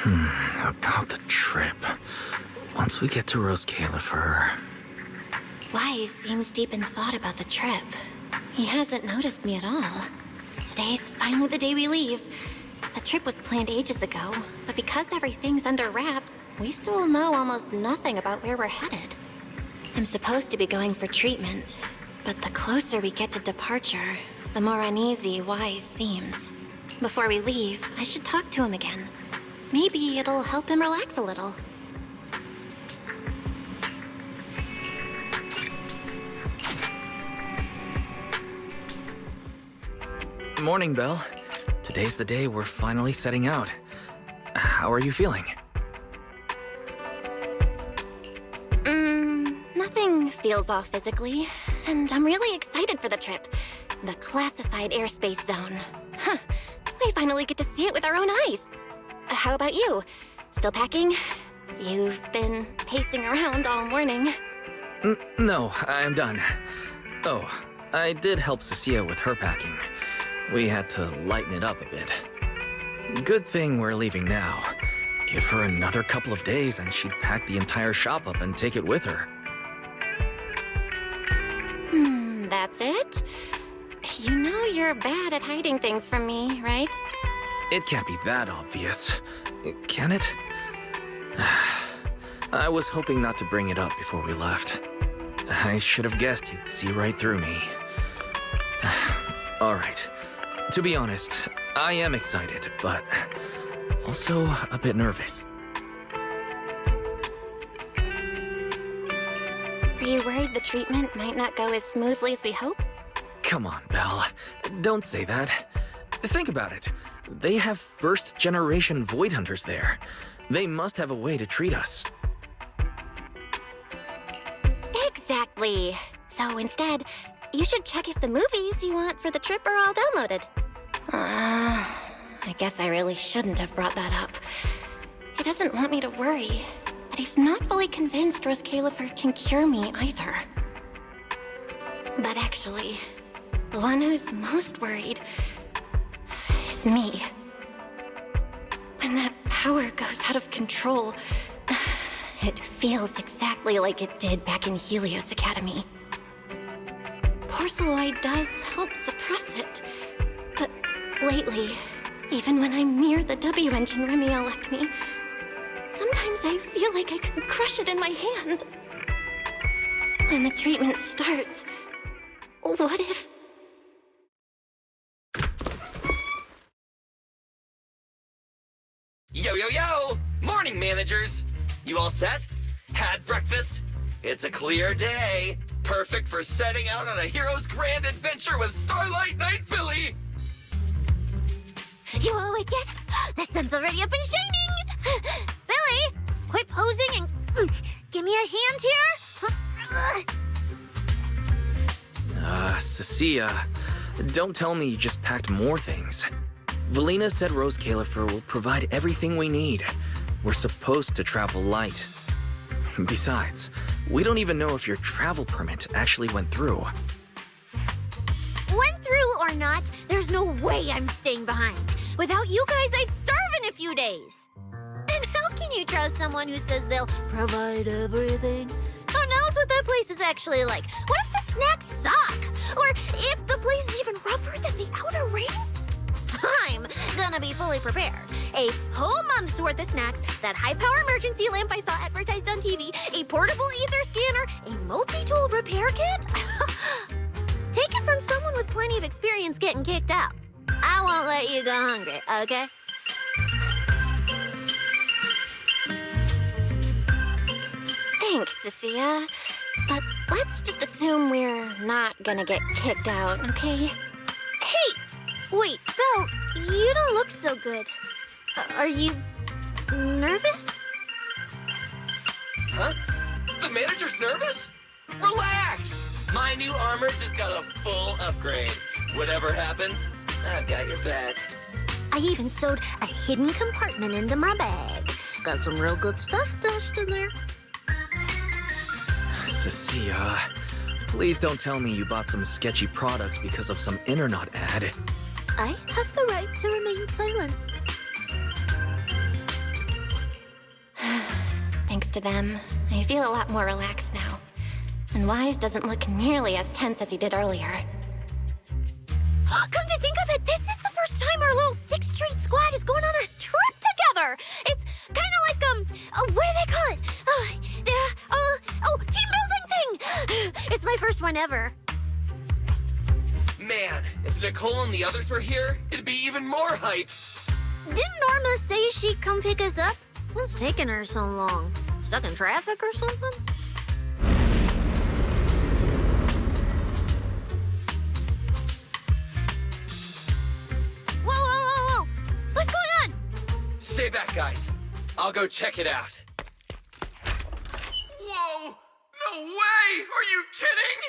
About the trip. Once we get to Rose Califer... Wise seems deep in thought about the trip. He hasn't noticed me at all. Today's finally the day we leave. The trip was planned ages ago, but because everything's under wraps, we still know almost nothing about where we're headed. I'm supposed to be going for treatment, but the closer we get to departure, the more uneasy Wise seems. Before we leave, I should talk to him again. Maybe it'll help him relax a little. Morning, Belle. Today's the day we're finally setting out. How are you feeling? Nothing feels off physically, and I'm really excited for the trip. The classified airspace zone. Huh. We finally get to see it with our own eyes. How about you? Still packing? You've been pacing around all morning. No, I'm done. Oh, I did help Cecilia with her packing. We had to lighten it up a bit. Good thing we're leaving now. Give her another couple of days and she'd pack the entire shop up and take it with her. That's it? You know you're bad at hiding things from me, right? It can't be that obvious, can it? I was hoping not to bring it up before we left. I should have guessed you'd see right through me. All right. To be honest, I am excited, but also a bit nervous. Are you worried the treatment might not go as smoothly as we hope? Come on, Belle. Don't say that. Think about it. They have first-generation Void Hunters there. They must have a way to treat us. Exactly. So instead, you should check if the movies you want for the trip are all downloaded. I guess I really shouldn't have brought that up. He doesn't want me to worry, but he's not fully convinced Rose Califer can cure me either. But actually, the one who's most worried is me. When that power goes out of control, it feels exactly like it did back in Helios Academy. Porceloid does help suppress it, but lately, even when I'm near the W engine Remiel left me, sometimes I feel like I could crush it in my hand. When the treatment starts, what if... Yo, yo, yo! Morning, managers! You all set? Had breakfast? It's a clear day. Perfect for setting out on a hero's grand adventure with Starlight Knight Billy! You all awake yet? The sun's already up and shining! Billy, quit posing and give me a hand here! Cecilia, don't tell me you just packed more things. Valina said Rose Califer will provide everything we need. We're supposed to travel light. Besides, we don't even know if your travel permit actually went through. Went through or not, there's no way I'm staying behind. Without you guys, I'd starve in a few days. And how can you trust someone who says they'll provide everything? Who knows what that place is actually like? What if the snacks suck? Or if the place is even rougher than the outer ring? I'm gonna be fully prepared. A whole month's worth of snacks, that high-power emergency lamp I saw advertised on TV, a portable ether scanner, a multi-tool repair kit. Take it from someone with plenty of experience getting kicked out. I won't let you go hungry, okay? Thanks, Cecilia. But let's just assume we're not gonna get kicked out, okay? Hey! Wait, Belle, you don't look so good. Are you nervous? Huh? The manager's nervous? Relax! My new armor just got a full upgrade. Whatever happens, I've got your back. I even sewed a hidden compartment into my bag. Got some real good stuff stashed in there. Cecilia, please don't tell me you bought some sketchy products because of some internet ad. I have the right to remain silent. to them, I feel a lot more relaxed now. And Wise doesn't look nearly as tense as he did earlier. Come to think of it, this is the first time our little 6th Street squad is going on a trip together. It's kind of like, what do they call it? Team building thing. It's my first one ever. Man, if Nicole and the others were here, it'd be even more hype. Didn't Norma say she'd come pick us up? What's taking her so long? Stuck in traffic or something? Whoa! What's going on? Stay back, guys. I'll go check it out. Whoa! No way! Are you kidding?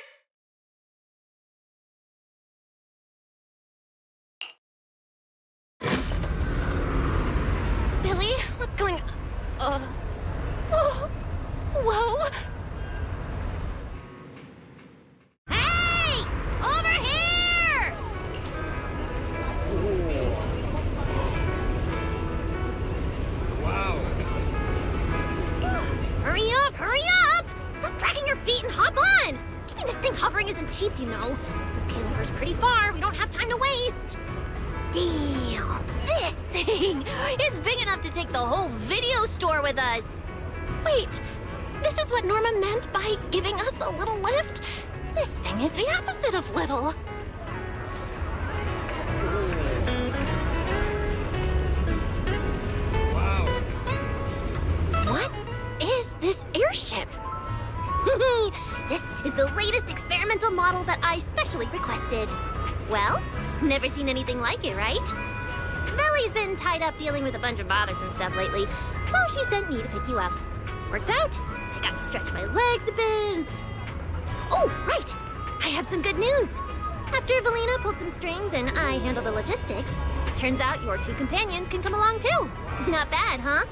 Billy, what's going... Whoa! Hey! Over here! Wow. Hurry up! Stop dragging your feet and hop on! Keeping this thing hovering isn't cheap, you know. This Califer's pretty far. We don't have time to waste. Damn! This thing is big enough to take the whole video store with us. Wait, this is what Norma meant by giving us a little lift? This thing is the opposite of little. Wow. What is this airship? This is the latest experimental model that I specially requested. Well, never seen anything like it, right? Belly's been tied up dealing with a bunch of bothers and stuff lately, so she sent me to pick you up. Works out. I got to stretch my legs a bit. Oh, right. I have some good news. After Valina pulled some strings and I handled the logistics, turns out your 2 companions can come along too. Not bad, huh?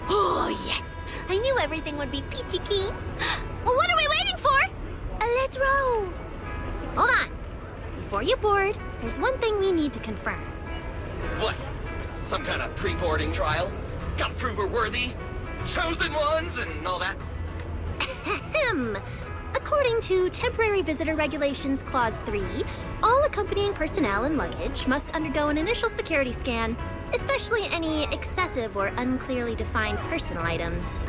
Oh, yes. I knew everything would be peachy keen. Well, what are we waiting for? Let's row. Hold on. Before you board, there's one thing we need to confirm. What? Some kind of pre-boarding trial? Gotta prove we're worthy? Chosen ones and all that? Ahem. According to Temporary Visitor Regulations Clause 3, all accompanying personnel and luggage must undergo an initial security scan, especially any excessive or unclearly defined personal items.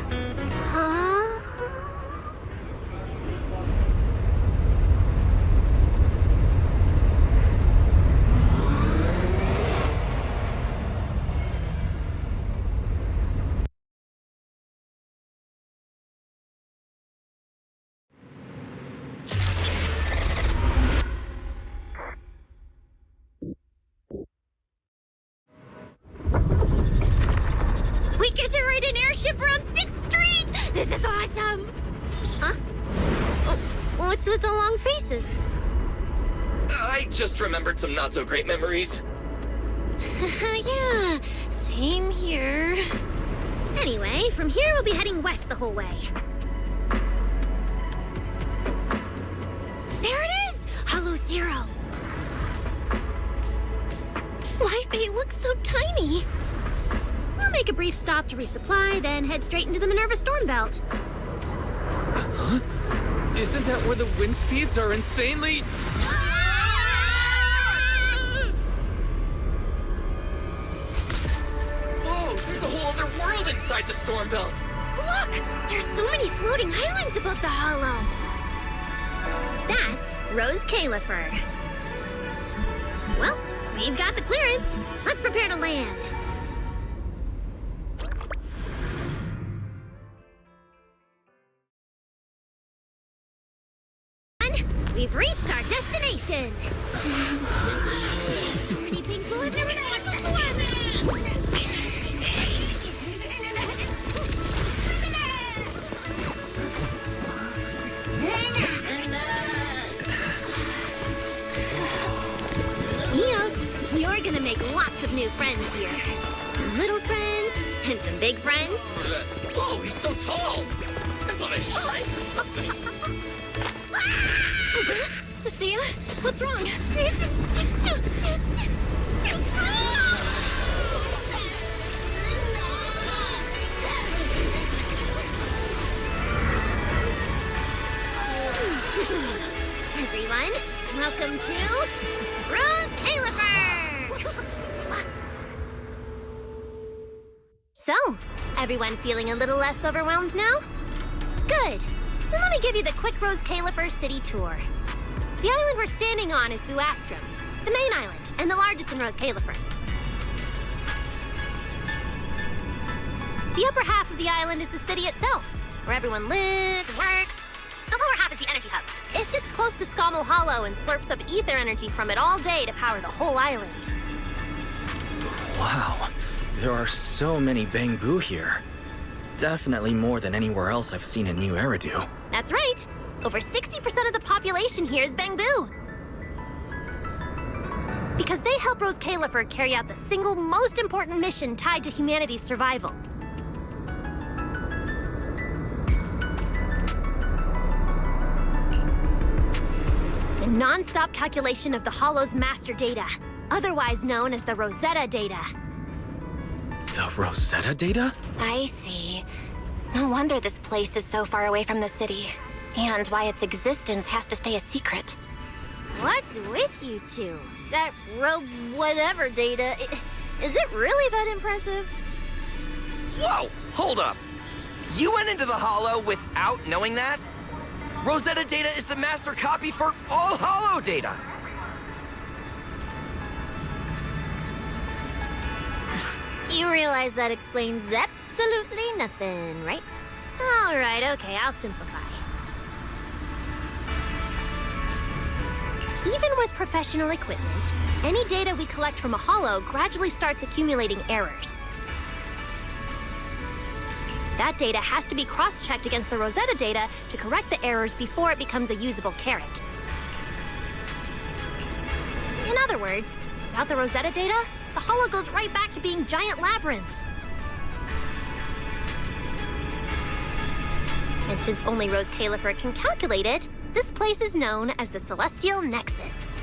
Huh? We get to ride an airship around 6th Street! This is awesome! Huh? Oh, what's with the long faces? I just remembered some not-so-great memories. Yeah, same here. Anyway, from here we'll be heading west the whole way. There it is! Hollow Zero. Why they look so tiny? We'll make a brief stop to resupply, then head straight into the Minerva Storm Belt. Huh? Isn't that where the wind speeds are insanely... Whoa, there's a whole other world inside the storm belt. Look! There's so many floating islands above the hollow. That's Rose Califer. Well, we've got the clearance. Let's prepare to land. We've reached our destination. So many people have never seen before. Eos, you're gonna make lots of new friends here. Some little friends and some big friends. Oh, he's so tall. I thought I shrank or something. Cecilia, what's wrong? This is just too So, everyone feeling a little less overwhelmed now? Good. Then let me give you the quick Rose Califer city tour. The island we're standing on is Buastrum, the main island, and the largest in Rose Califer. The upper half of the island is the city itself, where everyone lives and works. The lower half is the energy hub. It sits close to Scommel Hollow and slurps up ether energy from it all day to power the whole island. Wow, there are so many Bangbu here. Definitely more than anywhere else I've seen in New Eridu. That's right. Over 60% of the population here is Bangbu. Because they help Rose Califer carry out the single most important mission tied to humanity's survival. The non-stop calculation of the Hollow's master data, otherwise known as the Rosetta data. The Rosetta data? I see. No wonder this place is so far away from the city. And why its existence has to stay a secret. What's with you two? That whatever data, is it really that impressive? Whoa! Hold up! You went into the Hollow without knowing that? Rosetta data is the master copy for all Hollow data! You realize that explains absolutely nothing, right? All right, okay, I'll simplify. Even with professional equipment, any data we collect from a Hollow gradually starts accumulating errors. That data has to be cross-checked against the Rosetta data to correct the errors before it becomes a usable carrot. In other words, without the Rosetta data, the Hollow goes right back to being giant labyrinths. And since only Rose Califer can calculate it, this place is known as the Celestial Nexus.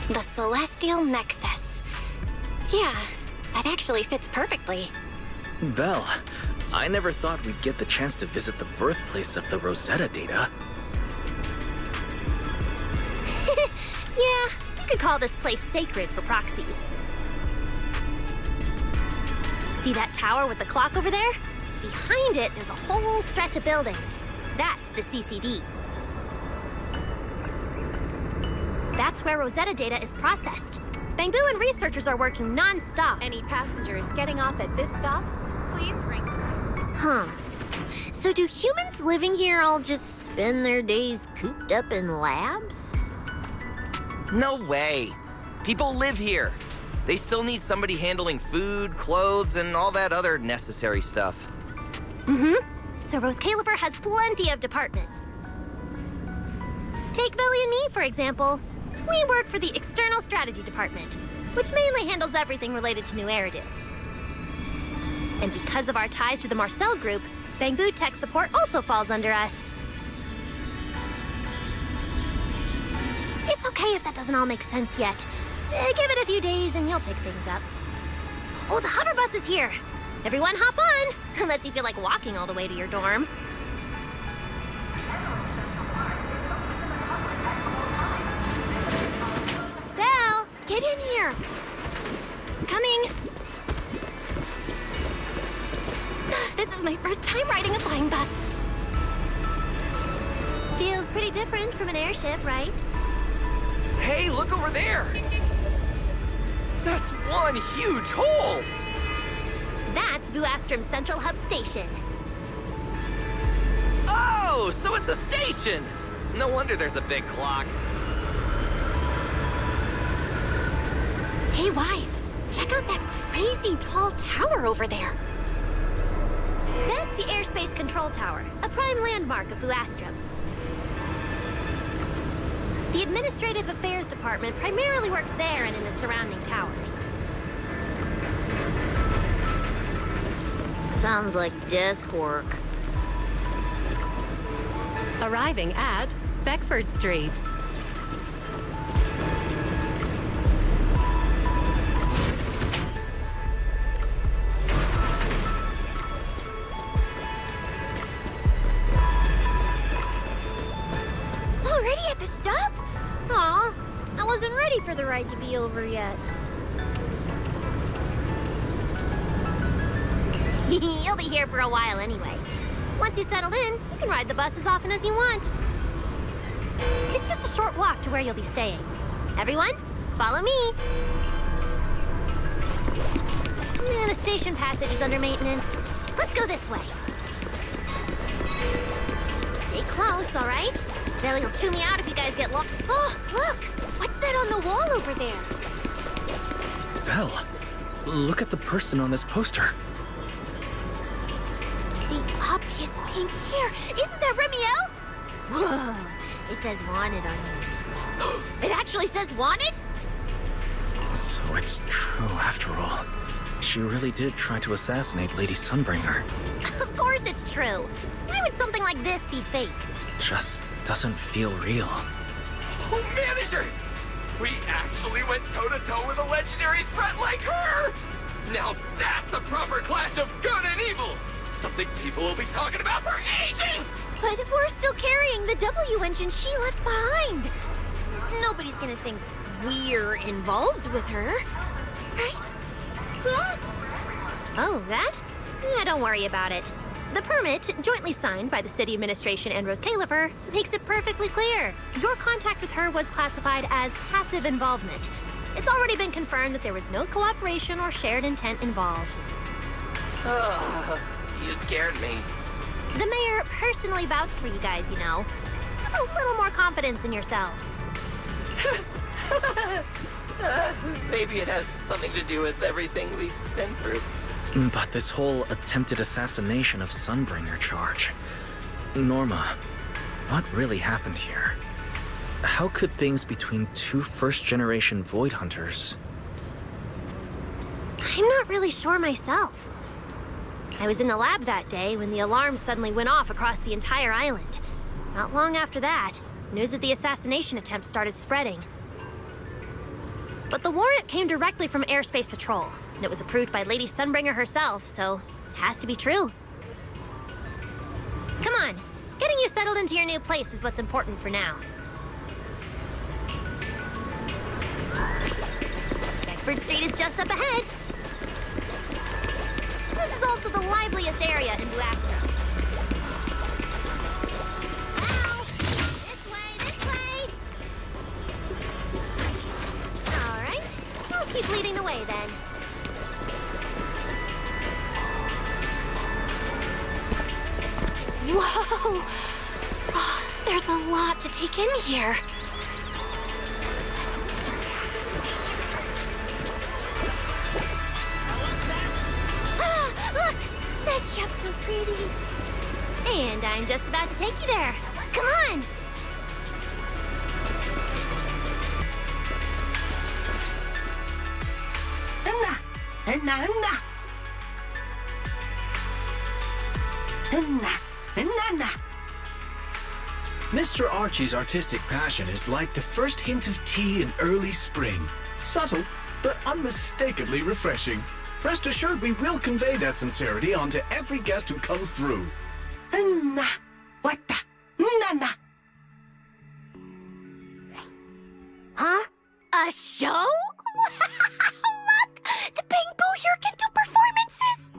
The Celestial Nexus. Yeah, that actually fits perfectly. Belle, I never thought we'd get the chance to visit the birthplace of the Rosetta data. Yeah, you could call this place sacred for proxies. See that tower with the clock over there? Behind it, there's a whole stretch of buildings. That's the CCD. That's where Rosetta data is processed. Bangbu and researchers are working non-stop. Any passengers getting off at this stop, please ring. Huh. So do humans living here all just spend their days cooped up in labs? No way! People live here. They still need somebody handling food, clothes, and all that other necessary stuff. So Rose Califer has plenty of departments. Take Billy and me, for example. We work for the External Strategy Department, which mainly handles everything related to New Eridu. And because of our ties to the Marcel Group, Bangbu Tech Support also falls under us. It's okay if that doesn't all make sense yet. Give it a few days and you'll pick things up. Oh, the hover bus is here! Everyone hop on! Unless you feel like walking all the way to your dorm. Belle, get in here! Coming! This is my first time riding a flying bus. Feels pretty different from an airship, right? Hey, look over there! That's one huge hole! That's Buastrum's Central Hub Station. Oh, so it's a station! No wonder there's a big clock. Hey, Wise, check out that crazy tall tower over there. That's the Airspace Control Tower, a prime landmark of Buastrum. The Administrative Affairs Department primarily works there and in the surrounding towers. Sounds like desk work. Arriving at Beckford Street. Already at the stop? Aw, I wasn't ready for the ride to be over yet. You'll be here for a while anyway. Once you settled in, you can ride the bus as often as you want. It's just a short walk to where you'll be staying. Everyone, follow me. The station passage is under maintenance. Let's go this way. Stay close, all right? Billy'll chew me out if you guys get lost. Oh, look! What's that on the wall over there? Belle, look at the person on this poster. The obvious pink hair. Isn't that Remiel? Whoa, it says wanted on here. It actually says wanted? So it's true after all. She really did try to assassinate Lady Sunbringer. Of course it's true. Why would something like this be fake? Just doesn't feel real. Oh, manager! We actually went toe-to-toe with a legendary threat like her! Now that's a proper clash of good and evil! Something people will be talking about for ages! But we're still carrying the W engine she left behind. Nobody's gonna think we're involved with her, right? Huh? Oh, that? Yeah, don't worry about it. The permit, jointly signed by the city administration and Rose Califer, makes it perfectly clear. Your contact with her was classified as passive involvement. It's already been confirmed that there was no cooperation or shared intent involved. You scared me. The mayor personally vouched for you guys, you know. Have a little more confidence in yourselves. Maybe it has something to do with everything we've been through. But this whole attempted assassination of Sunbringer charge. Norma, what really happened here? How could things between two first-generation Void Hunters... I'm not really sure myself. I was in the lab that day when the alarm suddenly went off across the entire island. Not long after that, news of the assassination attempt started spreading. But the warrant came directly from Airspace Patrol, and it was approved by Lady Sunbringer herself, so it has to be true. Come on, getting you settled into your new place is what's important for now. Beckford Street is just up ahead. This is also the liveliest area in Buasco. Ow! This way! All right, I'll keep leading the way then. Whoa! Oh, there's a lot to take in here. Look! That shop's so pretty. And I'm just about to take you there. Come on! Mr. Archie's artistic passion is like the first hint of tea in early spring. Subtle, but unmistakably refreshing. Rest assured we will convey that sincerity onto every guest who comes through. Huh? A show? Look! The Bamboo here can do performances!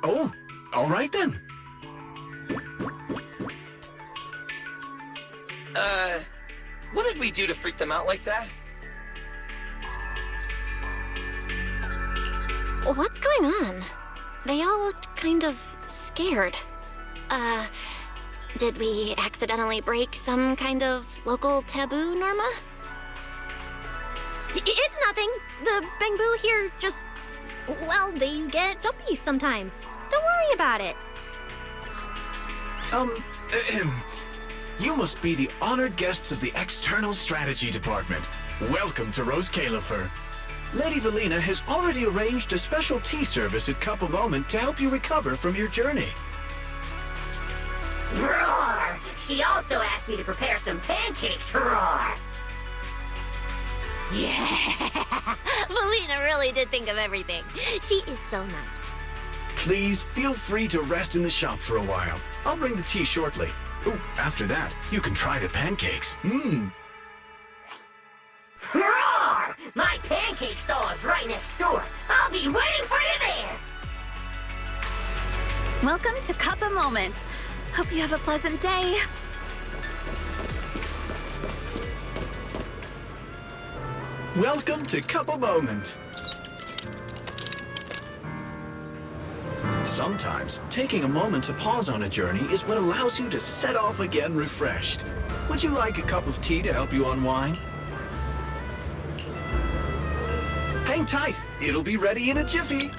Oh, all right then. What did we do to freak them out like that? What's going on? They all looked kind of scared. Did we accidentally break some kind of local taboo, Norma? It's nothing. The Bamboo here just... well, they get jumpy sometimes. Don't worry about it. You must be the honored guests of the External Strategy Department. Welcome to Rose Califer. Lady Valina has already arranged a special tea service at Cup a Moment to help you recover from your journey. Roar! She also asked me to prepare some pancakes, roar! Yeah! Valina really did think of everything. She is so nice. Please feel free to rest in the shop for a while. I'll bring the tea shortly. Ooh, after that, you can try the pancakes. Roar! My pancake stall is right next door. I'll be waiting for you there. Welcome to Cuppa Moment. Hope you have a pleasant day. Welcome to Cuppa Moment. Sometimes, taking a moment to pause on a journey is what allows you to set off again refreshed. Would you like a cup of tea to help you unwind? Hang tight, it'll be ready in a jiffy.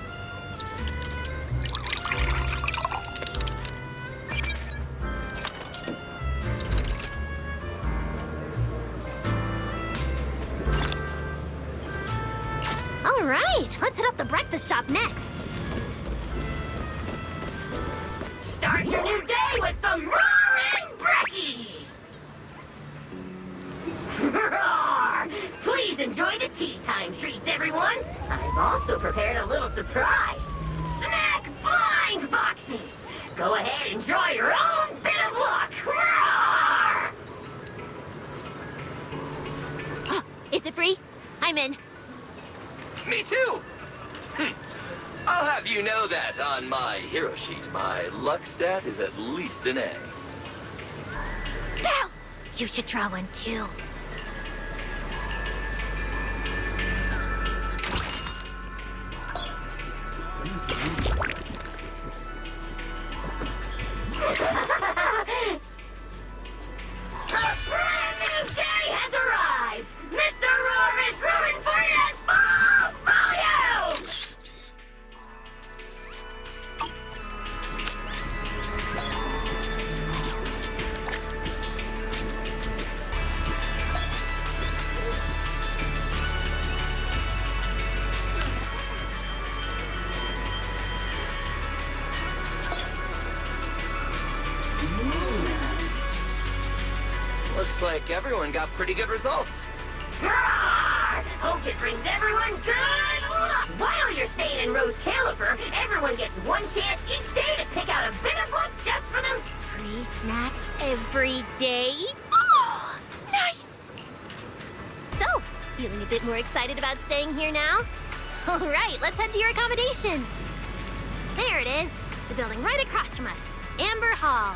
All right, let's hit up the breakfast shop next. Start your new day with some roaring brekkies! Roar! Please enjoy the tea time treats, everyone! I've also prepared a little surprise. Snack blind boxes! Go ahead and draw your own bit of luck! Roar! Is it free? I'm in. Me too! I'll have you know that on my hero sheet, my luck stat is at least an A. Bow! You should draw one too. A brand new day has arrived! Mr. Roar is rooting for you at full volume! Looks like everyone got pretty good results. Roar! Hope it brings everyone good luck! While you're staying in Rose Califer, everyone gets one chance each day to pick out a bit of luck just for them. Free snacks every day? Oh, nice! So, feeling a bit more excited about staying here now? All right, let's head to your accommodation. There it is, the building right across from us, Amber Hall.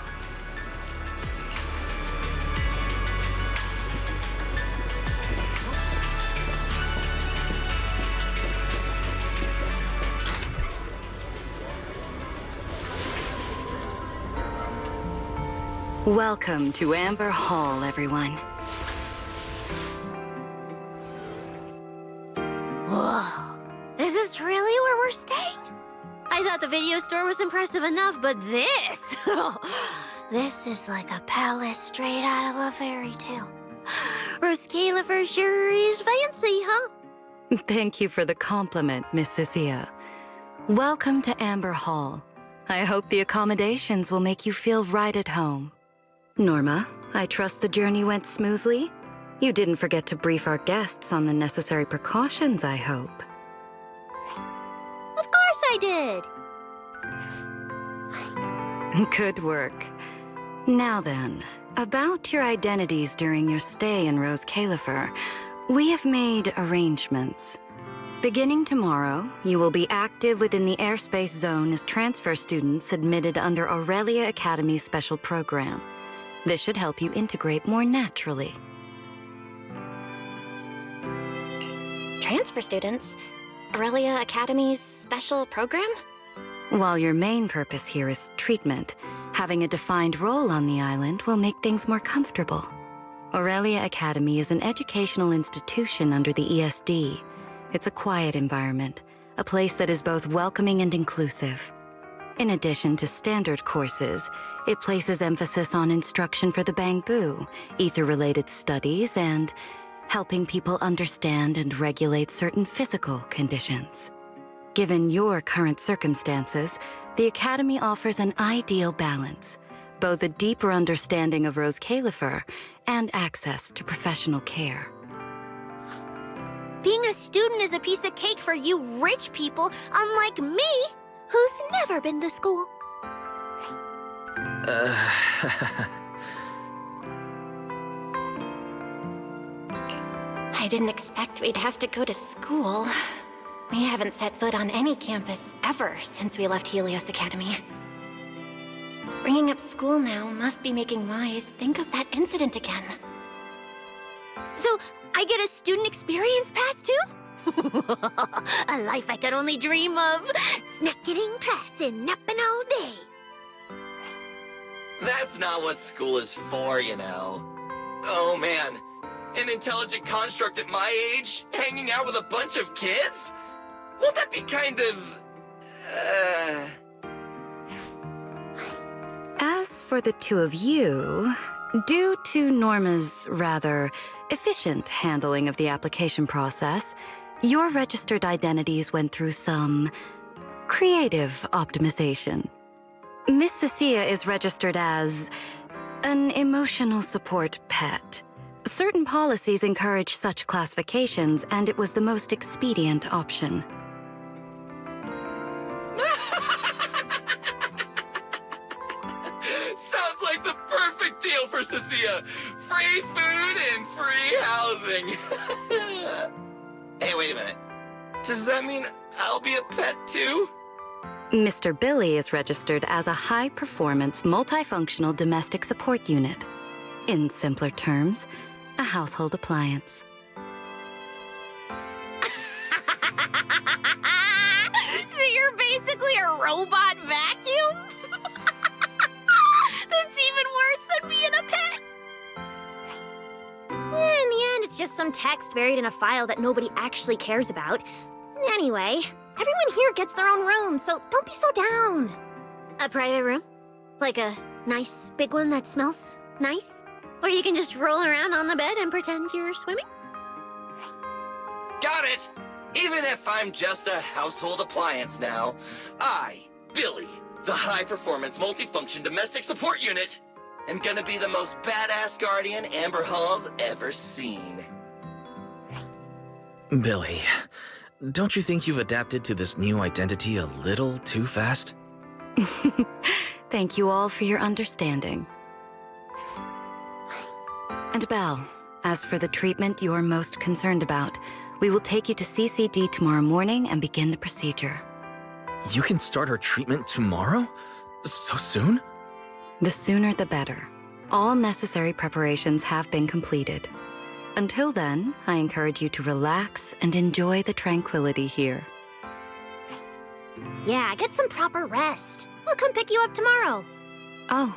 Welcome to Amber Hall, everyone. Whoa, is this really where we're staying? I thought the video store was impressive enough, but this... this is like a palace straight out of a fairy tale. Rose Califer sure is fancy, huh? Thank you for the compliment, Miss Cecilia. Welcome to Amber Hall. I hope the accommodations will make you feel right at home. Norma, I trust the journey went smoothly? You didn't forget to brief our guests on the necessary precautions, I hope. Of course I did! Good work. Now then, about your identities during your stay in Rose Califer, we have made arrangements. Beginning tomorrow, you will be active within the airspace zone as transfer students admitted under Aurelia Academy's special program. This should help you integrate more naturally. Transfer students? Aurelia Academy's special program? While your main purpose here is treatment, having a defined role on the island will make things more comfortable. Aurelia Academy is an educational institution under the ESD. It's a quiet environment, a place that is both welcoming and inclusive. In addition to standard courses, it places emphasis on instruction for the Bangbu, ether-related studies, and helping people understand and regulate certain physical conditions. Given your current circumstances, the Academy offers an ideal balance, both a deeper understanding of Rose Califer and access to professional care. Being a student is a piece of cake for you rich people, unlike me. who's never been to school. I didn't expect we'd have to go to school. We haven't set foot on any campus ever since we left Helios Academy. Bringing up school now must be making Wise think of that incident again. So, I get a student experience pass too? A life I could only dream of. Snacking in class and napping all day. That's not what school is for, you know. Oh man, an intelligent construct at my age, hanging out with a bunch of kids? Won't that be kind of... As for the two of you, due to Norma's rather efficient handling of the application process, your registered identities went through some creative optimization. Miss Cecilia is registered as an emotional support pet. Certain policies encourage such classifications, and it was the most expedient option. Sounds like the perfect deal for Cecilia. Free food and free housing. Hey, wait a minute. Does that mean I'll be a pet too? Mr. Billy is registered as a high-performance, multifunctional domestic support unit. In simpler terms, a household appliance. So you're basically a robot vacuum? That's even worse than being a pet! In the end, it's just some text buried in a file that nobody actually cares about. Anyway, everyone here gets their own room, so don't be so down. A private room? Like a nice big one that smells nice? Or you can just roll around on the bed and pretend you're swimming? Got it! Even if I'm just a household appliance now, I, Billy, the high-performance multifunction domestic support unit, am gonna be the most badass guardian Amber Hall's ever seen. Billy, don't you think you've adapted to this new identity a little too fast? Thank you all for your understanding. And Belle, as for the treatment you're most concerned about, we will take you to CCD tomorrow morning and begin the procedure. You can start her treatment tomorrow? So soon? The sooner the better. All necessary preparations have been completed. Until then, I encourage you to relax and enjoy the tranquility here. Yeah, get some proper rest. We'll come pick you up tomorrow. Oh,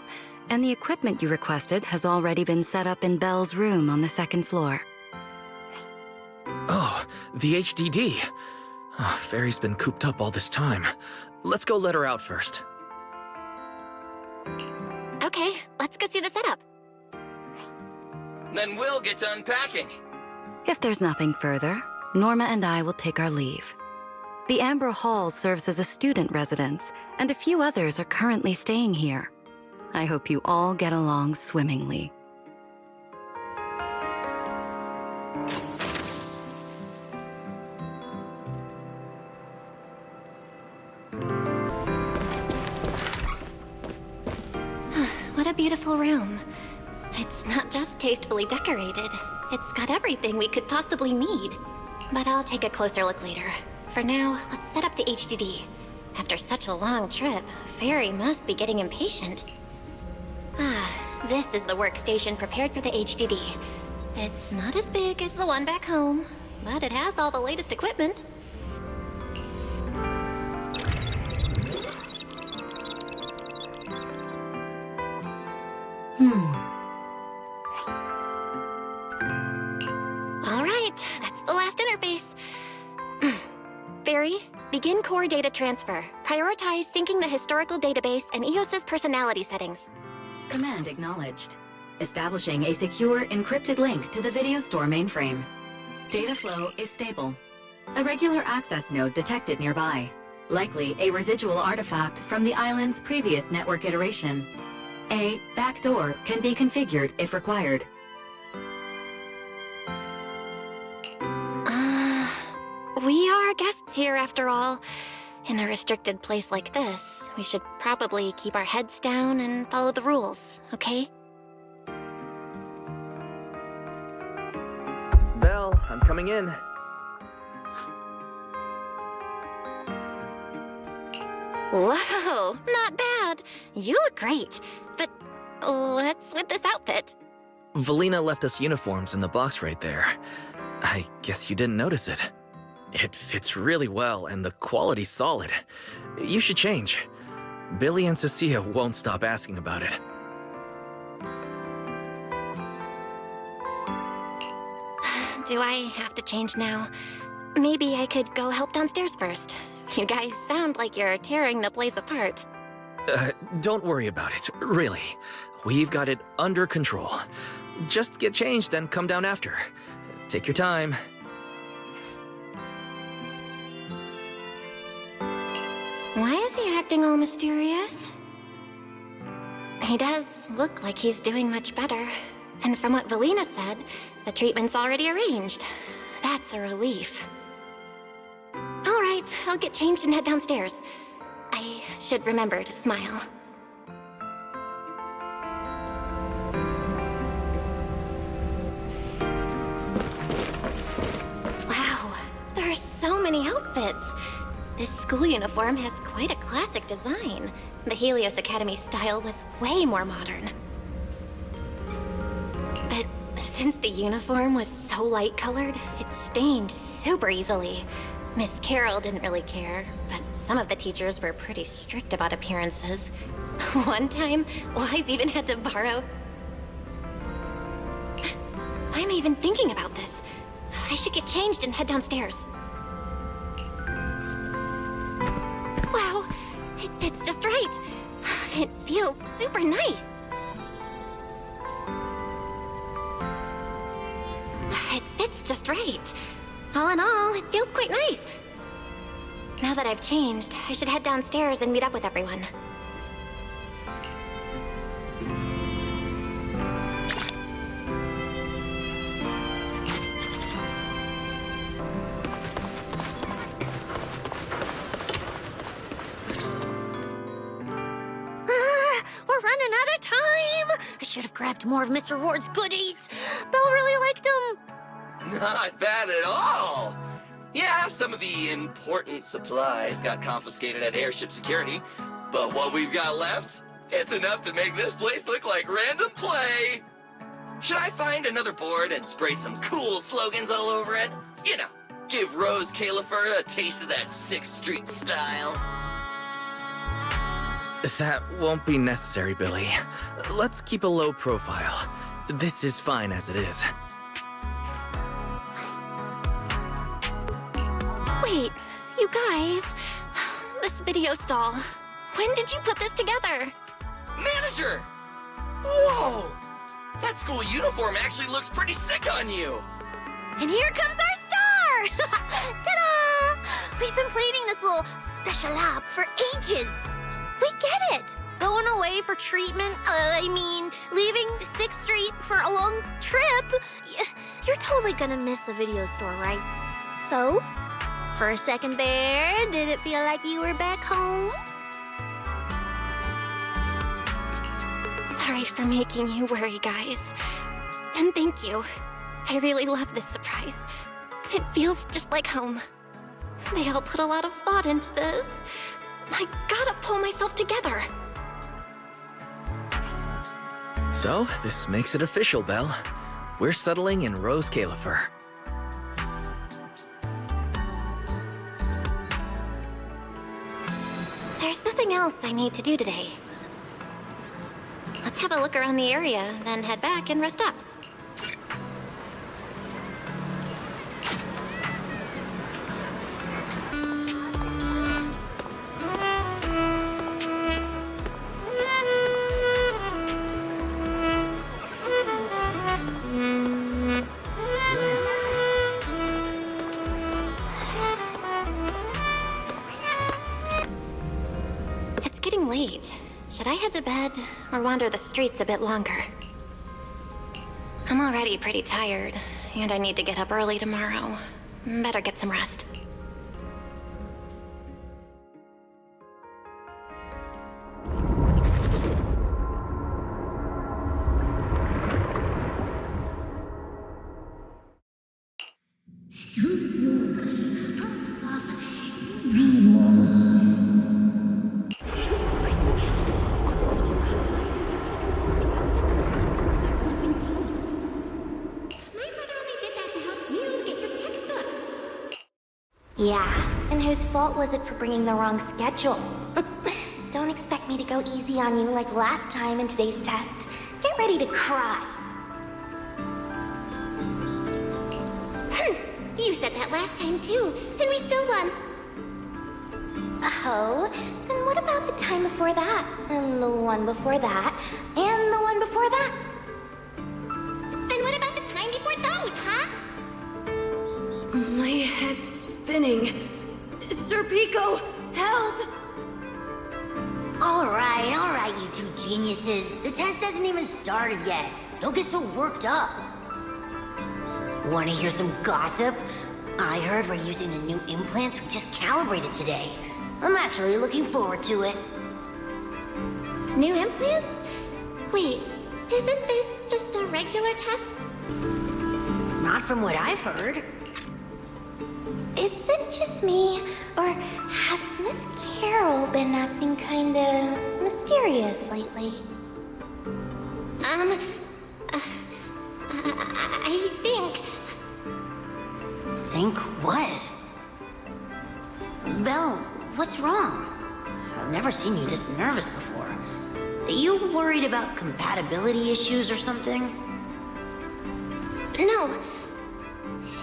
and the equipment you requested has already been set up in Belle's room on the second floor. Oh, the HDD. Oh, Fairy's been cooped up all this time. Let's go let her out first. Okay, let's go see the setup. Then we'll get to unpacking. If there's nothing further, Norma and I will take our leave. The Amber Hall serves as a student residence, and a few others are currently staying here. I hope you all get along swimmingly. What a beautiful room. It's not just tastefully decorated. It's got everything we could possibly need. But I'll take a closer look later. For now, let's set up the HDD. After such a long trip, Fairy must be getting impatient. This is the workstation prepared for the HDD. It's not as big as the one back home, but it has all the latest equipment. All right, that's the last interface. Fairy, begin core data transfer. Prioritize syncing the historical database and EOS's personality settings. Command acknowledged. Establishing a secure, encrypted link to the video store mainframe. Data flow is stable. A regular access node detected nearby. Likely a residual artifact from the island's previous network iteration. A backdoor can be configured if required. We are guests here after all. In a restricted place like this, we should probably keep our heads down and follow the rules, okay? Belle, I'm coming in. Whoa, not bad. You look great. But what's with this outfit? Valina left us uniforms in the box right there. I guess you didn't notice it. It fits really well, and the quality's solid. You should change. Billy and Cecilia won't stop asking about it. Do I have to change now? Maybe I could go help downstairs first. You guys sound like you're tearing the place apart. Don't worry about it, really. We've got it under control. Just get changed and come down after. Take your time. Why is he acting all mysterious? He does look like he's doing much better. And from what Valina said, the treatment's already arranged. That's a relief. All right, I'll get changed and head downstairs. I should remember to smile. Wow, there are so many outfits. This school uniform has quite a classic design. The Helios Academy style was way more modern. But since the uniform was so light-colored, it stained super easily. Miss Carroll didn't really care, but some of the teachers were pretty strict about appearances. One time, Wise even had to borrow... Why am I even thinking about this? I should get changed and head downstairs. Wow, it fits just right. It feels super nice. It fits just right. All in all, it feels quite nice. Now that I've changed, I should head downstairs and meet up with everyone. We're running out of time. I should have grabbed more of Mr. Ward's goodies. Belle really liked them. Not bad at all! Yeah, some of the important supplies got confiscated at airship security, but what we've got left, it's enough to make this place look like random play! Should I find another board and spray some cool slogans all over it? You know, give Rose Califer a taste of that 6th Street style. That won't be necessary, Billy. Let's keep a low profile. This is fine as it is. Wait, you guys, this video stall. When did you put this together? Manager! Whoa! That school uniform actually looks pretty sick on you! And here comes our star! Ta-da! We've been planning this little special op for ages. We get it. Going away for treatment, leaving 6th Street for a long trip. You're totally gonna miss the video store, right? So, for a second there, did it feel like you were back home? Sorry for making you worry, guys. And thank you. I really love this surprise. It feels just like home. They all put a lot of thought into this. I gotta pull myself together. So, this makes it official, Belle. We're settling in Rose Califer. There's nothing else I need to do today. Let's have a look around the area, then head back and rest up. It's getting late. Should I head to bed or wander the streets a bit longer? I'm already pretty tired, and I need to get up early tomorrow. Better get some rest. Yeah, and whose fault was it for bringing the wrong schedule? Don't expect me to go easy on you like last time in today's test. Get ready to cry. You said that last time too, and we still won. Oh, then what about the time before that? And the one before that? And the one before that? And what about the time before those, huh? My head's spinning. Sir Pico, help! All right, you two geniuses. The test hasn't even started yet. Don't get so worked up. Want to hear some gossip? I heard we're using the new implants we just calibrated today. I'm actually looking forward to it. New implants? Wait, isn't this just a regular test? Not from what I've heard. Is it just me, or has Miss Carol been acting kinda mysterious lately? I think... Think what? Belle, what's wrong? I've never seen you this nervous before. Are you worried about compatibility issues or something? No.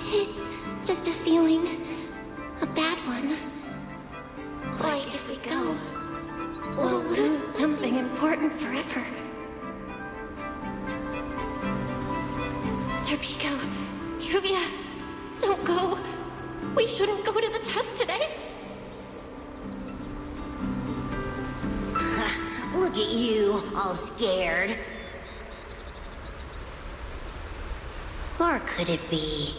It's just a feeling. A bad one. Like if we go, we'll lose something important forever. Sir Pico, Truvia, don't go. We shouldn't go to the test today. Look at you, all scared. Or could it be...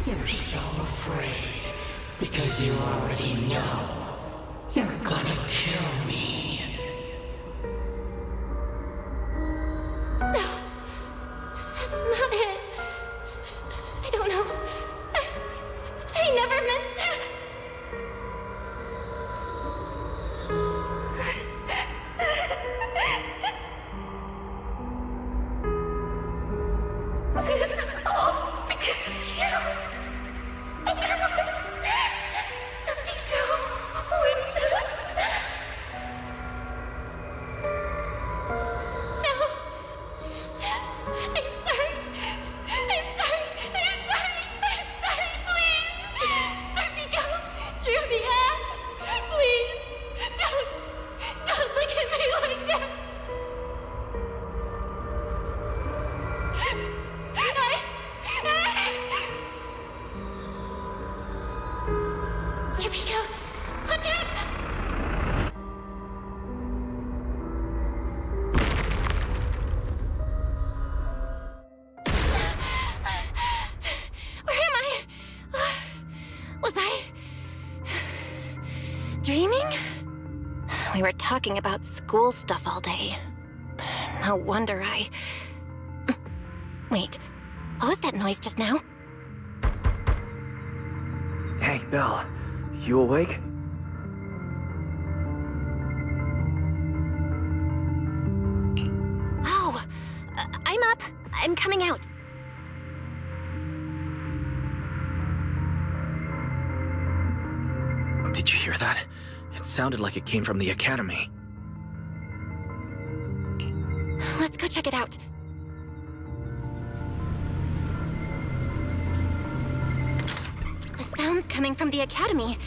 You're so afraid because you already know you're gonna kill me. No, that's not it. I don't know. I never meant to. This is all because of you. Otherwise, Sir Pico wouldn't have. No. I'm sorry. I'm sorry. I'm sorry. I'm sorry, please. Sir Pico, Truvia, please. Don't look at me like that. Sir Pico, watch out! Where am I? Was I dreaming? We were talking about school stuff all day. No wonder I... Wait, what was that noise just now? Hey, Belle. You awake? Oh, I'm up. I'm coming out. Did you hear that? It sounded like it came from the academy. Let's go check it out. The sound's coming from the academy.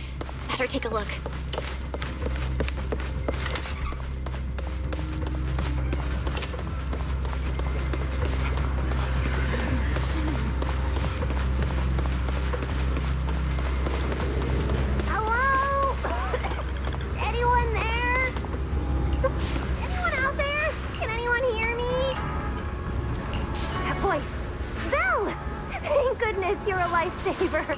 Better take a look. Hello? Anyone there? Anyone out there? Can anyone hear me? That voice. Belle! Thank goodness you're a lifesaver.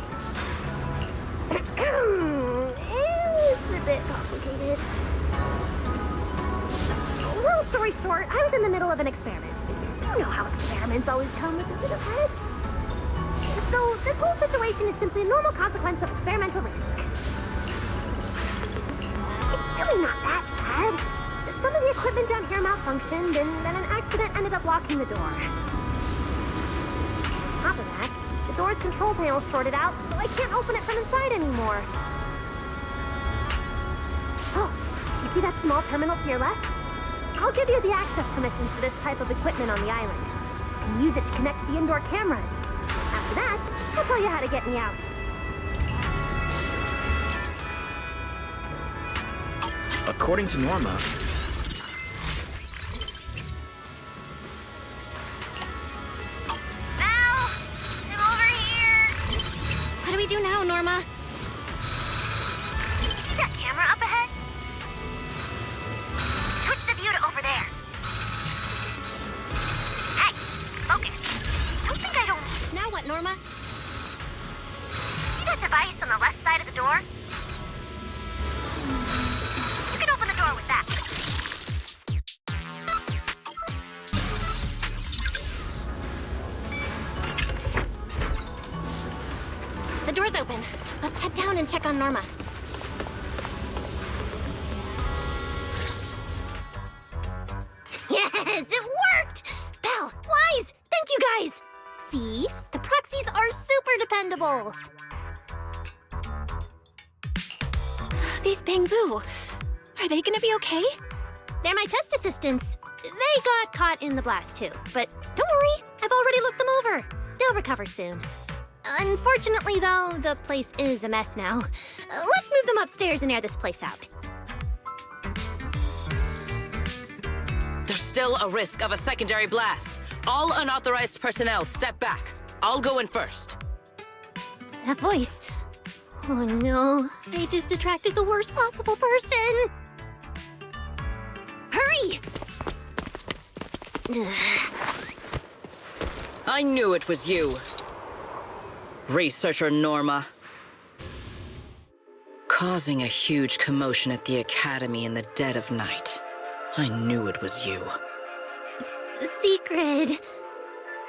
It's a bit complicated. Long story short, I was in the middle of an experiment. You know how experiments always come with a bit of head. So this whole situation is simply a normal consequence of experimental risk. It's really not that bad. Some of the equipment down here malfunctioned, and then an accident ended up locking the door. On top of that, the door's control panel shorted out, so I can't open it from inside anymore. Oh, you see that small terminal to your left? I'll give you the access permissions for this type of equipment on the island. You can use it to connect to the indoor cameras. After that, I'll tell you how to get me out. According to Norma... Val! I'm over here! What do we do now, Norma? See that camera up ahead? Switch the view to over there. Hey, focus. Don't think I don't... Now what, Norma? See that device on the left side of the door? You can open the door with that. The door's open. Let's head down and check on Norma. Yes, it worked! Belle, Wise, thank you guys! See? The proxies are super dependable. These Bangbu, are they gonna be okay? They're my test assistants. They got caught in the blast too, but don't worry, I've already looked them over. They'll recover soon. Unfortunately, though, the place is a mess now. Let's move them upstairs and air this place out. There's still a risk of a secondary blast. All unauthorized personnel, step back. I'll go in first. That voice. Oh no, I just attracted the worst possible person. Hurry! I knew it was you. Researcher Norma. Causing a huge commotion at the Academy in the dead of night. I knew it was you. Secret.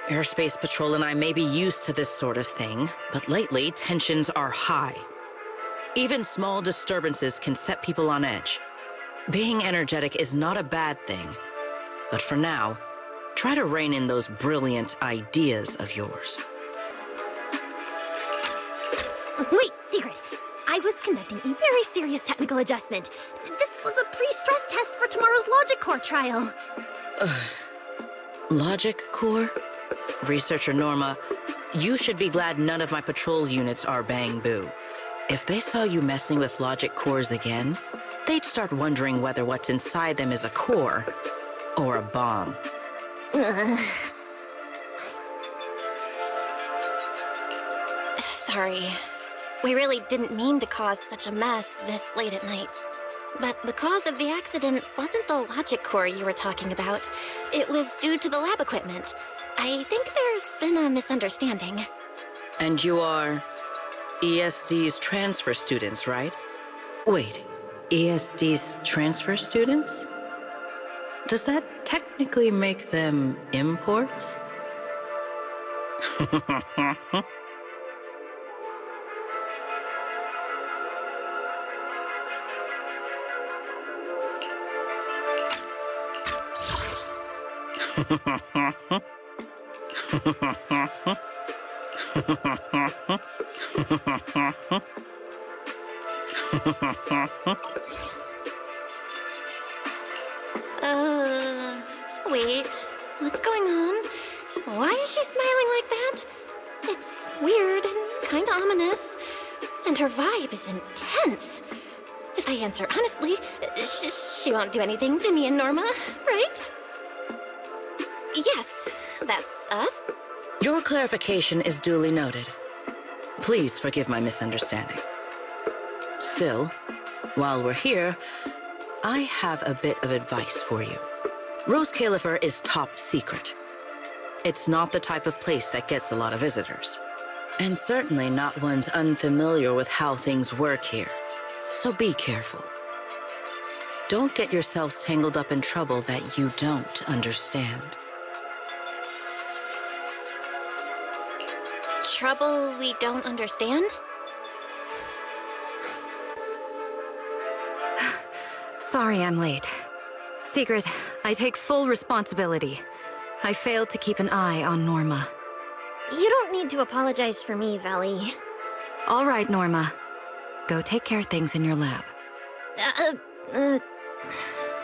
Airspace Patrol and I may be used to this sort of thing, but lately tensions are high. Even small disturbances can set people on edge. Being energetic is not a bad thing, but for now, try to rein in those brilliant ideas of yours. Wait, Secret. I was conducting a very serious technical adjustment. This was a pre-stress test for tomorrow's Logic Core trial. Logic Core? Researcher Norma, you should be glad none of my patrol units are Bangbu. If they saw you messing with Logic Cores again, they'd start wondering whether what's inside them is a core or a bomb. Sorry. We really didn't mean to cause such a mess this late at night. But the cause of the accident wasn't the logic core you were talking about. It was due to the lab equipment. I think there's been a misunderstanding. And you are ESD's transfer students, right? Wait, ESD's transfer students? Does that technically make them imports? Wait. What's going on? Why is she smiling like that? It's weird and kinda ominous. And her vibe is intense. If I answer honestly, she won't do anything to me and Norma, right? Yes, that's us. Your clarification is duly noted. Please forgive my misunderstanding. Still, while we're here, I have a bit of advice for you. Rose Califer is top secret. It's not the type of place that gets a lot of visitors. And certainly not ones unfamiliar with how things work here. So be careful. Don't get yourselves tangled up in trouble that you don't understand. Trouble we don't understand? Sorry I'm late. Secret, I take full responsibility. I failed to keep an eye on Norma. You don't need to apologize for me, Valley. All right, Norma. Go take care of things in your lab.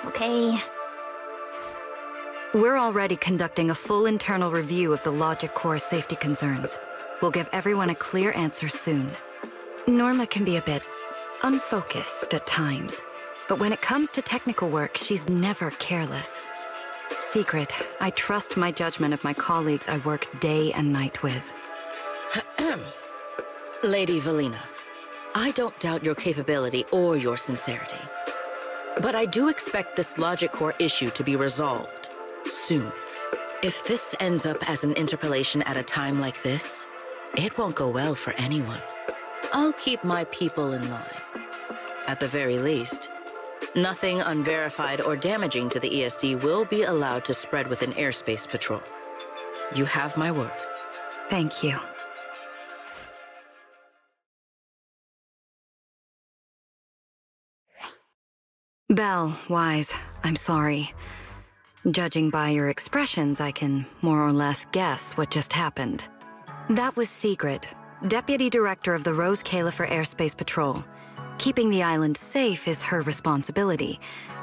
Okay. We're already conducting a full internal review of the logic core safety concerns. We'll give everyone a clear answer soon. Norma can be a bit unfocused at times, but when it comes to technical work, she's never careless. Secret, I trust my judgment of my colleagues I work day and night with. Lady Valina, I don't doubt your capability or your sincerity. But I do expect this logic core issue to be resolved soon. If this ends up as an interpolation at a time like this, it won't go well for anyone. I'll keep my people in line. At the very least, nothing unverified or damaging to the ESD will be allowed to spread within airspace patrol. You have my word. Thank you. Belle, Wise, I'm sorry. Judging by your expressions, I can more or less guess what just happened. That was Secret, Deputy Director of the Rose Califer Airspace Patrol. Keeping the island safe is her responsibility.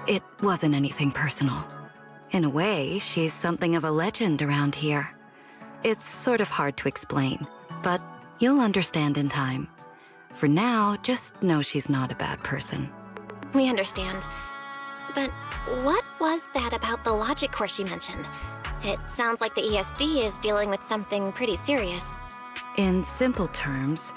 It wasn't anything personal. In a way, she's something of a legend around here. It's sort of hard to explain, but you'll understand in time. For now, just know she's not a bad person. We understand. But what was that about the logic core she mentioned? It sounds like the ESD is dealing with something pretty serious. In simple terms,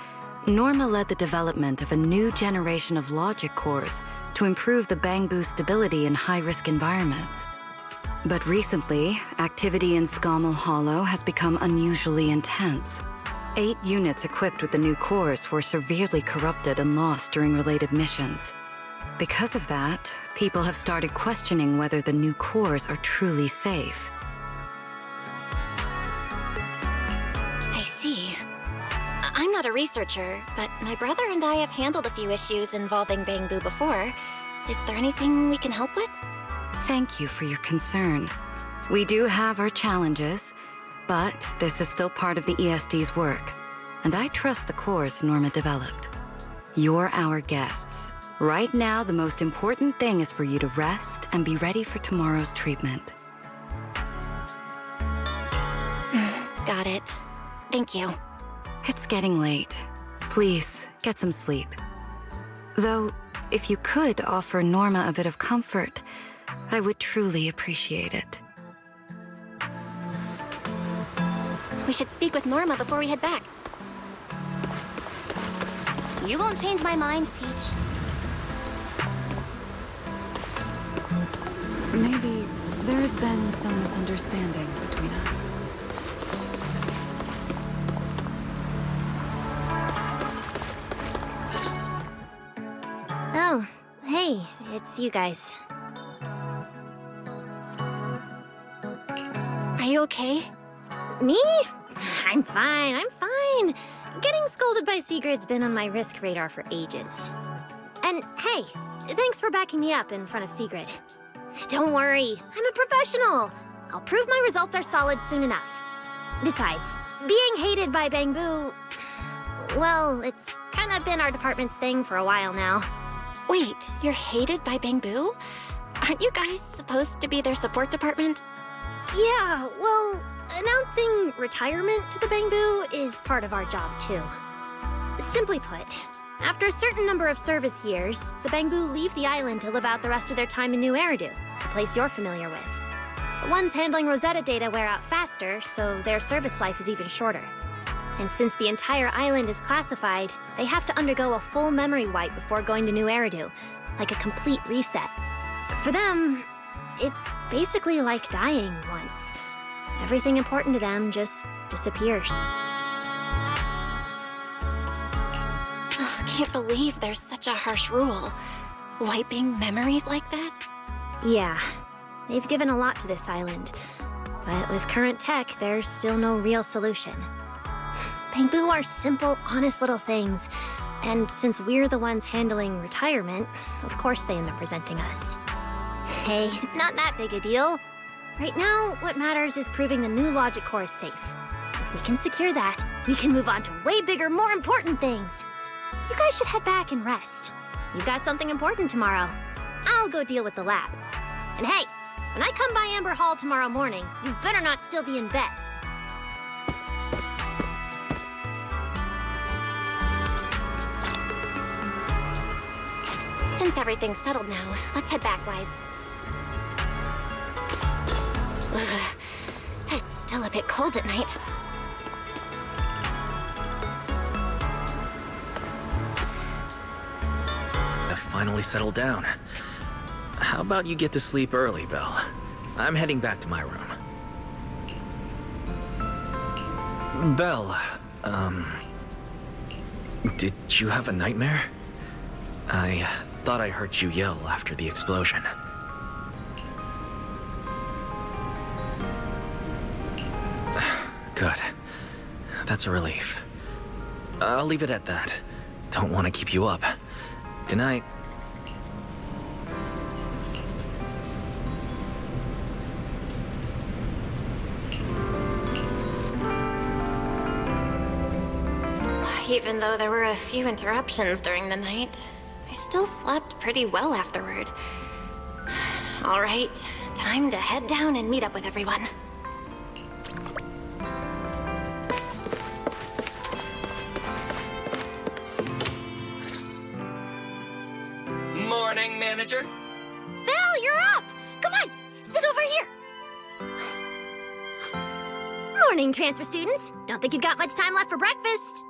Norma led the development of a new generation of logic cores to improve the Bangbu stability in high-risk environments. But recently, activity in Scommel Hollow has become unusually intense. 8 units equipped with the new cores were severely corrupted and lost during related missions. Because of that, people have started questioning whether the new cores are truly safe. I see. I'm not a researcher, but my brother and I have handled a few issues involving Bangbu before. Is there anything we can help with? Thank you for your concern. We do have our challenges, but this is still part of the ESD's work, and I trust the cores Norma developed. You're our guests. Right now, the most important thing is for you to rest and be ready for tomorrow's treatment. Got it. Thank you. It's getting late. Please, get some sleep. Though, if you could offer Norma a bit of comfort, I would truly appreciate it. We should speak with Norma before we head back. You won't change my mind, Peach. Maybe there's been some misunderstanding between us. Oh, hey, it's you guys. Are you okay? Me? I'm fine. Getting scolded by Secret's been on my risk radar for ages. And hey, thanks for backing me up in front of Secret. Don't worry, I'm a professional. I'll prove my results are solid soon enough. Besides, being hated by Bangbu, well, it's kind of been our department's thing for a while now. Wait, you're hated by Bangbu? Aren't you guys supposed to be their support department? Yeah, well, announcing retirement to the Bangbu is part of our job too. Simply put, after a certain number of service years, the Bangbu leave the island to live out the rest of their time in New Eridu, a place you're familiar with. The ones handling Rosetta data wear out faster, so their service life is even shorter. And since the entire island is classified, they have to undergo a full memory wipe before going to New Eridu, like a complete reset. For them, it's basically like dying once. Everything important to them just disappears. Oh, can't believe there's such a harsh rule. Wiping memories like that? Yeah, they've given a lot to this island. But with current tech, there's still no real solution. Bamboo are simple, honest little things. And since we're the ones handling retirement, of course they end up presenting us. Hey, it's not that big a deal. Right now, what matters is proving the new logic core is safe. If we can secure that, we can move on to way bigger, more important things. You guys should head back and rest. You've got something important tomorrow. I'll go deal with the lab. And hey, when I come by Amber Hall tomorrow morning, you better not still be in bed. Since everything's settled now, let's head back, Wise. Ugh, it's still a bit cold at night. I've finally settled down. How about you get to sleep early, Belle? I'm heading back to my room. Belle, did you have a nightmare? I thought I heard you yell after the explosion. Good. That's a relief. I'll leave it at that. Don't want to keep you up. Good night. Even though there were a few interruptions during the night, I still slept pretty well afterward. All right, time to head down and meet up with everyone. Morning, manager. Val, you're up! Come on, sit over here. Morning, transfer students. Don't think you've got much time left for breakfast.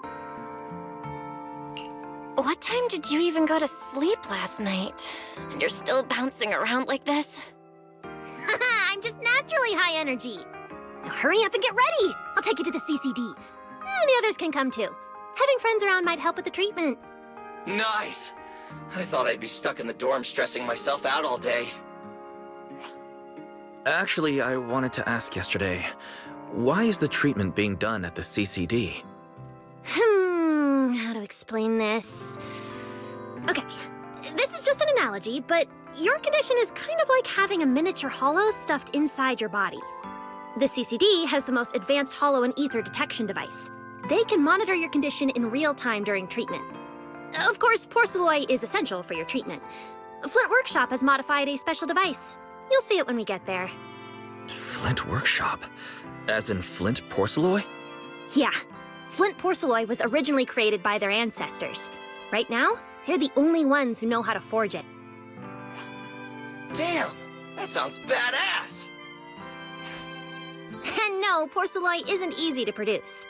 What time did you even go to sleep last night? And you're still bouncing around like this? I'm just naturally high energy. Now hurry up and get ready. I'll take you to the CCD. The others can come too. Having friends around might help with the treatment. Nice. I thought I'd be stuck in the dorm stressing myself out all day. Actually, I wanted to ask yesterday, why is the treatment being done at the CCD? How to explain this? Okay, this is just an analogy, but your condition is kind of like having a miniature hollow stuffed inside your body. The CCD has the most advanced hollow and ether detection device. They can monitor your condition in real time during treatment. Of course, porcelloi is essential for your treatment. Flint Workshop has modified a special device. You'll see it when we get there. Flint Workshop? As in Flint porcelloi? Yeah. Flint porcelloi was originally created by their ancestors. Right now, they're the only ones who know how to forge it. Damn, that sounds badass. And no, porcelloi isn't easy to produce.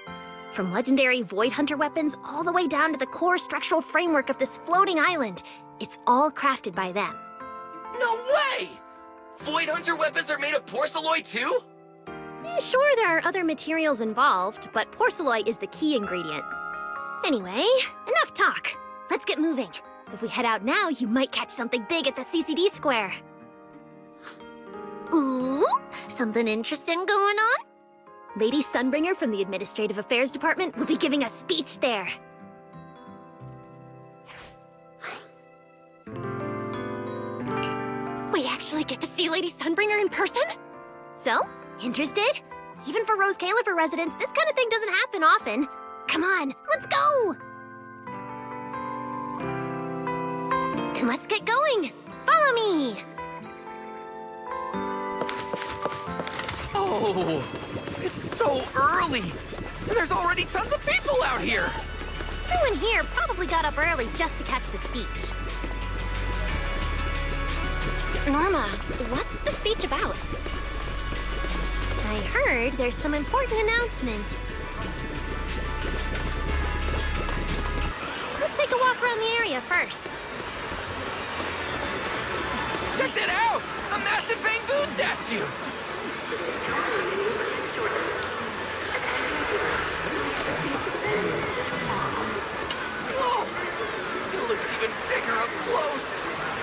From legendary Void Hunter weapons all the way down to the core structural framework of this floating island, it's all crafted by them. No way! Void Hunter weapons are made of porcelloi too? Sure, there are other materials involved, but porcelloi is the key ingredient. Anyway, enough talk. Let's get moving. If we head out now, you might catch something big at the CCD square. Ooh, something interesting going on? Lady Sunbringer from the Administrative Affairs Department will be giving a speech there. We actually get to see Lady Sunbringer in person? So, interested? Even for Rose Califer residents, this kind of thing doesn't happen often. Come on, let's go! And let's get going. Follow me! Oh, it's so early. And there's already tons of people out here. Everyone here probably got up early just to catch the speech. Norma, what's the speech about? I heard there's some important announcement. Let's take a walk around the area first. Check that out! A massive bamboo statue! Whoa! It looks even bigger up close!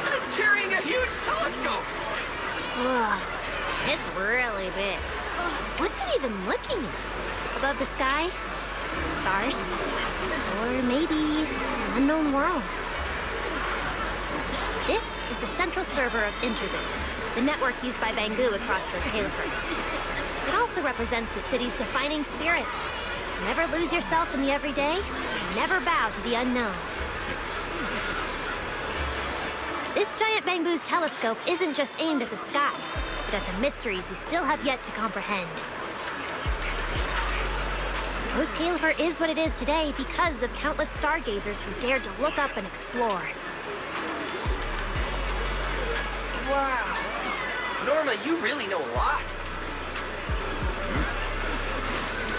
And it's carrying a huge telescope! Whoa, it's really big. What's it even looking at? Above the sky, Stars? Or maybe an unknown world. This is the central server of Interbit, the network used by Bangu across Rose Califert. It also represents the city's defining spirit. Never lose yourself in the everyday, and never bow to the unknown. This giant Bangu's telescope isn't just aimed at the sky, but at the mysteries we still have yet to comprehend. Rose Califert is what it is today because of countless stargazers who dared to look up and explore. Wow. Norma, you really know a lot.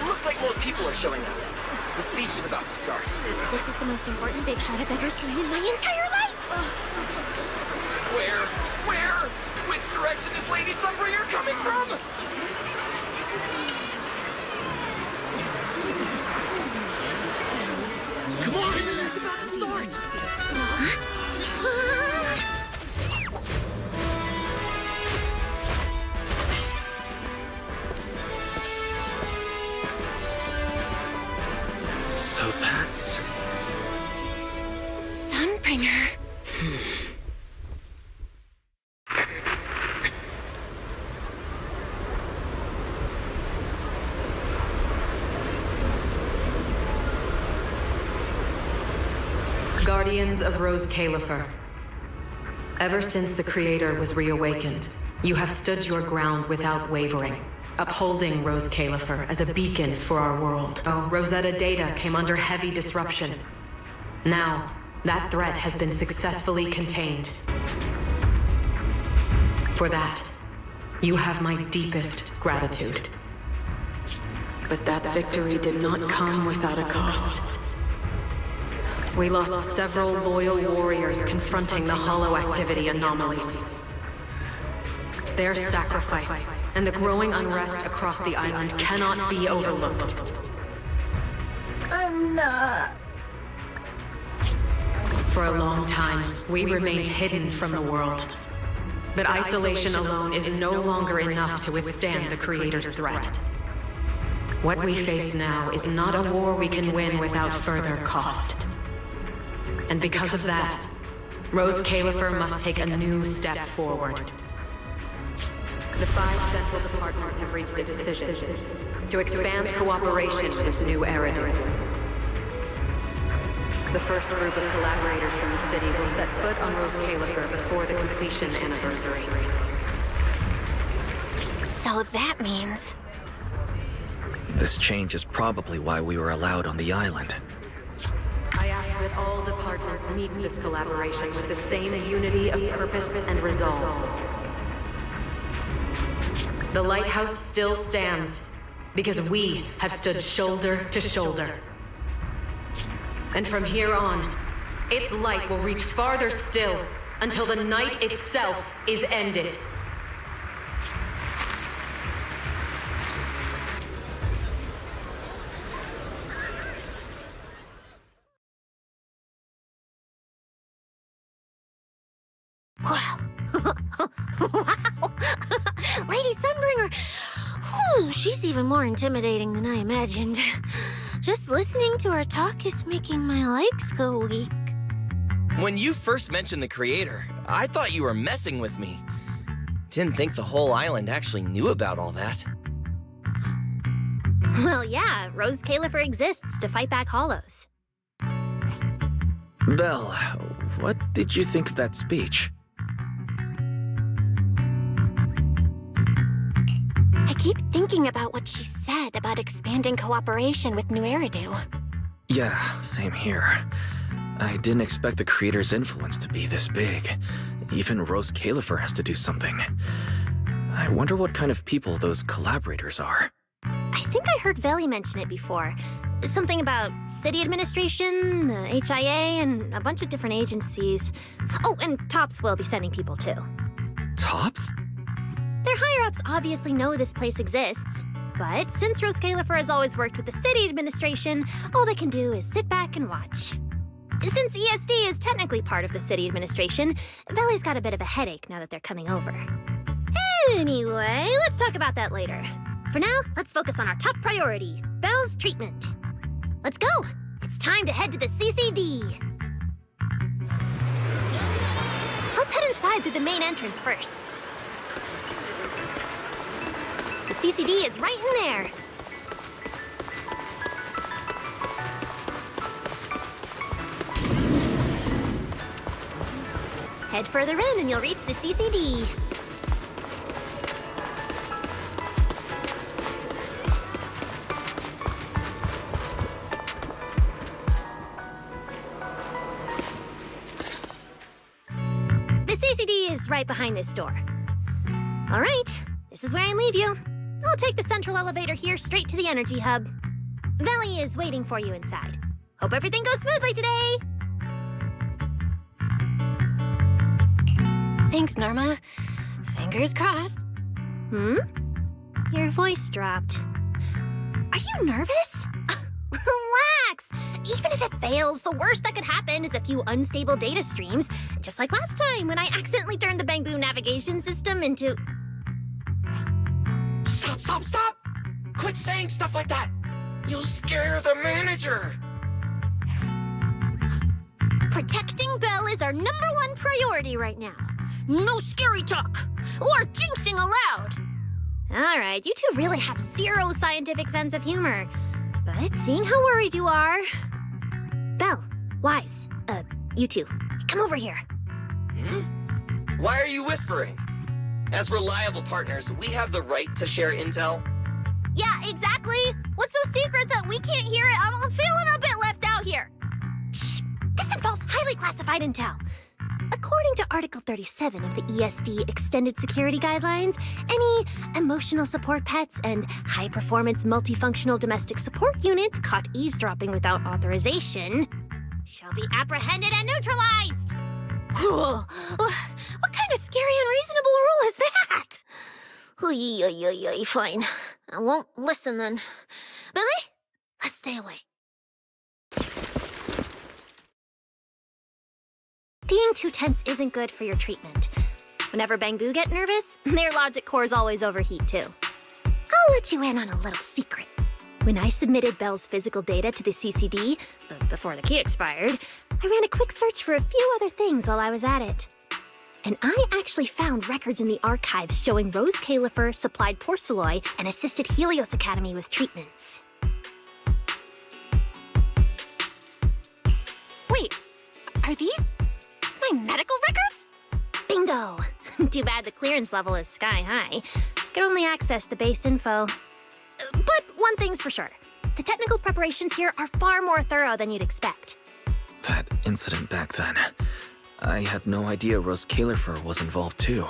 Looks like more people are showing up. The speech is about to start. This is the most important big shot I've ever seen in my entire life! Where? Where? Which direction is Lady Sunbringer coming from? Come on! It's about to start! So that's... Sunbringer. Guardians of Rose Califert. Ever since the Creator was reawakened, you have stood your ground without wavering, upholding Rose Califert as a beacon for our world. Oh, Rosetta data came under heavy disruption. Now, that threat has been successfully contained. For that, you have my deepest gratitude. But that victory did not come without a cost. We lost several loyal warriors confronting the hollow activity anomalies. Their sacrifice and the growing unrest across the island cannot be overlooked. For a long time, we remained hidden from the world. But isolation alone is no longer enough to withstand the Creator's threat. What we face now is not a war we can win without further cost. And because of that, Rose Califert must take a new step forward. The 5 central departments have reached a decision to expand cooperation with New Eridu. The first group of collaborators from the city will set foot on Rose Califert before the completion anniversary. So that means... This change is probably why we were allowed on the island. I ask that all departments meet this collaboration with the same unity of purpose and resolve. The lighthouse still stands because we have stood shoulder to shoulder. And from here on, its light will reach farther still until the night itself is ended. Wow. Wow. Lady Sunbringer. Whew, she's even more intimidating than I imagined. Just listening to her talk is making my legs go weak. When you first mentioned the Creator, I thought you were messing with me. Didn't think the whole island actually knew about all that. Well, yeah, Rose Califert exists to fight back hollows. Belle, what did you think of that speech? I keep thinking about what she said about expanding cooperation with New Eridu. Yeah, same here. I didn't expect the Creator's influence to be this big. Even Rose Califert has to do something. I wonder what kind of people those collaborators are. I think I heard Veli mention it before. Something about city administration, the HIA, and a bunch of different agencies. Oh, and TOPS will be sending people too. TOPS? Their higher-ups obviously know this place exists, but since Rose Califert has always worked with the city administration, all they can do is sit back and watch. Since ESD is technically part of the city administration, Veli's got a bit of a headache now that they're coming over. Anyway, let's talk about that later. For now, let's focus on our top priority, Belle's treatment. let's go. It's time to head to the CCD. Let's head inside through the main entrance first. The CCD is right in there. Head further in and you'll reach the CCD. The CCD is right behind this door. All right, this is where I leave you. I'll take the central elevator here straight to the energy hub. Veli is waiting for you inside. Hope everything goes smoothly today. Thanks, Norma. Fingers crossed. Your voice dropped. Are you nervous? Relax! Even if it fails, the worst that could happen is a few unstable data streams, just like last time when I accidentally turned the Bangbu navigation system into... Stop! Quit saying stuff like that! You'll scare the manager! Protecting Belle is our #1 priority right now. No scary talk, or jinxing allowed. All right, you two really have zero scientific sense of humor. But seeing how worried you are... Belle, Wise, you two, come over here. Why are you whispering? As reliable partners, we have the right to share intel. Yeah, exactly. What's so secret that we can't hear it? I'm feeling a bit left out here. Shh! This involves highly classified intel. According to Article 37 of the ESD Extended Security Guidelines, any emotional support pets and high-performance multifunctional domestic support units caught eavesdropping without authorization shall be apprehended and neutralized. What kind of scary, unreasonable rule is that? Fine. I won't listen then. Billy, let's stay away. Being too tense isn't good for your treatment. Whenever Bangbu get nervous, their logic cores always overheat too. I'll let you in on a little secret. When I submitted Belle's physical data to the CCD, before the key expired, I ran a quick search for a few other things while I was at it. And I actually found records in the archives showing Rose Califer supplied Porceloy and assisted Helios Academy with treatments. Wait, are these my medical records? Bingo! Too bad the clearance level is sky high. Could only access the base info. But one thing's for sure. The technical preparations here are far more thorough than you'd expect. That incident back then. I had no idea Rose Califer was involved too.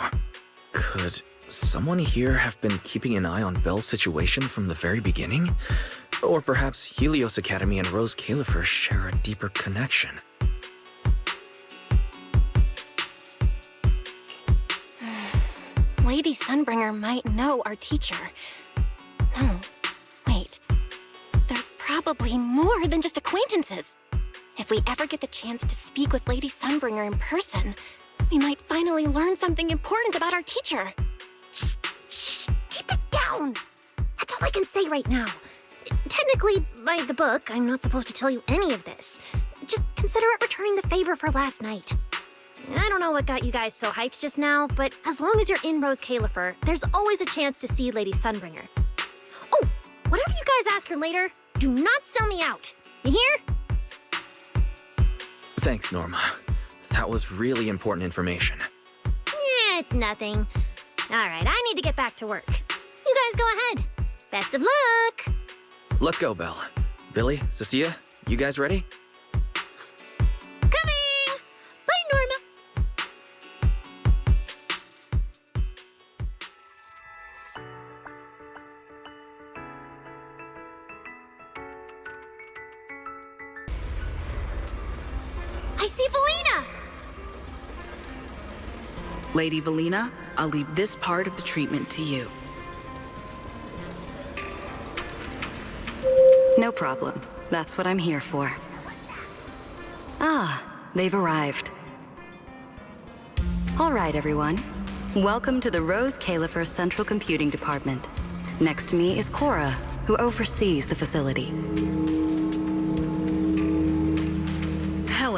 Could someone here have been keeping an eye on Belle's situation from the very beginning? Or perhaps Helios Academy and Rose Califer share a deeper connection. Lady Sunbringer might know our teacher. No, wait. They're probably more than just acquaintances. If we ever get the chance to speak with Lady Sunbringer in person, we might finally learn something important about our teacher. Shh! Keep it down! That's all I can say right now. Technically, by the book, I'm not supposed to tell you any of this. Just consider it returning the favor for last night. I don't know what got you guys so hyped just now, but as long as you're in Rose Califer, there's always a chance to see Lady Sunbringer. Oh, whatever you guys ask her later, do not sell me out. You hear? Thanks, Norma. That was really important information. Yeah, it's nothing. All right, I need to get back to work. You guys go ahead. Best of luck! Let's go, Belle. Billy, Cecilia, you guys ready? Coming! Bye, Norma. I see Valina! Lady Valina, I'll leave this part of the treatment to you. No problem. That's what I'm here for. Ah, they've arrived. All right, everyone. Welcome to the Rose Califer Central Computing Department. Next to me is Cora, who oversees the facility.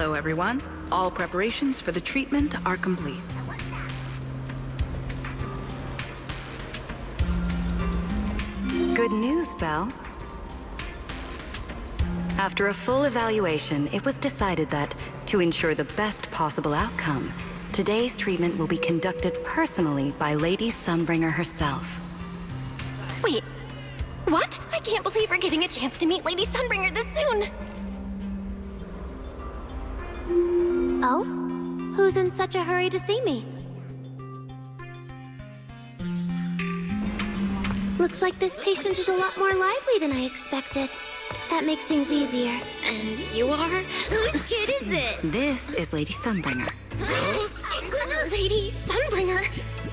Hello, everyone. All preparations for the treatment are complete. Good news, Belle. After a full evaluation, it was decided that, to ensure the best possible outcome, today's treatment will be conducted personally by Lady Sunbringer herself. Wait, what? I can't believe we're getting a chance to meet Lady Sunbringer this soon! Oh? Who's in such a hurry to see me? Looks like this patient is a lot more lively than I expected. That makes things easier. And you are? Whose kid is this? This is Lady Sunbringer. Sunbringer? Lady Sunbringer?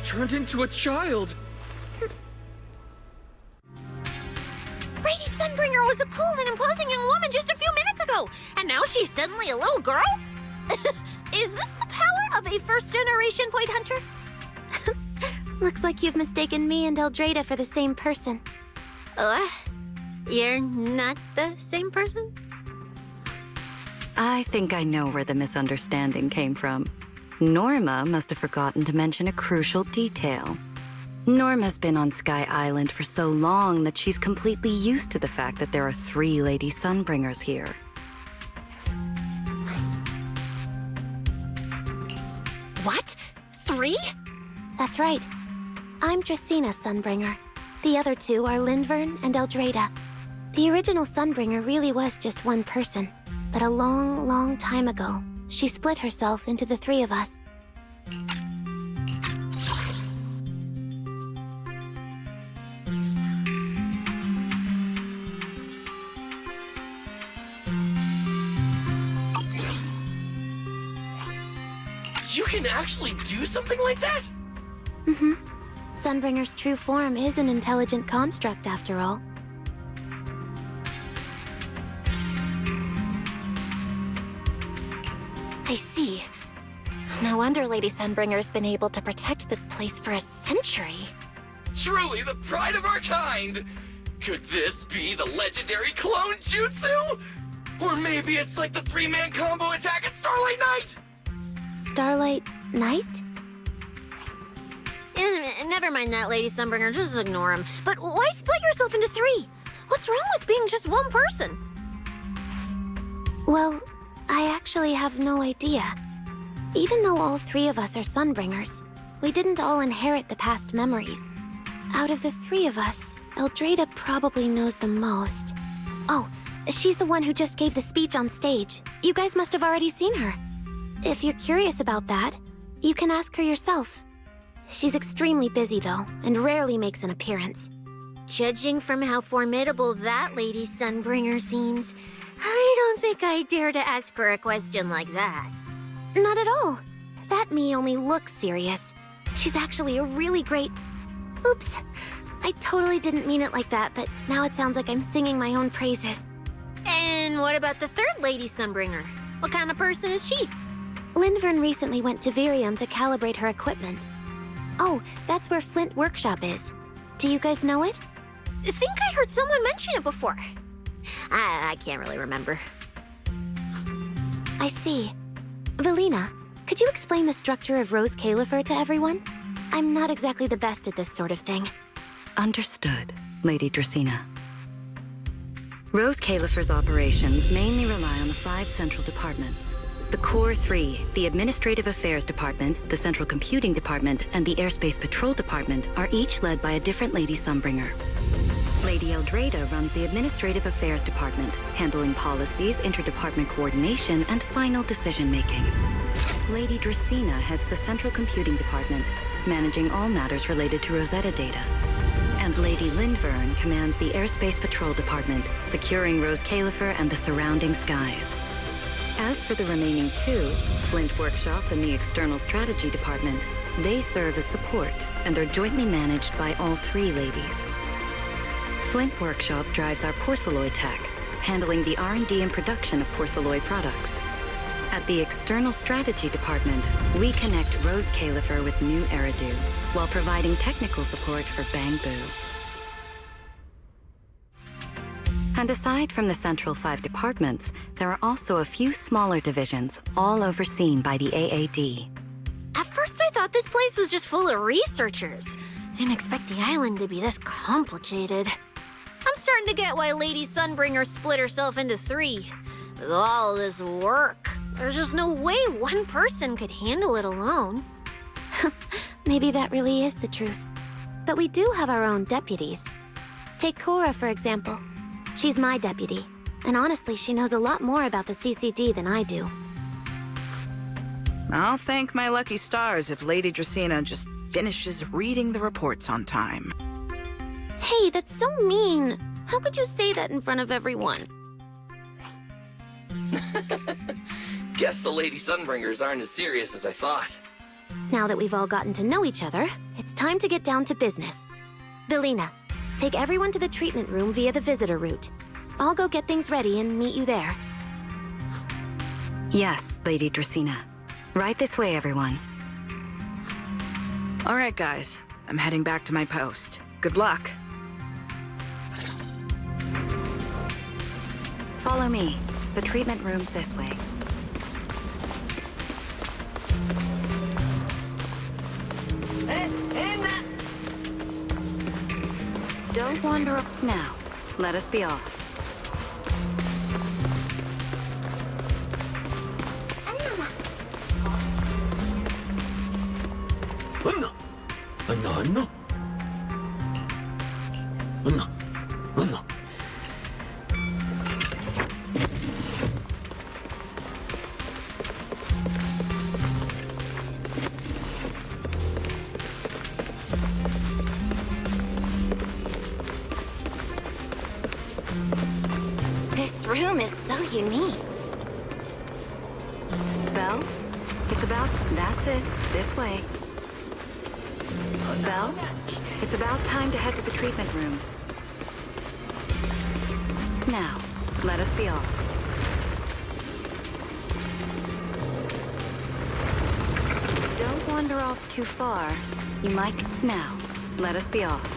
Turned into a child. Lady Sunbringer was a cool and imposing young woman just a few minutes ago, and now she's suddenly a little girl? Is this the power of a first-generation Void Hunter? Looks like you've mistaken me and Eldrada for the same person. What? You're not the same person? I think I know where the misunderstanding came from. Norma must have forgotten to mention a crucial detail. Norma's been on Sky Island for so long that she's completely used to the fact that there are 3 Lady Sunbringers here. What? 3? That's right. I'm Dracena Sunbringer. The other 2 are Lindvern and Eldrada. The original Sunbringer really was just one person, but a long, long time ago, she split herself into the 3 of us. You can actually do something like that? Mm-hmm. Sunbringer's true form is an intelligent construct, after all. I see. No wonder Lady Sunbringer's been able to protect this place for a century. Truly the pride of our kind! Could this be the legendary clone jutsu? Or maybe it's like the 3-man combo attack at Starlight Night? Starlight Night? Never mind that, Lady Sunbringer. Just ignore him. But why split yourself into 3? What's wrong with being just one person? Well, I actually have no idea. Even though all 3 of us are Sunbringers, we didn't all inherit the past memories. Out of the 3 of us, Eldrada probably knows the most. Oh, she's the one who just gave the speech on stage. You guys must have already seen her. If you're curious about that, you can ask her yourself. She's extremely busy, though, and rarely makes an appearance. Judging from how formidable that Lady Sunbringer seems, I don't think I dare to ask her a question like that. Not at all. That me only looks serious. She's actually a really great... Oops. I totally didn't mean it like that, but now it sounds like I'm singing my own praises. And what about the 3rd Lady Sunbringer? What kind of person is she? Lindvern recently went to Virium to calibrate her equipment. Oh, that's where Flint Workshop is. Do you guys know it? I think I heard someone mention it before. I can't really remember. I see. Velina, could you explain the structure of Rose Califer to everyone? I'm not exactly the best at this sort of thing. Understood, Lady Dracena. Rose Califer's operations mainly rely on the 5 central departments. The Core 3, the Administrative Affairs Department, the Central Computing Department, and the Airspace Patrol Department are each led by a different Lady Sunbringer. Lady Eldrada runs the Administrative Affairs Department, handling policies, interdepartment coordination, and final decision-making. Lady Dracena heads the Central Computing Department, managing all matters related to Rosetta data. And Lady Lindvern commands the Airspace Patrol Department, securing Rose Califer and the surrounding skies. As for the remaining 2, Flint Workshop and the External Strategy Department, they serve as support and are jointly managed by all 3 ladies. Flint Workshop drives our porcelloid tech, handling the R&D and production of porcelloid products. At the External Strategy Department, we connect Rose Califer with new Eridu, while providing technical support for Bangbu. And aside from the central 5 departments, there are also a few smaller divisions, all overseen by the AAD. At first I thought this place was just full of researchers. Didn't expect the island to be this complicated. I'm starting to get why Lady Sunbringer split herself into 3. With all this work, there's just no way one person could handle it alone. Maybe that really is the truth. But we do have our own deputies. Take Cora, for example. She's my deputy, and honestly, she knows a lot more about the CCD than I do. I'll thank my lucky stars if Lady Dracaena just finishes reading the reports on time. Hey, that's so mean. How could you say that in front of everyone? Guess the Lady Sunbringers aren't as serious as I thought. Now that we've all gotten to know each other, it's time to get down to business. Belina, take everyone to the treatment room via the visitor route. I'll go get things ready and meet you there. Yes, Lady Dracaena. Right this way, everyone. All right, guys. I'm heading back to my post. Good luck. Follow me. The treatment room's this way. Don't wander up now. Let us be off. This room is so unique. Belle? It's about... That's it. This way. Belle? It's about time to head to the treatment room. Now, let us be off. Don't wander off too far. You might... Now, let us be off.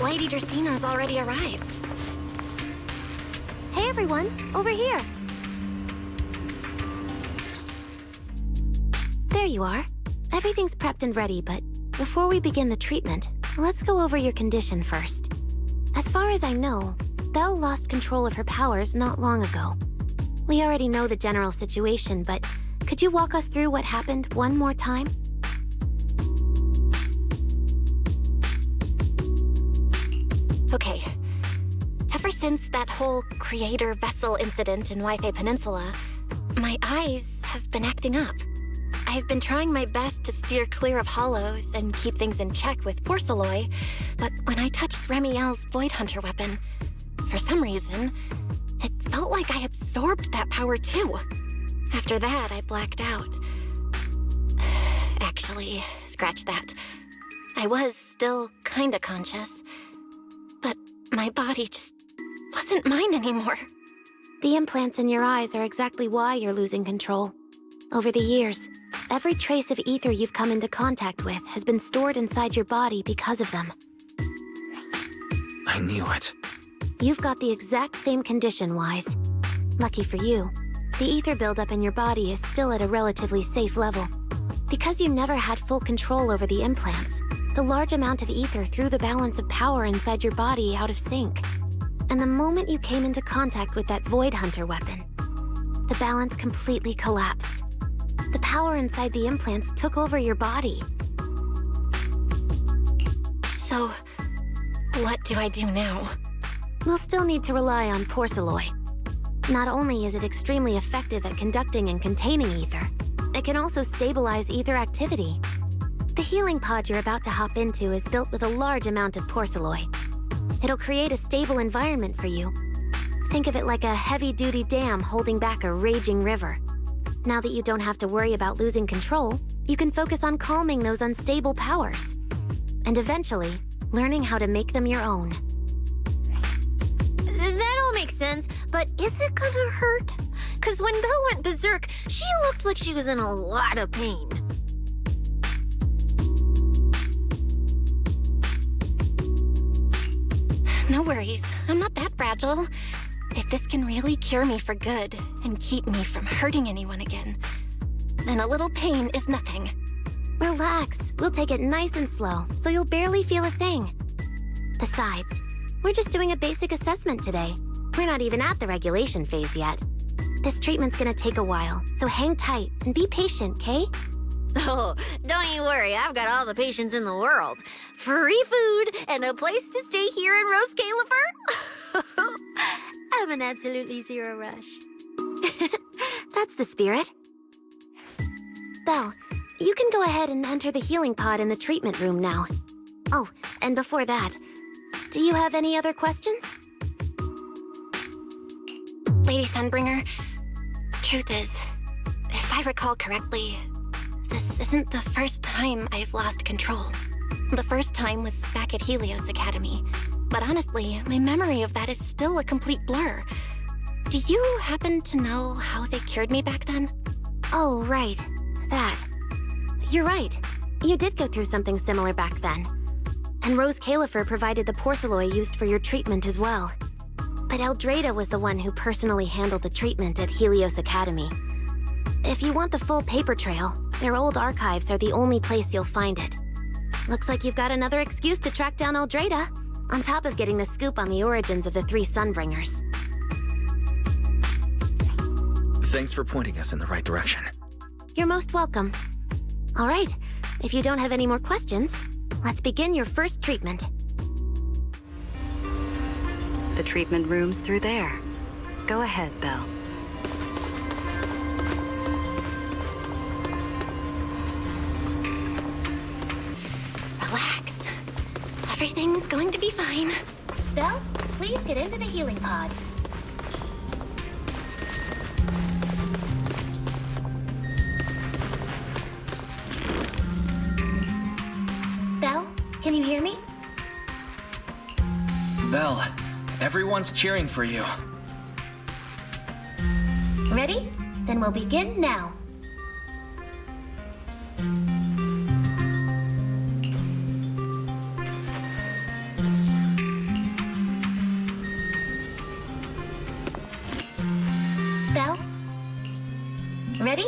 Lady Dracaena's already arrived. Hey everyone, over here. There you are. Everything's prepped and ready, but before we begin the treatment, let's go over your condition first. As far as I know, Belle lost control of her powers not long ago. We already know the general situation, but could you walk us through what happened one more time? Okay. Ever since that whole creator vessel incident in Waifei Peninsula, my eyes have been acting up. I've been trying my best to steer clear of hollows and keep things in check with Porceloy, but when I touched Remiel's Void Hunter weapon, for some reason, it felt like I absorbed that power too. After that, I blacked out. Actually, scratch that. I was still kinda conscious, but my body just wasn't mine anymore. The implants in your eyes are exactly why you're losing control. Over the years, every trace of ether you've come into contact with has been stored inside your body because of them. I knew it. You've got the exact same condition, Wise. Lucky for you, the ether buildup in your body is still at a relatively safe level. Because you never had full control over the implants, the large amount of ether threw the balance of power inside your body out of sync. And the moment you came into contact with that Void Hunter weapon, the balance completely collapsed. The power inside the implants took over your body. So, what do I do now? We'll still need to rely on Porceloy. Not only is it extremely effective at conducting and containing ether, it can also stabilize ether activity. The healing pod you're about to hop into is built with a large amount of Porceloy. It'll create a stable environment for you. Think of it like a heavy-duty dam holding back a raging river. Now that you don't have to worry about losing control, you can focus on calming those unstable powers. And eventually, learning how to make them your own. That all makes sense, but is it gonna hurt? 'Cause when Belle went berserk, she looked like she was in a lot of pain. No worries, I'm not that fragile. If this can really cure me for good and keep me from hurting anyone again, then a little pain is nothing. Relax. We'll take it nice and slow, so you'll barely feel a thing. Besides, we're just doing a basic assessment today. We're not even at the regulation phase yet. This treatment's gonna take a while, so hang tight and be patient, Kay? Oh, don't you worry, I've got all the patience in the world. Free food and a place to stay here in Rose Califer. I'm an absolutely zero rush. That's the spirit. Belle, you can go ahead and enter the healing pod in the treatment room now. Oh, and before that, do you have any other questions? Lady Sunbringer, truth is, if I recall correctly, this isn't the first time I've lost control. The first time was back at Helios Academy, but honestly, my memory of that is still a complete blur. Do you happen to know how they cured me back then? Oh, right. That. You're right. You did go through something similar back then. And Rose Califer provided the porcelain used for your treatment as well. But Eldrada was the one who personally handled the treatment at Helios Academy. If you want the full paper trail, their old archives are the only place you'll find it. Looks like you've got another excuse to track down Eldrada, on top of getting the scoop on the origins of the 3 Sunbringers. Thanks for pointing us in the right direction. You're most welcome. All right, if you don't have any more questions, let's begin your first treatment. The treatment room's through there. Go ahead, Belle. Relax. Everything's going to be fine. Belle, please get into the healing pod. Belle, can you hear me? Belle, everyone's cheering for you. Ready? Then we'll begin now. Belle? Ready?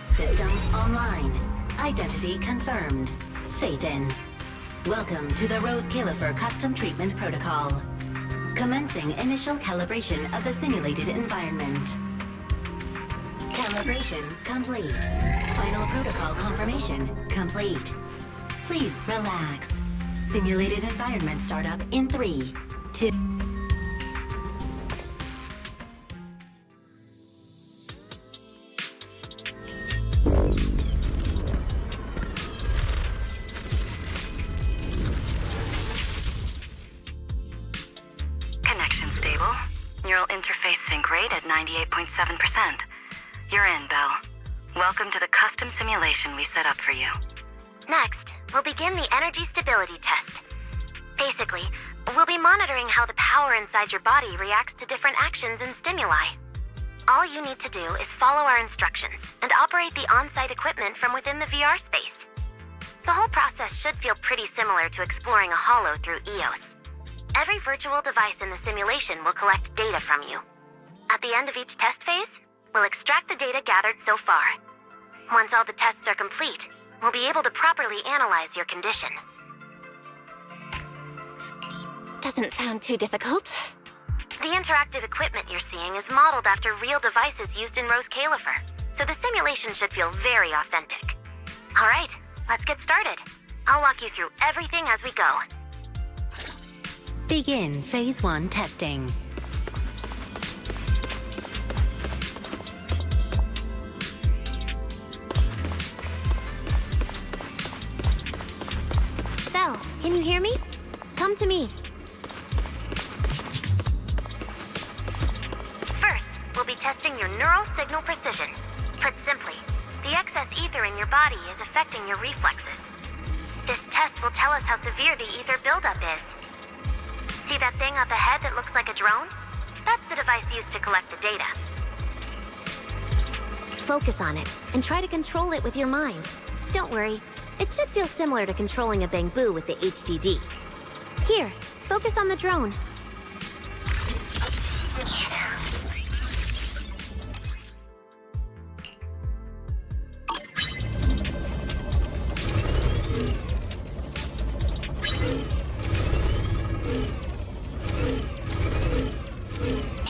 System online. Identity confirmed. Faith in. Welcome to the Rose Califer Custom Treatment Protocol. Commencing initial calibration of the simulated environment. Calibration complete. Final protocol confirmation complete. Please relax. Simulated environment startup in 3, 2... Connection stable. Neural interface sync rate at 98.7%. You're in, Belle. Welcome to the custom simulation we set up for you. Next, we'll begin the energy stability test. Basically, we'll be monitoring how the power inside your body reacts to different actions and stimuli. All you need to do is follow our instructions and operate the on-site equipment from within the VR space. The whole process should feel pretty similar to exploring a holo through EOS. Every virtual device in the simulation will collect data from you. At the end of each test phase, we'll extract the data gathered so far. Once all the tests are complete, we'll be able to properly analyze your condition. Doesn't sound too difficult. The interactive equipment you're seeing is modeled after real devices used in Rose Califer, so the simulation should feel very authentic. All right, let's get started. I'll walk you through everything as we go. Begin Phase 1 testing. Belle, can you hear me? Come to me. First, we'll be testing your neural signal precision. Put simply, the excess ether in your body is affecting your reflexes. This test will tell us how severe the ether buildup is. See that thing up ahead that looks like a drone? That's the device used to collect the data. Focus on it, and try to control it with your mind. Don't worry, it should feel similar to controlling a bamboo with the HDD. Here, focus on the drone.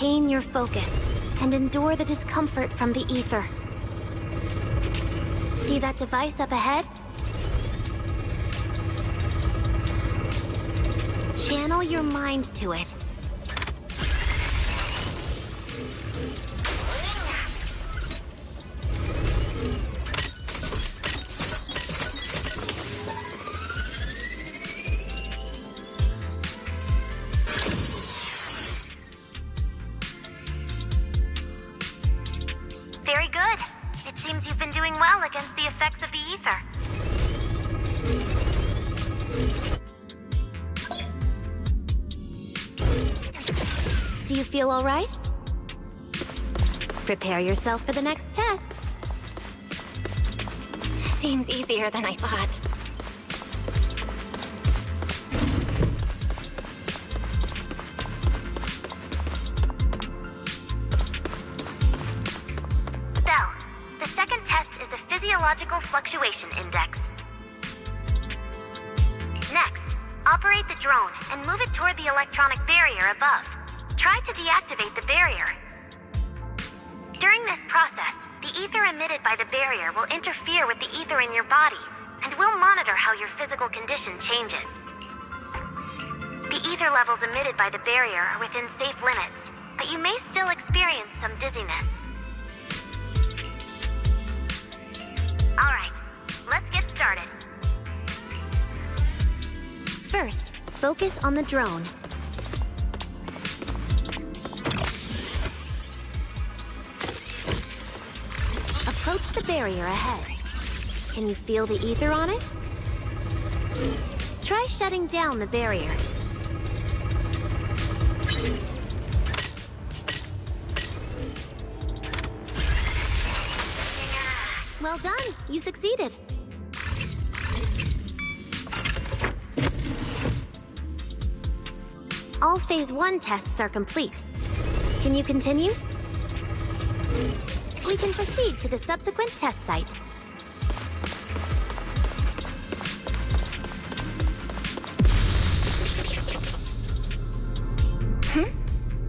Maintain your focus and endure the discomfort from the ether. See that device up ahead? Channel your mind to it. Very good. It seems you've been doing well against the effects of the ether. Do you feel all right? Prepare yourself for the next test. Seems easier than I thought. The second test is the Physiological Fluctuation Index. Next, operate the drone and move it toward the electronic barrier above. Try to deactivate the barrier. During this process, the ether emitted by the barrier will interfere with the ether in your body, and we'll monitor how your physical condition changes. The ether levels emitted by the barrier are within safe limits, but you may still experience some dizziness. Alright, let's get started. First, focus on the drone. Approach the barrier ahead. Can you feel the ether on it? Try shutting down the barrier. Well done, you succeeded. All Phase 1 tests are complete. Can you continue? We can proceed to the subsequent test site.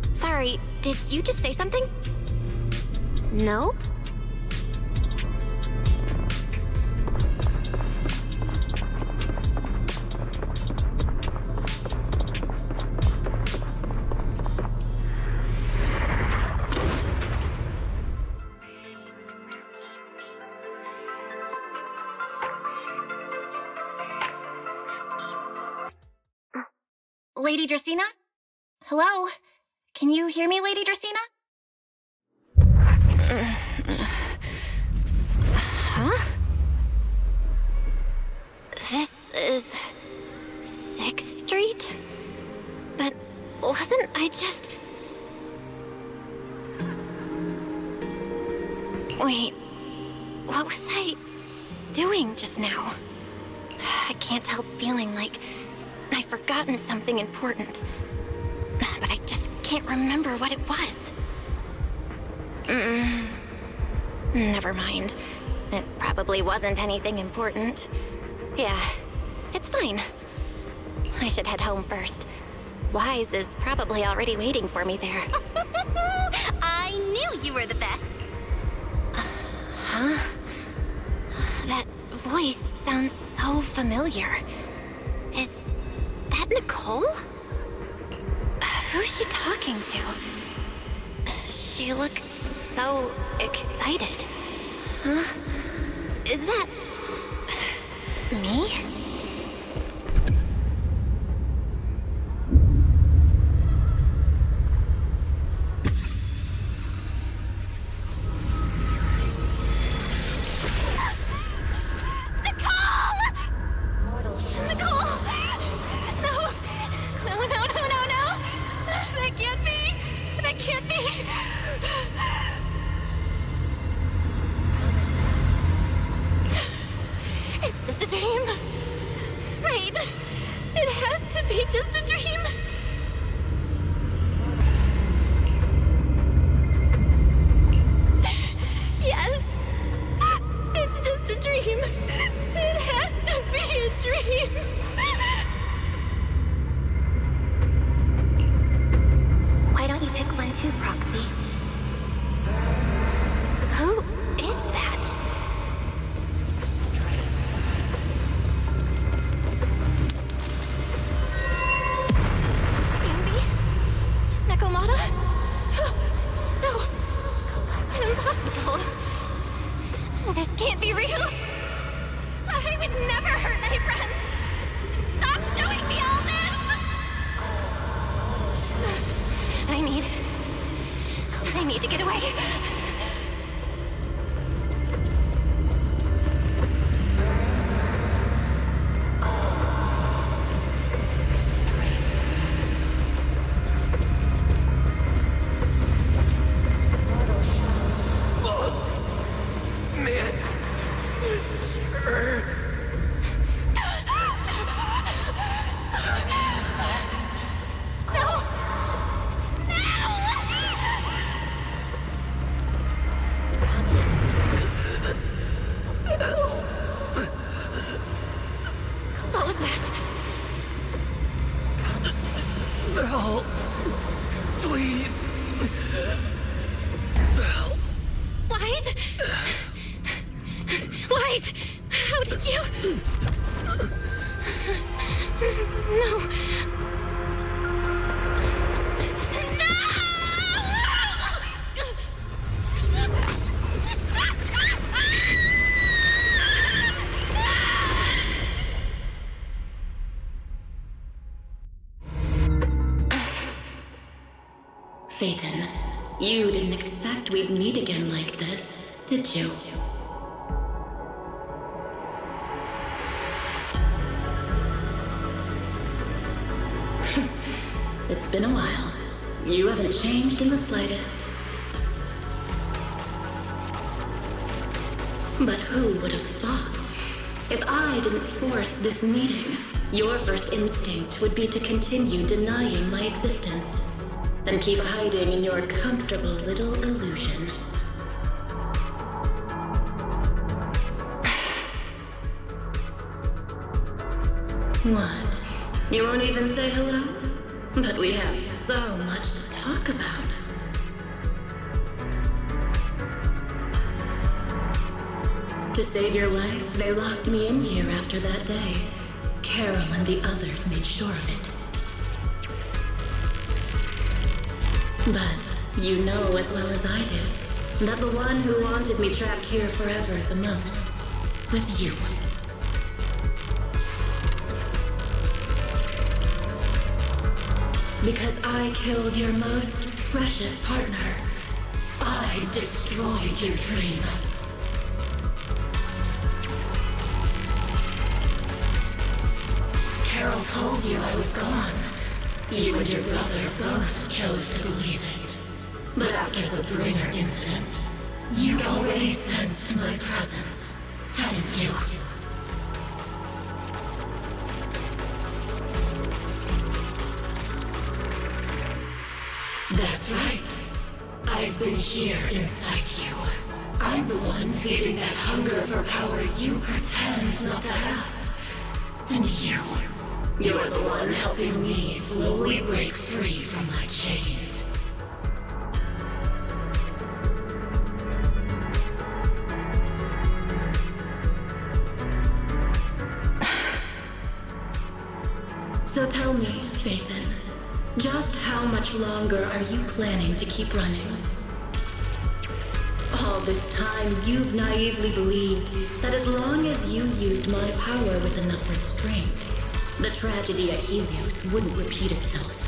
Sorry, did you just say something? Nope. Lady Dracaena? Hello? Can you hear me, Lady Dracaena? Huh? This is 6th Street? But wasn't I just... Wait, what was I doing just now? I can't help feeling like I've forgotten something important, but I just can't remember what it was. Never mind. It probably wasn't anything important. Yeah, it's fine. I should head home first. Wise is probably already waiting for me there. I knew you were the best. Huh? That voice sounds so familiar. Is that Nicole? Who's she talking to? She looks so excited. Huh? Is that... me? This can't be real. I would never hurt my friends. Stop showing me all this! I need to get away. What was that? Belle, please. Belle. Wise? Wise! How did you... No. Phaethon, you didn't expect we'd meet again like this, did you? It's been a while. You haven't changed in the slightest. But who would have thought? If I didn't force this meeting, your first instinct would be to continue denying my existence and keep hiding in your comfortable little illusion. What? You won't even say hello? But we have so much to talk about. To save your life, they locked me in here after that day. Carol and the others made sure of it. But you know as well as I do that the one who wanted me trapped here forever the most was you. Because I killed your most precious partner. I destroyed your dream. Carol told you I was gone. You and your brother both chose to believe it. But after the Bringer incident, you'd already sensed my presence, hadn't you? That's right. I've been here inside you. I'm the one feeding that hunger for power you pretend not to have. And you're the one helping me slowly break free from my chains. So tell me, Phaethon, just how much longer are you planning to keep running? All this time, you've naively believed that as long as you used my power with enough restraint, the tragedy at Helios wouldn't repeat itself.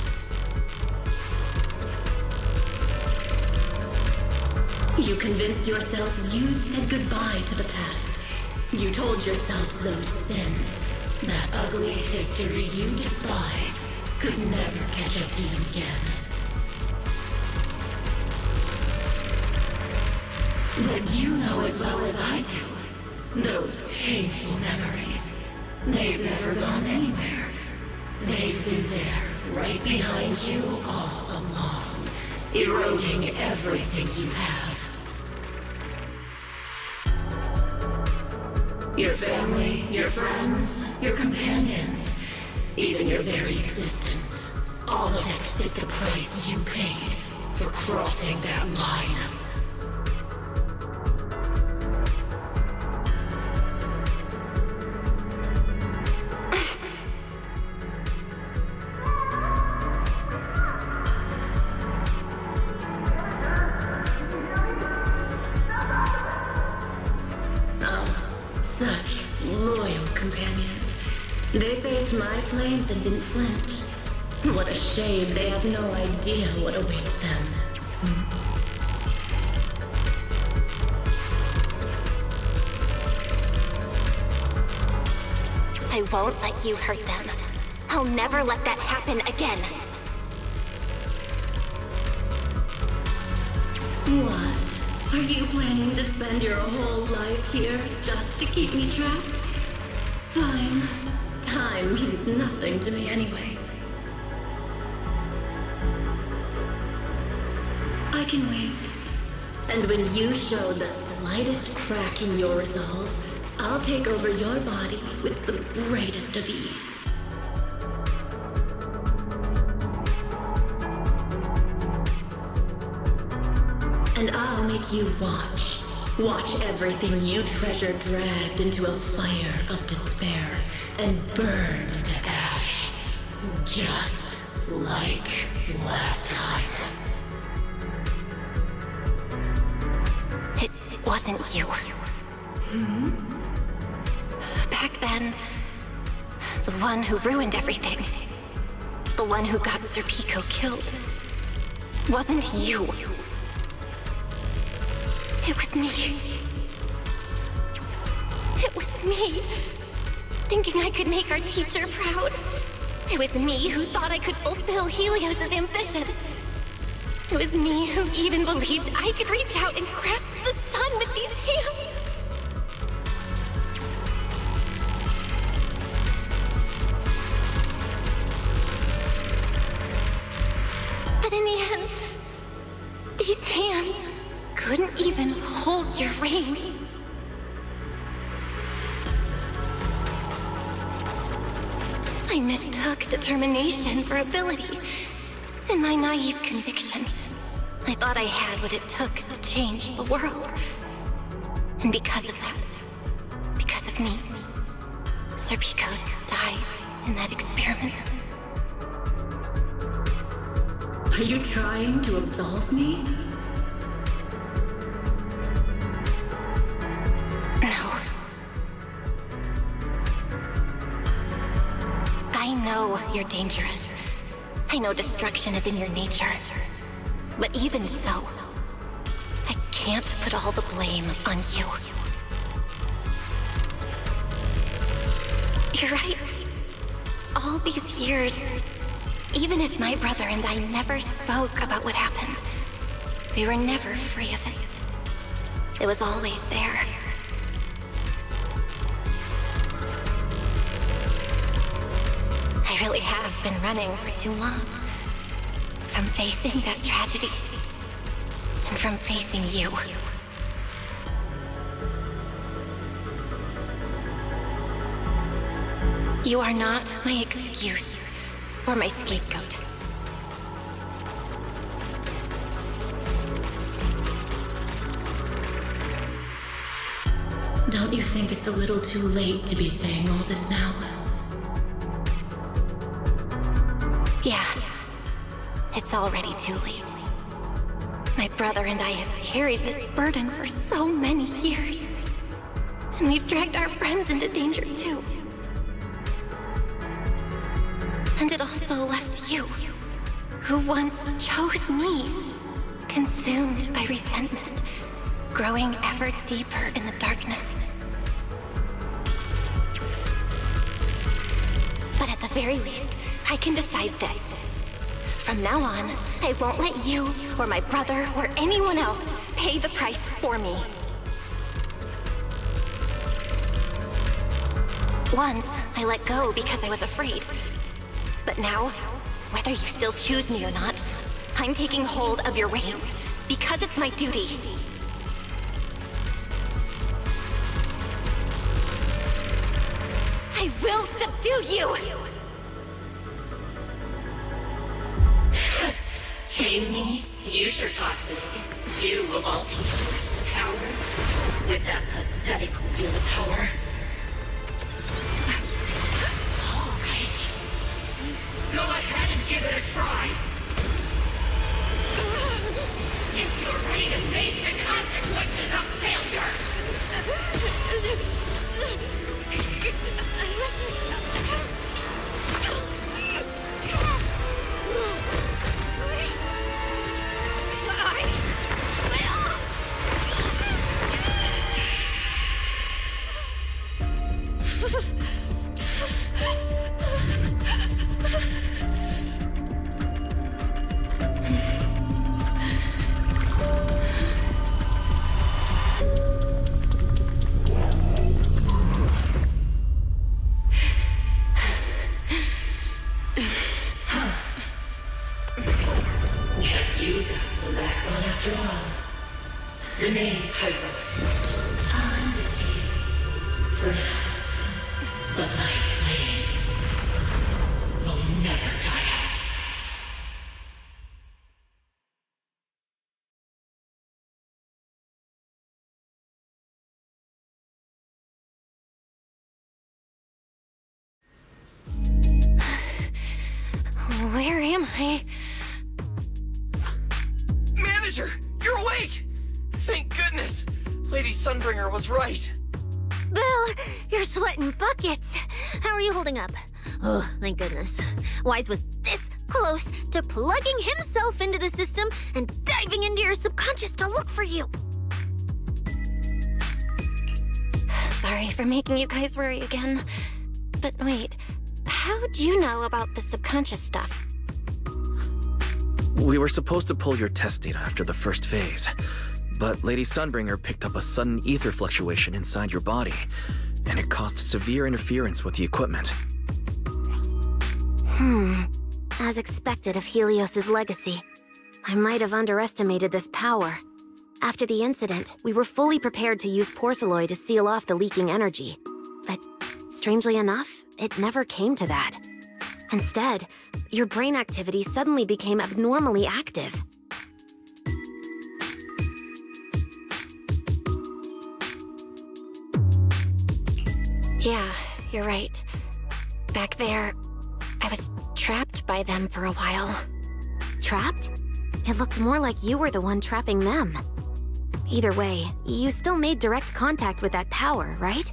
You convinced yourself you'd said goodbye to the past. You told yourself those sins, that ugly history you despise, could never catch up to you again. But you know as well as I do, those painful memories, they've never gone anywhere. They've been there, right behind you all along, eroding everything you have. Your family, your friends, your companions, even your very existence. All of it is the price you paid for crossing that line. Such loyal companions. They faced my flames and didn't flinch. What a shame they have no idea what awaits them. I won't let you hurt them. I'll never let that happen again. What? Are you planning to spend your whole life here just to keep me trapped? Fine. Time means nothing to me anyway. I can wait. And when you show the slightest crack in your resolve, I'll take over your body with the greatest of ease. And I'll make you watch. Watch everything you treasure dragged into a fire of despair and burned to ash. Just like last time. It wasn't you. Back then, the one who ruined everything, the one who got Sir Pico killed, wasn't you. It was me. It was me, thinking I could make our teacher proud. It was me who thought I could fulfill Helios's ambition. It was me who even believed I could reach out and grasp the sun with these hands. But in the end, these hands couldn't even hold your reins. I mistook determination for ability. In my naive conviction, I thought I had what it took to change the world. And because of that, because of me, Sir Pico died in that experiment. Are you trying to absolve me? No. I know you're dangerous. I know destruction is in your nature. But even so, I can't put all the blame on you. You're right. All these years, even if my brother and I never spoke about what happened, we were never free of it. It was always there. I really have been running for too long. From facing that tragedy, and from facing you. You are not my excuse, or my scapegoat. Don't you think it's a little too late to be saying all this now? Yeah. It's already too late. My brother and I have carried this burden for so many years. And we've dragged our friends into danger too. And it also left you, who once chose me, consumed by resentment, growing ever deeper in the darkness. But at the very least, I can decide this. From now on, I won't let you, or my brother, or anyone else pay the price for me. Once, I let go because I was afraid. But now, whether you still choose me or not, I'm taking hold of your reins, because it's my duty. I will subdue you! Tame me? You sure talk big. You, of all people, coward. With that pathetic willpower. All right. Go ahead and give it a try. If you're ready to face the consequences of failure. am I? Manager, you're awake! Thank goodness! Lady Sunbringer was right. Belle, you're sweating buckets. How are you holding up? Oh, thank goodness. Wise was this close to plugging himself into the system and diving into your subconscious to look for you. Sorry for making you guys worry again. But wait, how'd you know about the subconscious stuff? We were supposed to pull your test data after the first phase, but Lady Sunbringer picked up a sudden ether fluctuation inside your body, and it caused severe interference with the equipment. As expected of Helios's legacy, I might have underestimated this power. After the incident, we were fully prepared to use Porceloid to seal off the leaking energy. But strangely enough, it never came to that. Instead, your brain activity suddenly became abnormally active. Yeah, you're right. Back there, I was trapped by them for a while. Trapped? It looked more like you were the one trapping them. Either way, you still made direct contact with that power, right?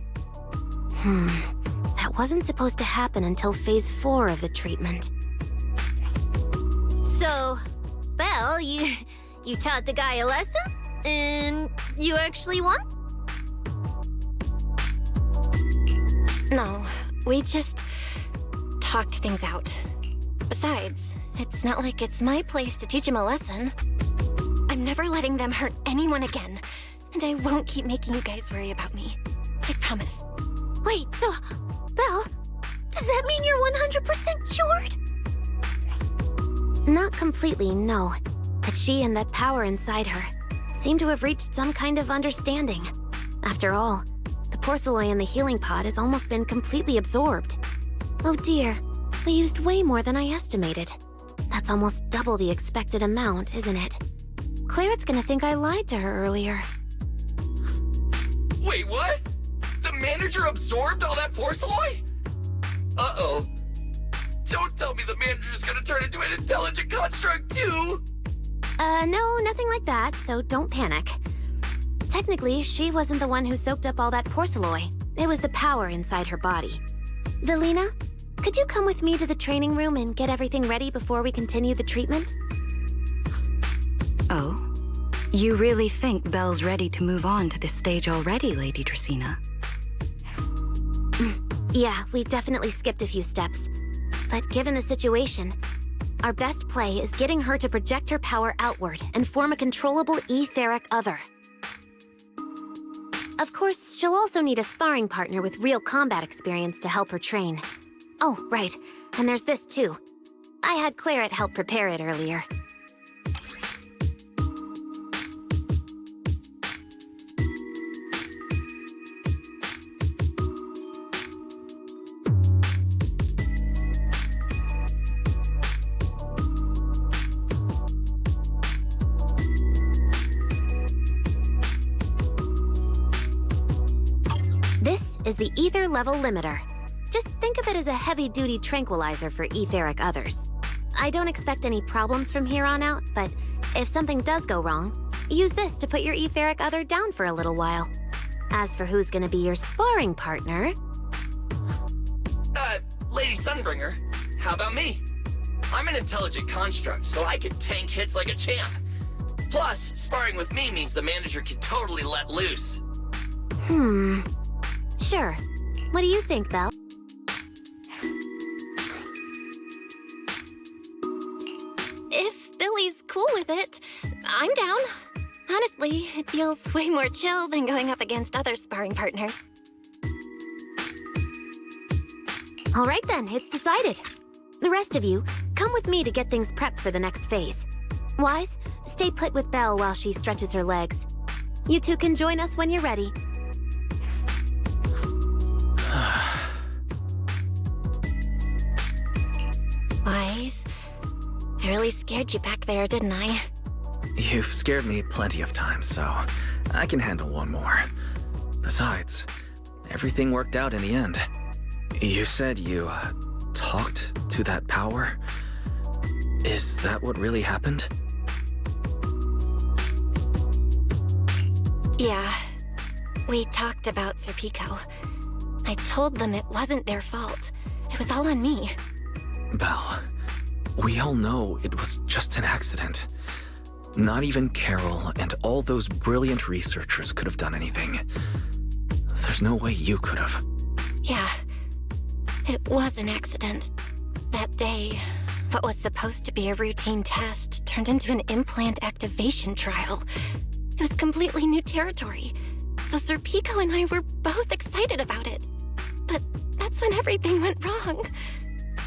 That wasn't supposed to happen until Phase 4 of the treatment. So, Belle, you taught the guy a lesson? And you actually won? No, we just talked things out. Besides, it's not like it's my place to teach him a lesson. I'm never letting them hurt anyone again, and I won't keep making you guys worry about me. I promise. Wait, so, Belle, does that mean you're 100% cured? Not completely, no. But she and that power inside her seem to have reached some kind of understanding. After all, the porcelain in the healing pod has almost been completely absorbed. Oh dear, we used way more than I estimated. That's almost double the expected amount, isn't it? Claret's gonna think I lied to her earlier. Wait, what? The manager absorbed all that porcelain? Uh-oh. Don't tell me the manager's gonna turn into an intelligent construct too! No, nothing like that, so don't panic. Technically, she wasn't the one who soaked up all that porcelain. It was the power inside her body. Velina, could you come with me to the training room and get everything ready before we continue the treatment? Oh? You really think Belle's ready to move on to this stage already, Lady Dracaena? Yeah, we definitely skipped a few steps. But given the situation, our best play is getting her to project her power outward and form a controllable etheric other. Of course, she'll also need a sparring partner with real combat experience to help her train. Oh, right, and there's this too. I had Claret help prepare it earlier. This is the ether level limiter. Just think of it as a heavy-duty tranquilizer for etheric others. I don't expect any problems from here on out, but if something does go wrong, use this to put your etheric other down for a little while. As for who's gonna be your sparring partner... Lady Sunbringer, how about me? I'm an intelligent construct, so I can tank hits like a champ. Plus, sparring with me means the manager can totally let loose. Sure. What do you think, Belle? If Billy's cool with it, I'm down. Honestly, it feels way more chill than going up against other sparring partners. All right then, it's decided. The rest of you, come with me to get things prepped for the next phase. Wise, stay put with Belle while she stretches her legs. You two can join us when you're ready. Wise, I really scared you back there, didn't I? You've scared me plenty of times, so I can handle one more. Besides, everything worked out in the end. You said you, talked to that power? Is that what really happened? Yeah. We talked about Serpico. I told them it wasn't their fault. It was all on me. Belle, we all know it was just an accident. Not even Carol and all those brilliant researchers could have done anything. There's no way you could have. Yeah. It was an accident. That day, what was supposed to be a routine test turned into an implant activation trial. It was completely new territory. So Serpico and I were both excited about it. But that's when everything went wrong.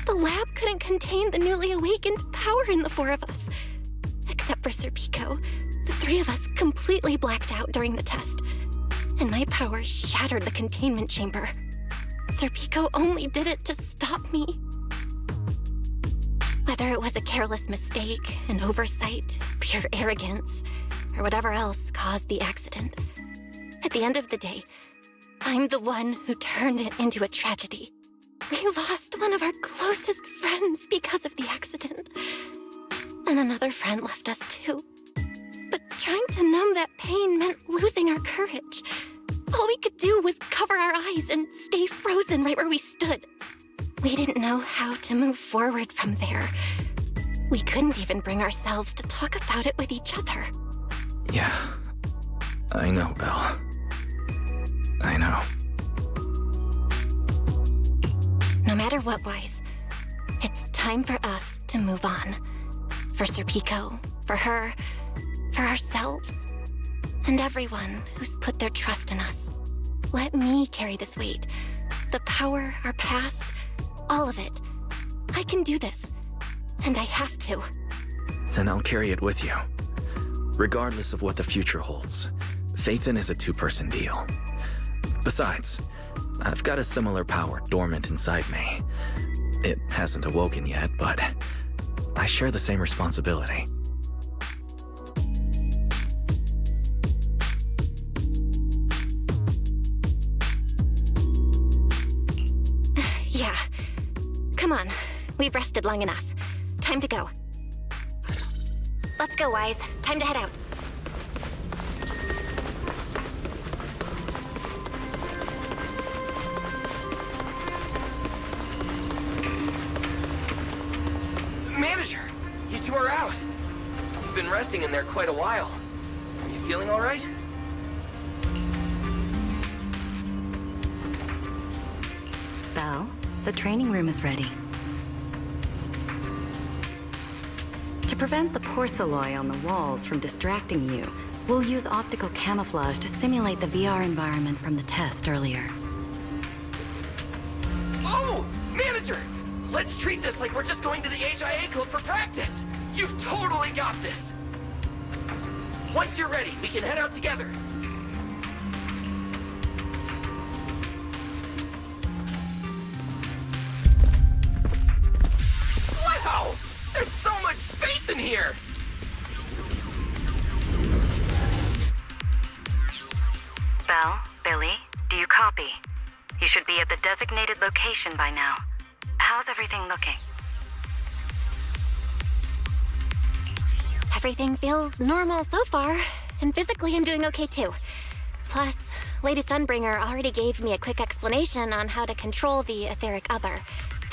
The lab couldn't contain the newly awakened power in the four of us. Except for Serpico, the three of us completely blacked out during the test. And my power shattered the containment chamber. Serpico only did it to stop me. Whether it was a careless mistake, an oversight, pure arrogance, or whatever else caused the accident, at the end of the day, I'm the one who turned it into a tragedy. We lost one of our closest friends because of the accident. And another friend left us too. But trying to numb that pain meant losing our courage. All we could do was cover our eyes and stay frozen right where we stood. We didn't know how to move forward from there. We couldn't even bring ourselves to talk about it with each other. Yeah, I know, Belle. I know. No matter what, Wise, it's time for us to move on. For Serpico, for her, for ourselves, and everyone who's put their trust in us. Let me carry this weight. The power, our past, all of it. I can do this, and I have to. Then I'll carry it with you. Regardless of what the future holds, Phaethon is a two-person deal. Besides, I've got a similar power dormant inside me. It hasn't awoken yet, but I share the same responsibility. Yeah. Come on. We've rested long enough. Time to go. Let's go, Wise. Time to head out. Manager, you two are out. You've been resting in there quite a while. Are you feeling all right? Belle, the training room is ready. To prevent the porcelain on the walls from distracting you, we'll use optical camouflage to simulate the VR environment from the test earlier. Oh! Manager! Let's treat this like we're just going to the HIA club for practice! You've totally got this! Once you're ready, we can head out together. Wow! There's so much space in here! Belle, Billy, do you copy? You should be at the designated location by now. How's everything looking? Everything feels normal so far, and physically I'm doing okay too. Plus, Lady Sunbringer already gave me a quick explanation on how to control the etheric other.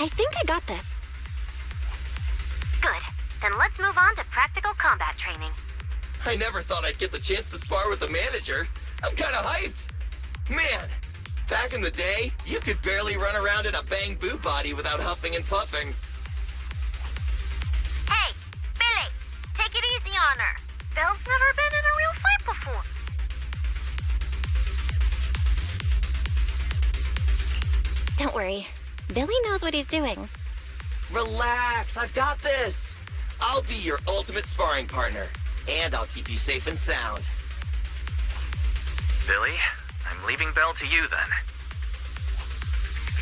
I think I got this. Good. Then let's move on to practical combat training. I never thought I'd get the chance to spar with the manager. I'm kinda hyped. Man, back in the day, you could barely run around in a bang boot body without huffing and puffing. Hey, Billy, take it easy on her. Belle's never been in a real fight before. Don't worry. Billy knows what he's doing. Relax, I've got this. I'll be your ultimate sparring partner, and I'll keep you safe and sound. Billy, I'm leaving Belle to you then.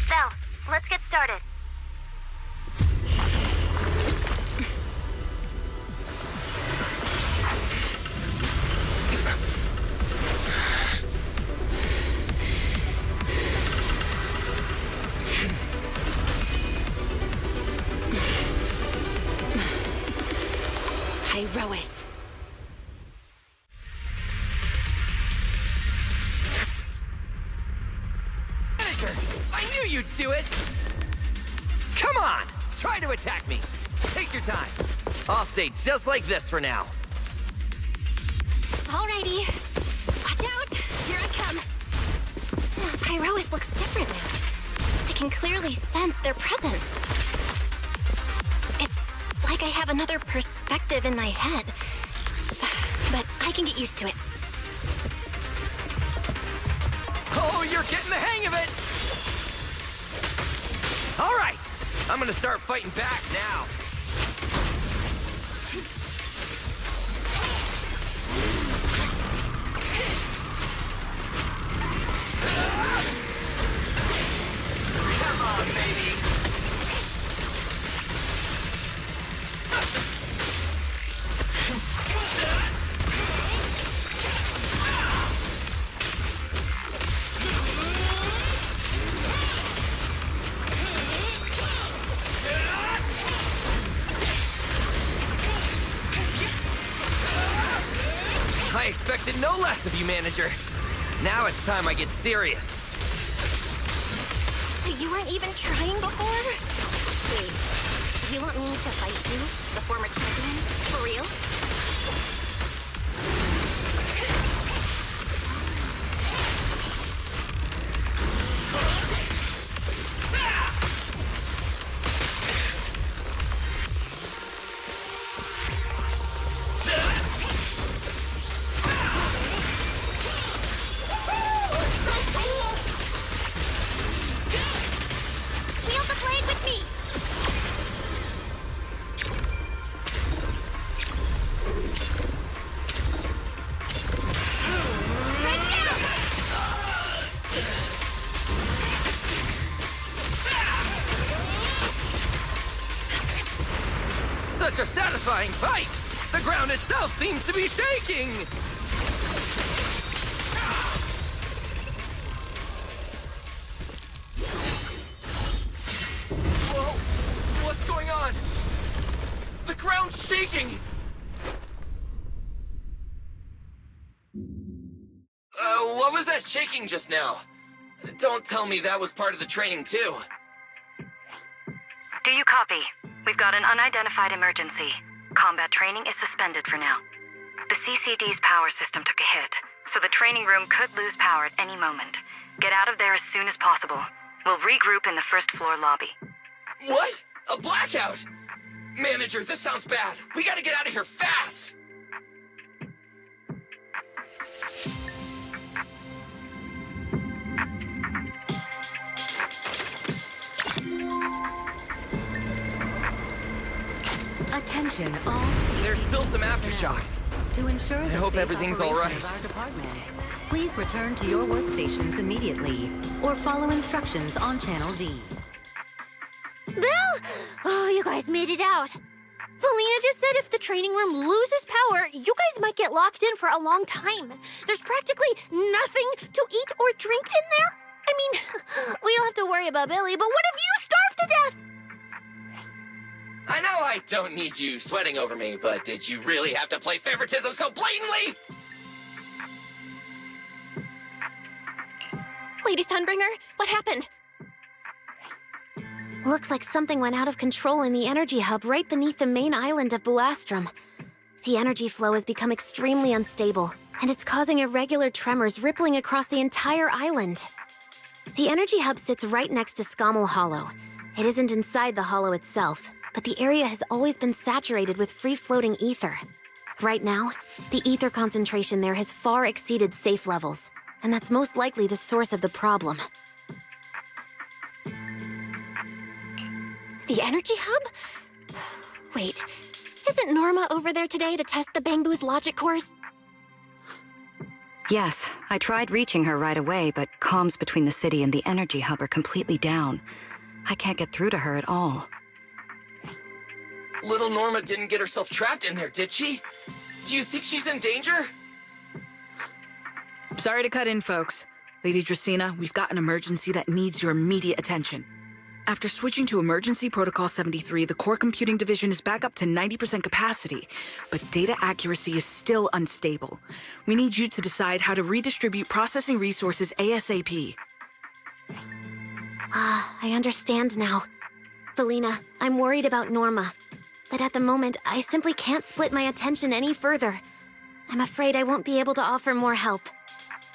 Belle, let's get started. Pyrois. Manager, I knew you'd do it! Come on! Try to attack me! Take your time. I'll stay just like this for now. Alrighty. Watch out! Here I come. Pyrois looks different now. I can clearly sense their presence. It's like I have another perspective in my head. But I can get used to it. Oh, you're getting the hang of it! All right, I'm gonna start fighting back now. Come on, baby. I expected no less of you, Manager. Now it's time I get serious. So you weren't even trying before? Wait, you want me to fight you, the former champion? For real? Wield the blade with me! Strike down! Such a satisfying fight! The ground itself seems to be shaking! Whoa! What's going on? The ground's shaking! What was that shaking just now? Don't tell me that was part of the training, too. Do you copy? We've got an unidentified emergency. Combat training is suspended for now. The CCD's power system took a hit, so the training room could lose power at any moment. Get out of there as soon as possible. We'll regroup in the first floor lobby. What? A blackout? Manager, this sounds bad. We gotta get out of here fast! Attention, all. There's still some aftershocks. To ensure I the hope safe everything's all operation right. of our department, please return to your workstations immediately, or follow instructions on Channel D. Bill! Oh, you guys made it out. Felina just said if the training room loses power, you guys might get locked in for a long time. There's practically nothing to eat or drink in there. I mean, we don't have to worry about Billy, but what if you starve to death? I know I don't need you sweating over me, but did you really have to play favoritism so blatantly? Lady Sunbringer, what happened? Looks like something went out of control in the energy hub right beneath the main island of Buastrum. The energy flow has become extremely unstable, and it's causing irregular tremors rippling across the entire island. The energy hub sits right next to Scommel Hollow. It isn't inside the hollow itself, but the area has always been saturated with free-floating ether. Right now, the ether concentration there has far exceeded safe levels, and that's most likely the source of the problem. The energy hub? Wait, isn't Norma over there today to test the Bangbu's logic cores? Yes, I tried reaching her right away, but comms between the city and the energy hub are completely down. I can't get through to her at all. Little Norma didn't get herself trapped in there, did she? Do you think she's in danger? Sorry to cut in, folks. Lady Dracaena, we've got an emergency that needs your immediate attention. After switching to Emergency Protocol 73, the Core Computing Division is back up to 90% capacity, but data accuracy is still unstable. We need you to decide how to redistribute processing resources ASAP. I understand now. Felina, I'm worried about Norma. But at the moment, I simply can't split my attention any further. I'm afraid I won't be able to offer more help.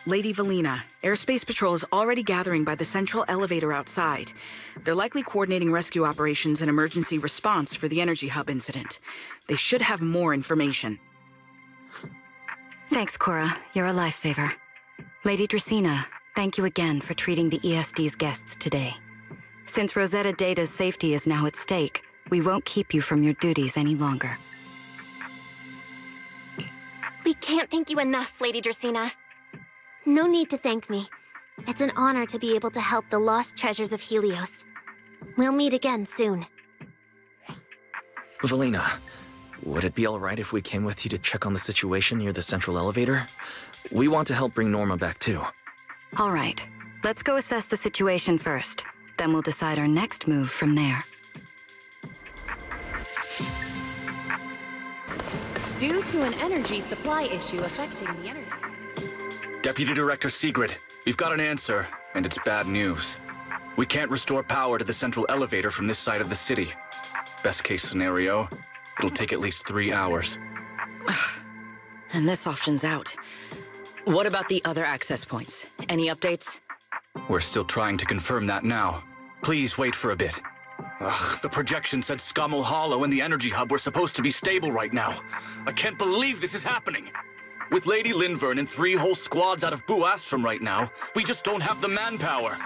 Lady Valina, Airspace Patrol is already gathering by the central elevator outside. They're likely coordinating rescue operations and emergency response for the Energy Hub incident. They should have more information. Thanks, Cora. You're a lifesaver. Lady Dracaena, thank you again for treating the ESD's guests today. Since Rosetta Data's safety is now at stake, we won't keep you from your duties any longer. We can't thank you enough, Lady Dracaena. No need to thank me. It's an honor to be able to help the lost treasures of Helios. We'll meet again soon. Valina, would it be alright if we came with you to check on the situation near the central elevator? We want to help bring Norma back too. All right, let's go assess the situation first. Then we'll decide our next move from there. Due to an energy supply issue affecting the energy... Deputy Director Sigrid, we've got an answer, and it's bad news. We can't restore power to the central elevator from this side of the city. Best case scenario, it'll take at least 3 hours. And this option's out. What about the other access points? Any updates? We're still trying to confirm that now. Please wait for a bit. Ugh, the projection said Scommel Hollow and the Energy Hub were supposed to be stable right now. I can't believe this is happening. With Lady Linvern and 3 whole squads out of Buastrom right now, we just don't have the manpower.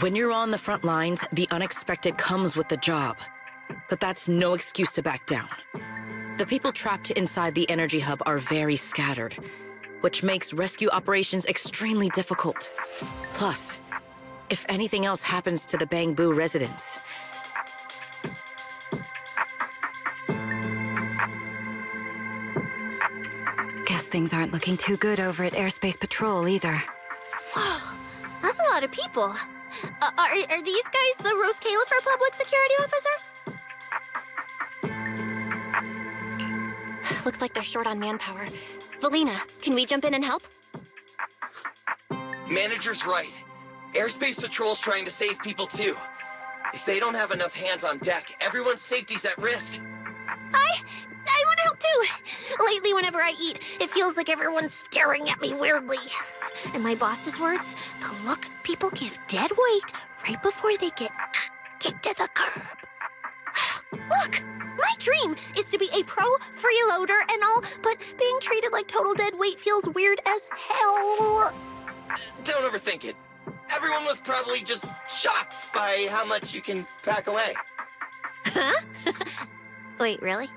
When you're on the front lines, the unexpected comes with the job. But that's no excuse to back down. The people trapped inside the Energy Hub are very scattered, which makes rescue operations extremely difficult. Plus, if anything else happens to the Bangbu residents... Guess things aren't looking too good over at Airspace Patrol either. Whoa, that's a lot of people. Are these guys the Rose Califer public security officers? Looks like they're short on manpower. Valina, can we jump in and help? Manager's right. Airspace Patrol's trying to save people too. If they don't have enough hands on deck, everyone's safety's at risk. I want to help too. Lately, whenever I eat, it feels like everyone's staring at me weirdly. In my boss's words, the look people give dead weight right before they get kicked to the curb. Look, my dream is to be a pro freeloader and all, but being treated like total dead weight feels weird as hell. Don't overthink it. Everyone was probably just shocked by how much you can pack away. Huh? Wait, really?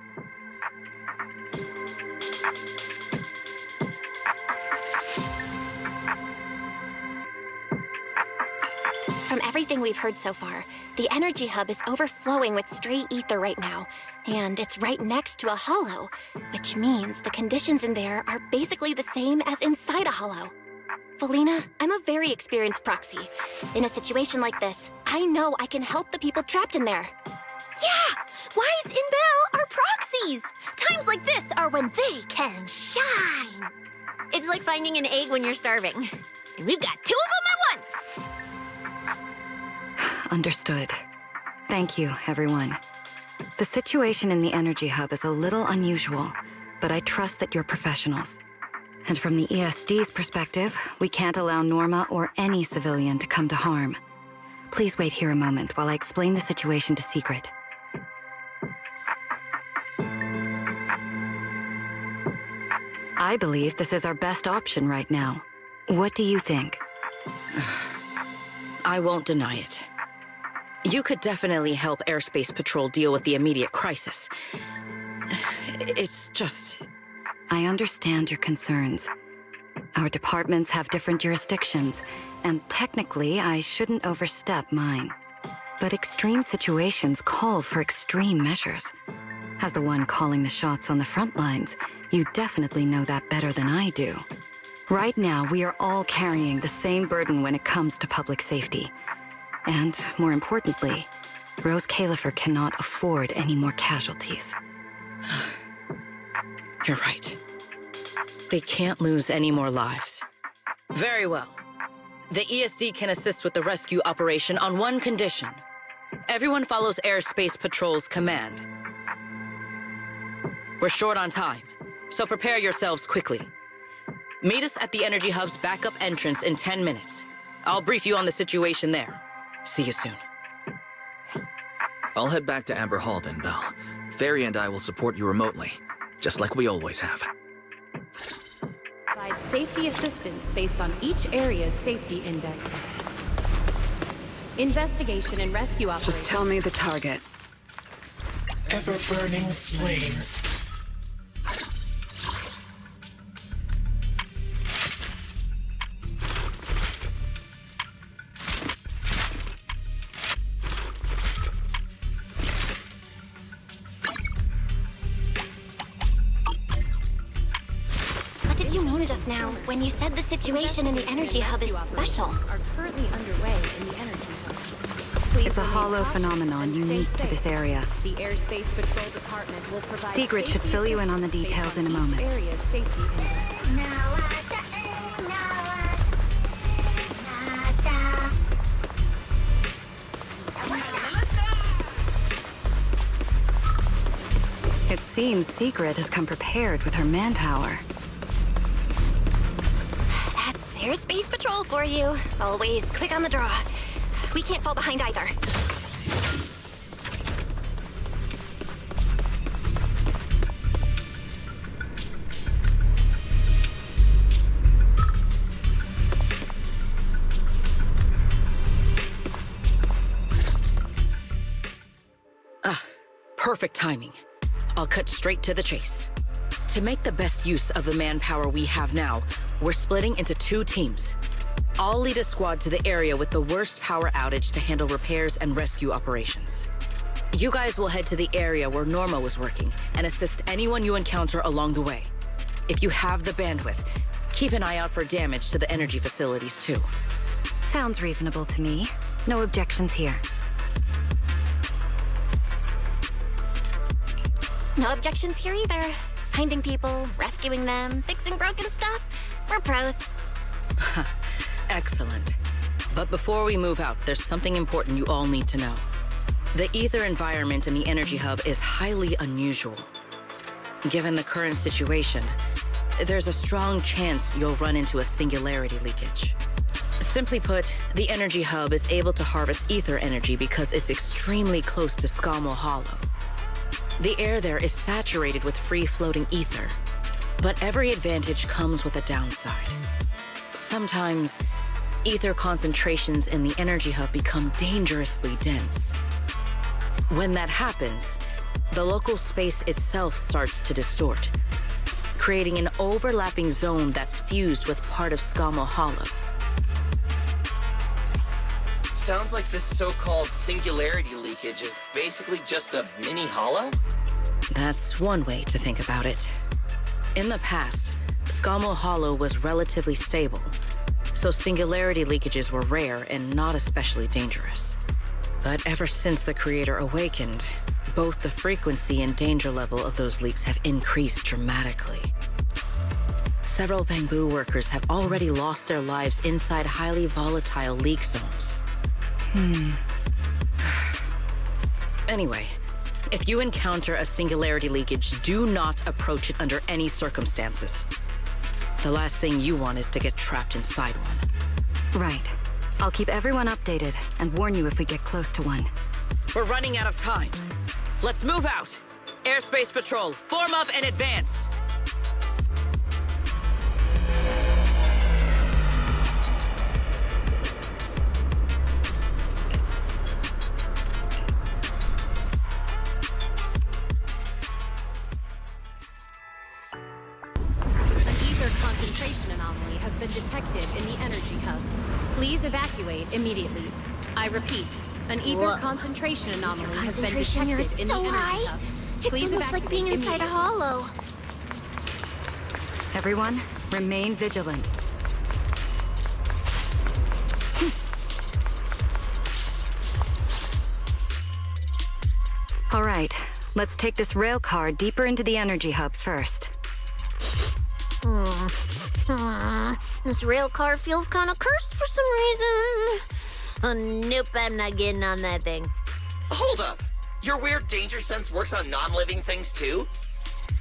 From everything we've heard so far, the Energy Hub is overflowing with stray ether right now, and it's right next to a hollow, which means the conditions in there are basically the same as inside a hollow. Valina, I'm a very experienced proxy. In a situation like this, I know I can help the people trapped in there. Yeah! Wise and Belle are proxies! Times like this are when they can shine. It's like finding an egg when you're starving. And we've got 2 of them at once! Understood. Thank you, everyone. The situation in the Energy Hub is a little unusual, but I trust that you're professionals. And from the ESD's perspective, we can't allow Norma or any civilian to come to harm. Please wait here a moment while I explain the situation to Sigrid. I believe this is our best option right now. What do you think? I won't deny it. You could definitely help Airspace Patrol deal with the immediate crisis. It's just... I understand your concerns. Our departments have different jurisdictions, and technically I shouldn't overstep mine. But extreme situations call for extreme measures. As the one calling the shots on the front lines, you definitely know that better than I do. Right now, we are all carrying the same burden when it comes to public safety. And, more importantly, Rose Califer cannot afford any more casualties. You're right. We can't lose any more lives. Very well. The ESD can assist with the rescue operation on one condition. Everyone follows Airspace Patrol's command. We're short on time, so prepare yourselves quickly. Meet us at the Energy Hub's backup entrance in 10 minutes. I'll brief you on the situation there. See you soon. I'll head back to Amber Hall then, Belle. Fairy and I will support you remotely, just like we always have. Provide safety assistance based on each area's safety index. Investigation and rescue operations. Just tell me the target. Ever-burning flames. What did you mean just now when you said the situation in the energy hub is special? Are currently underway in the energy hub. Please It's a remain hollow cautious phenomenon and stay unique to safe. this area. The Airspace Patrol Department will provide Sigrid should safety fill you in on the assistance details based in a on each moment. area's safety index. It seems Sigrid has come prepared with her manpower. That's Airspace Patrol for you. Always quick on the draw. We can't fall behind either. Perfect timing. I'll cut straight to the chase. To make the best use of the manpower we have now, we're splitting into 2 teams. I'll lead a squad to the area with the worst power outage to handle repairs and rescue operations. You guys will head to the area where Norma was working and assist anyone you encounter along the way. If you have the bandwidth, keep an eye out for damage to the energy facilities too. Sounds reasonable to me. No objections here. No objections here either. Finding people, rescuing them, fixing broken stuff. We're pros. Excellent. But before we move out, there's something important you all need to know. The ether environment in the energy hub is highly unusual. Given the current situation, there's a strong chance you'll run into a singularity leakage. Simply put, the energy hub is able to harvest ether energy because it's extremely close to Scommel Hollow. The air there is saturated with free-floating ether, but every advantage comes with a downside. Sometimes, ether concentrations in the energy hub become dangerously dense. When that happens, the local space itself starts to distort, creating an overlapping zone that's fused with part of Scommel Hollow. Sounds like this so-called singularity leakage is basically just a mini hollow? That's one way to think about it. In the past, Scommel Hollow was relatively stable, so singularity leakages were rare and not especially dangerous. But ever since the Creator awakened, both the frequency and danger level of those leaks have increased dramatically. Several bamboo workers have already lost their lives inside highly volatile leak zones. Anyway, if you encounter a singularity leakage, do not approach it under any circumstances. The last thing you want is to get trapped inside one. Right. I'll keep everyone updated and warn you if we get close to one. We're running out of time. Let's move out. Airspace Patrol, form up and advance. Concentration anomaly has been detected in the energy hub. Please evacuate immediately. I repeat, an ether concentration anomaly has been Concentration here detected is in the so energy high. hub. It's Please almost like being inside a hollow. Everyone, remain vigilant. All right, let's take this rail car deeper into the energy hub first. This rail car feels kind of cursed for some reason. Oh, nope, I'm not getting on that thing. Hold up! Your weird danger sense works on non-living things too?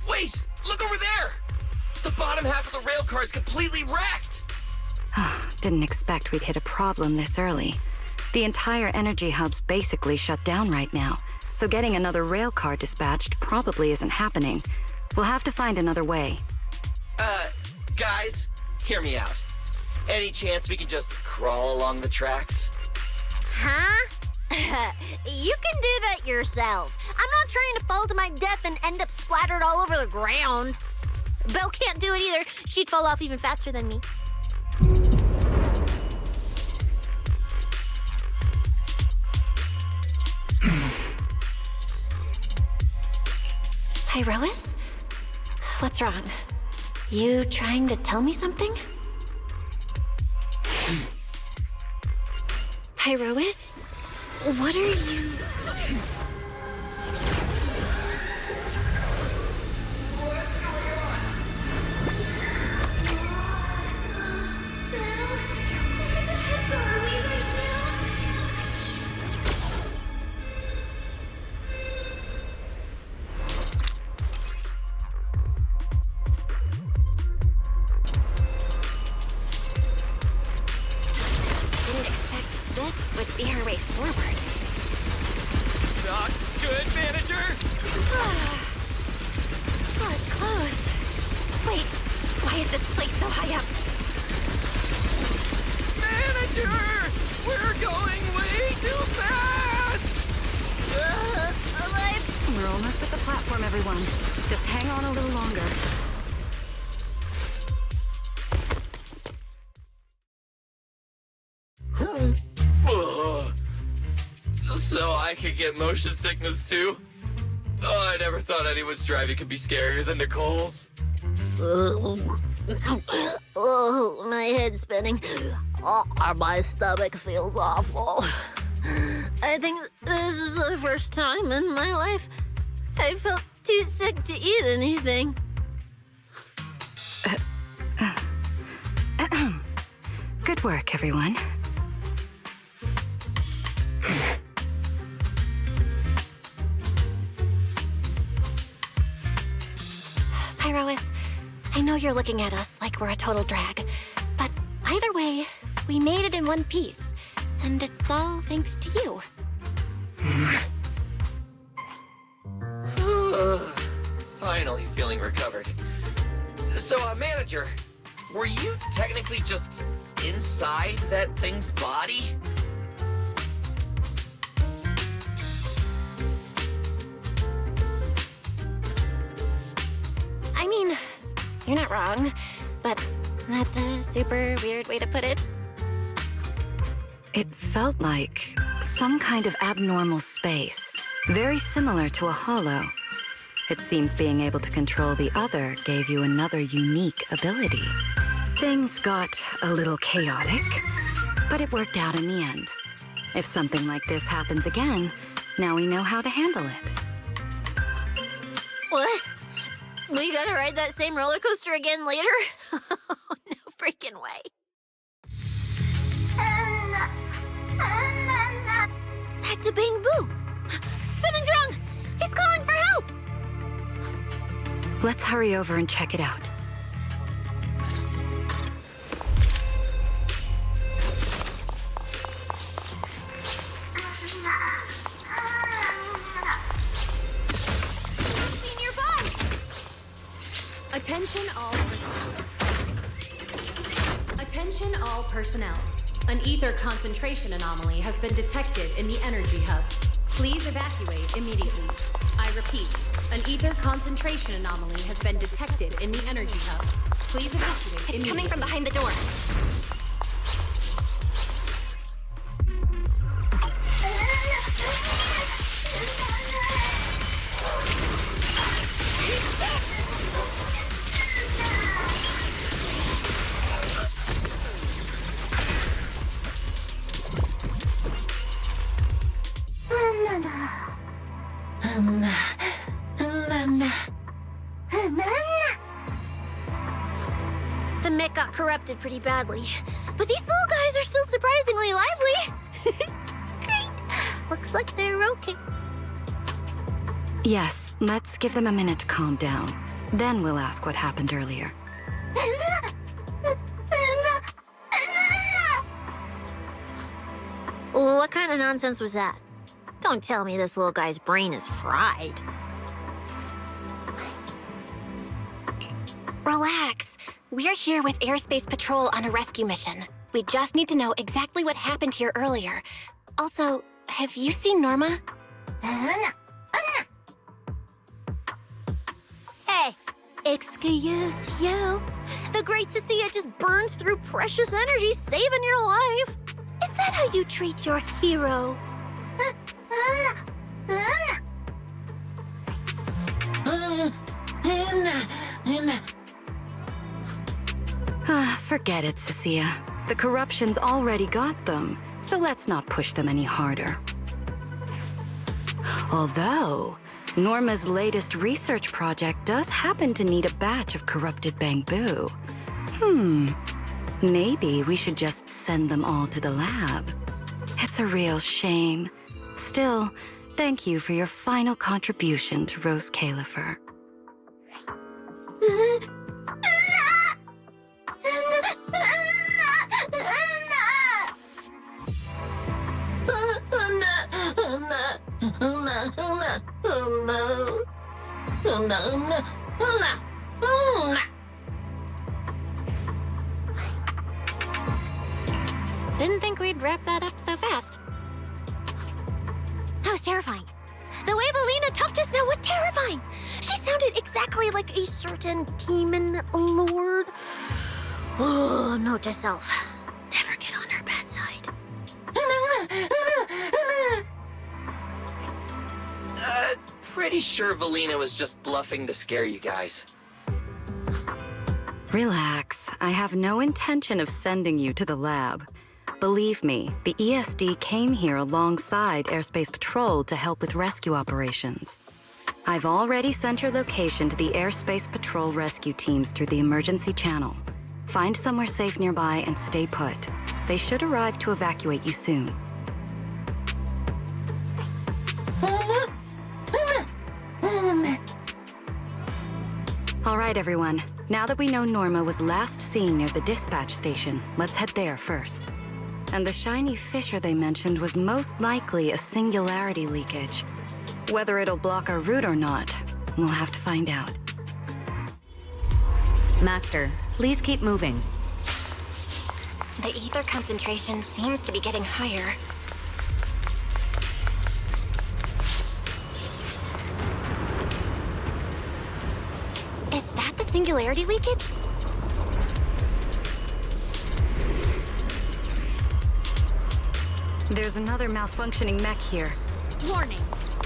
Wait! Look over there! The bottom half of the rail car is completely wrecked! Didn't expect we'd hit a problem this early. The entire energy hub's basically shut down right now, so getting another rail car dispatched probably isn't happening. We'll have to find another way. Guys, hear me out. Any chance we can just crawl along the tracks? Huh? You can do that yourself. I'm not trying to fall to my death and end up splattered all over the ground. Belle can't do it either. She'd fall off even faster than me. Pyrois? What's wrong? You trying to tell me something? Pyrois? What are you... This would be our way forward. Not good, manager! That was close. Wait, why is this place so high up? Manager! We're going way too fast! We're almost at the platform, everyone. Just hang on a little longer. So I could get motion sickness too? Oh, I never thought anyone's driving could be scarier than Nicole's. Oh, my head's spinning. Oh, my stomach feels awful. I think this is the first time in my life I felt too sick to eat anything. Good work, everyone. Pyrois, I know you're looking at us like we're a total drag, but either way, we made it in one piece, and it's all thanks to you. Finally feeling recovered. So, manager, were you technically just inside that thing's body? I mean, you're not wrong, but that's a super weird way to put it. It felt like some kind of abnormal space, very similar to a hollow. It seems being able to control the other gave you another unique ability. Things got a little chaotic, but it worked out in the end. If something like this happens again, now we know how to handle it. What? We gotta ride that same roller coaster again later? No freaking way. That's a Bang Boo. Something's wrong. He's calling for help. Let's hurry over and check it out. Attention all personnel. An ether concentration anomaly has been detected in the energy hub. Please evacuate immediately. I repeat, an ether concentration anomaly has been detected in the energy hub. Please evacuate immediately. It's coming from behind the door. The mech got corrupted pretty badly, but these little guys are still surprisingly lively. Great. Looks like they're okay. Yes, let's give them a minute to calm down. Then we'll ask what happened earlier. What kind of nonsense was that? Don't tell me this little guy's brain is fried. Relax. We're here with Airspace Patrol on a rescue mission. We just need to know exactly what happened here earlier. Also, have you seen Norma? Hey, excuse you. The Great Cecilia just burned through precious energy saving your life. Is that how you treat your hero? Forget it, Cecilia. The corruption's already got them, so let's not push them any harder. Although, Norma's latest research project does happen to need a batch of corrupted bamboo. Maybe we should just send them all to the lab. It's a real shame. Still, thank you for your final contribution to Rose Califer. Didn't think we'd wrap that up so fast. That was terrifying. The way Valina talked just now was terrifying. She sounded exactly like a certain demon lord. Oh, note to self. Never get on her bad side. Pretty sure Valina was just bluffing to scare you guys. Relax. I have no intention of sending you to the lab. Believe me, the ESD came here alongside Airspace Patrol to help with rescue operations. I've already sent your location to the Airspace Patrol rescue teams through the emergency channel. Find somewhere safe nearby and stay put. They should arrive to evacuate you soon. All right, everyone. Now that we know Norma was last seen near the dispatch station, let's head there first. And the shiny fissure they mentioned was most likely a singularity leakage. Whether it'll block our route or not, we'll have to find out. Master, please keep moving. The ether concentration seems to be getting higher. Is that the singularity leakage? There's another malfunctioning mech here. Warning.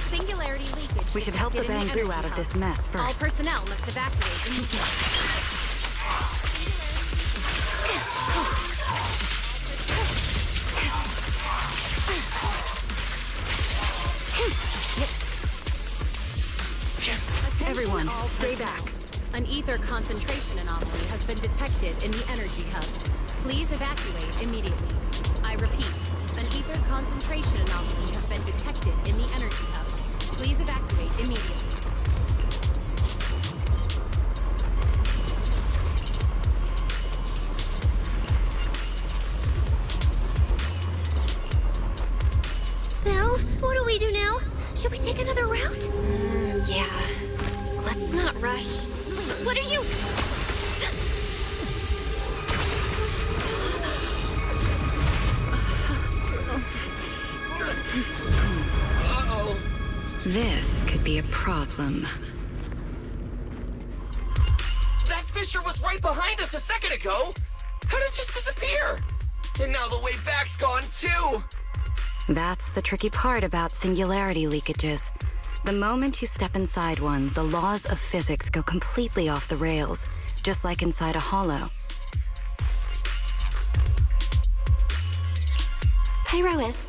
Singularity leakage. We should help the detected in bamboo energy out of hub. this mess All first. personnel must evacuate immediately. Everyone, all stay personnel. back. An ether concentration anomaly has been detected in the energy hub. Please evacuate immediately. I repeat, an ether concentration anomaly has been detected in the energy hub. Please evacuate immediately. Well, what do we do now? Should we take another route? Yeah. Let's not rush. What are you... Uh-oh. This could be a problem. That fissure was right behind us a second ago. How did it just disappear? And now the way back's gone too. That's the tricky part about singularity leakages. The moment you step inside one, the laws of physics go completely off the rails, just like inside a hollow. Pyrois,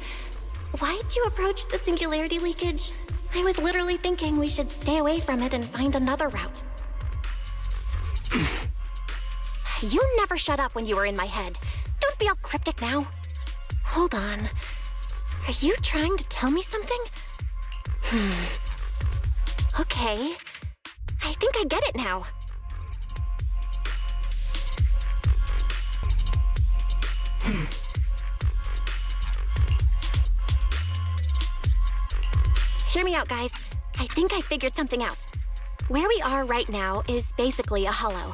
why'd you approach the singularity leakage? I was literally thinking we should stay away from it and find another route. You never shut up when you were in my head. Don't be all cryptic now. Hold on. Are you trying to tell me something? Okay. I think I get it now. Hear me out, guys. I think I figured something out. Where we are right now is basically a hollow.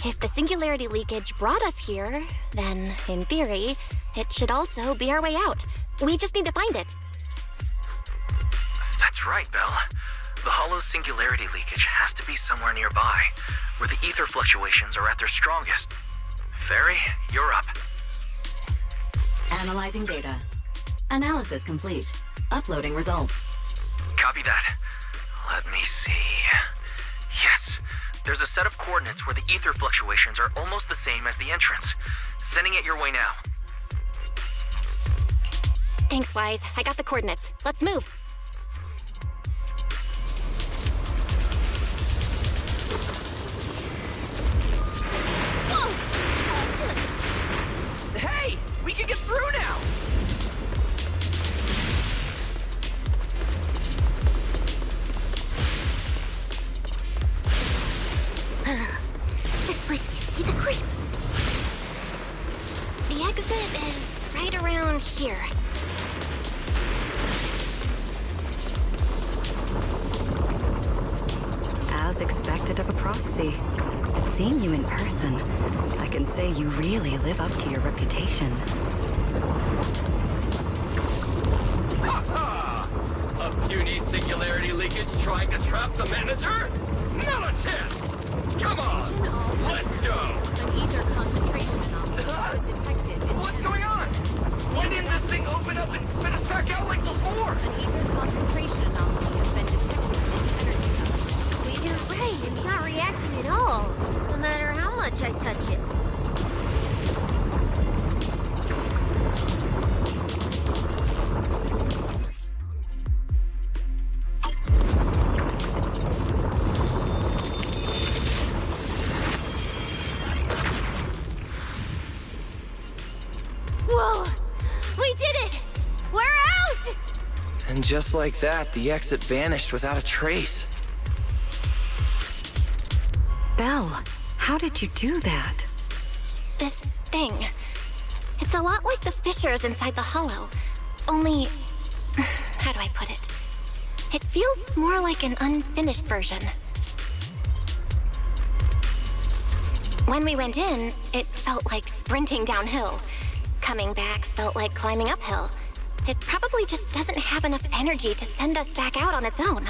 If the singularity leakage brought us here, then, in theory, it should also be our way out. We just need to find it. That's right, Belle. The hollow's singularity leakage has to be somewhere nearby, where the ether fluctuations are at their strongest. Fairy, you're up. Analyzing data. Analysis complete. Uploading results. Copy that. Let me see. Yes, there's a set of coordinates where the ether fluctuations are almost the same as the entrance. Sending it your way now. Thanks, Wise. I got the coordinates. Let's move. Hey! We can get through now! This place gives me the creeps. The exit is right around here. As expected of a proxy. Seeing you in person, I can say you really live up to your reputation. A puny singularity leakage trying to trap the manager? Not a chance! Come on! Let's go! An ether concentration anomaly has been detected in What's going on? Why didn't this thing open up and spit us back out like before? An ether concentration anomaly has been detected in the energy hub. You're right, it's not reacting at all. No matter how much I touch it. Whoa! We did it! We're out! And just like that, the exit vanished without a trace. Belle, how did you do that? This thing. It's a lot like the fissures inside the hollow. Only... how do I put it? It feels more like an unfinished version. When we went in, it felt like sprinting downhill. Coming back felt like climbing uphill. It probably just doesn't have enough energy to send us back out on its own.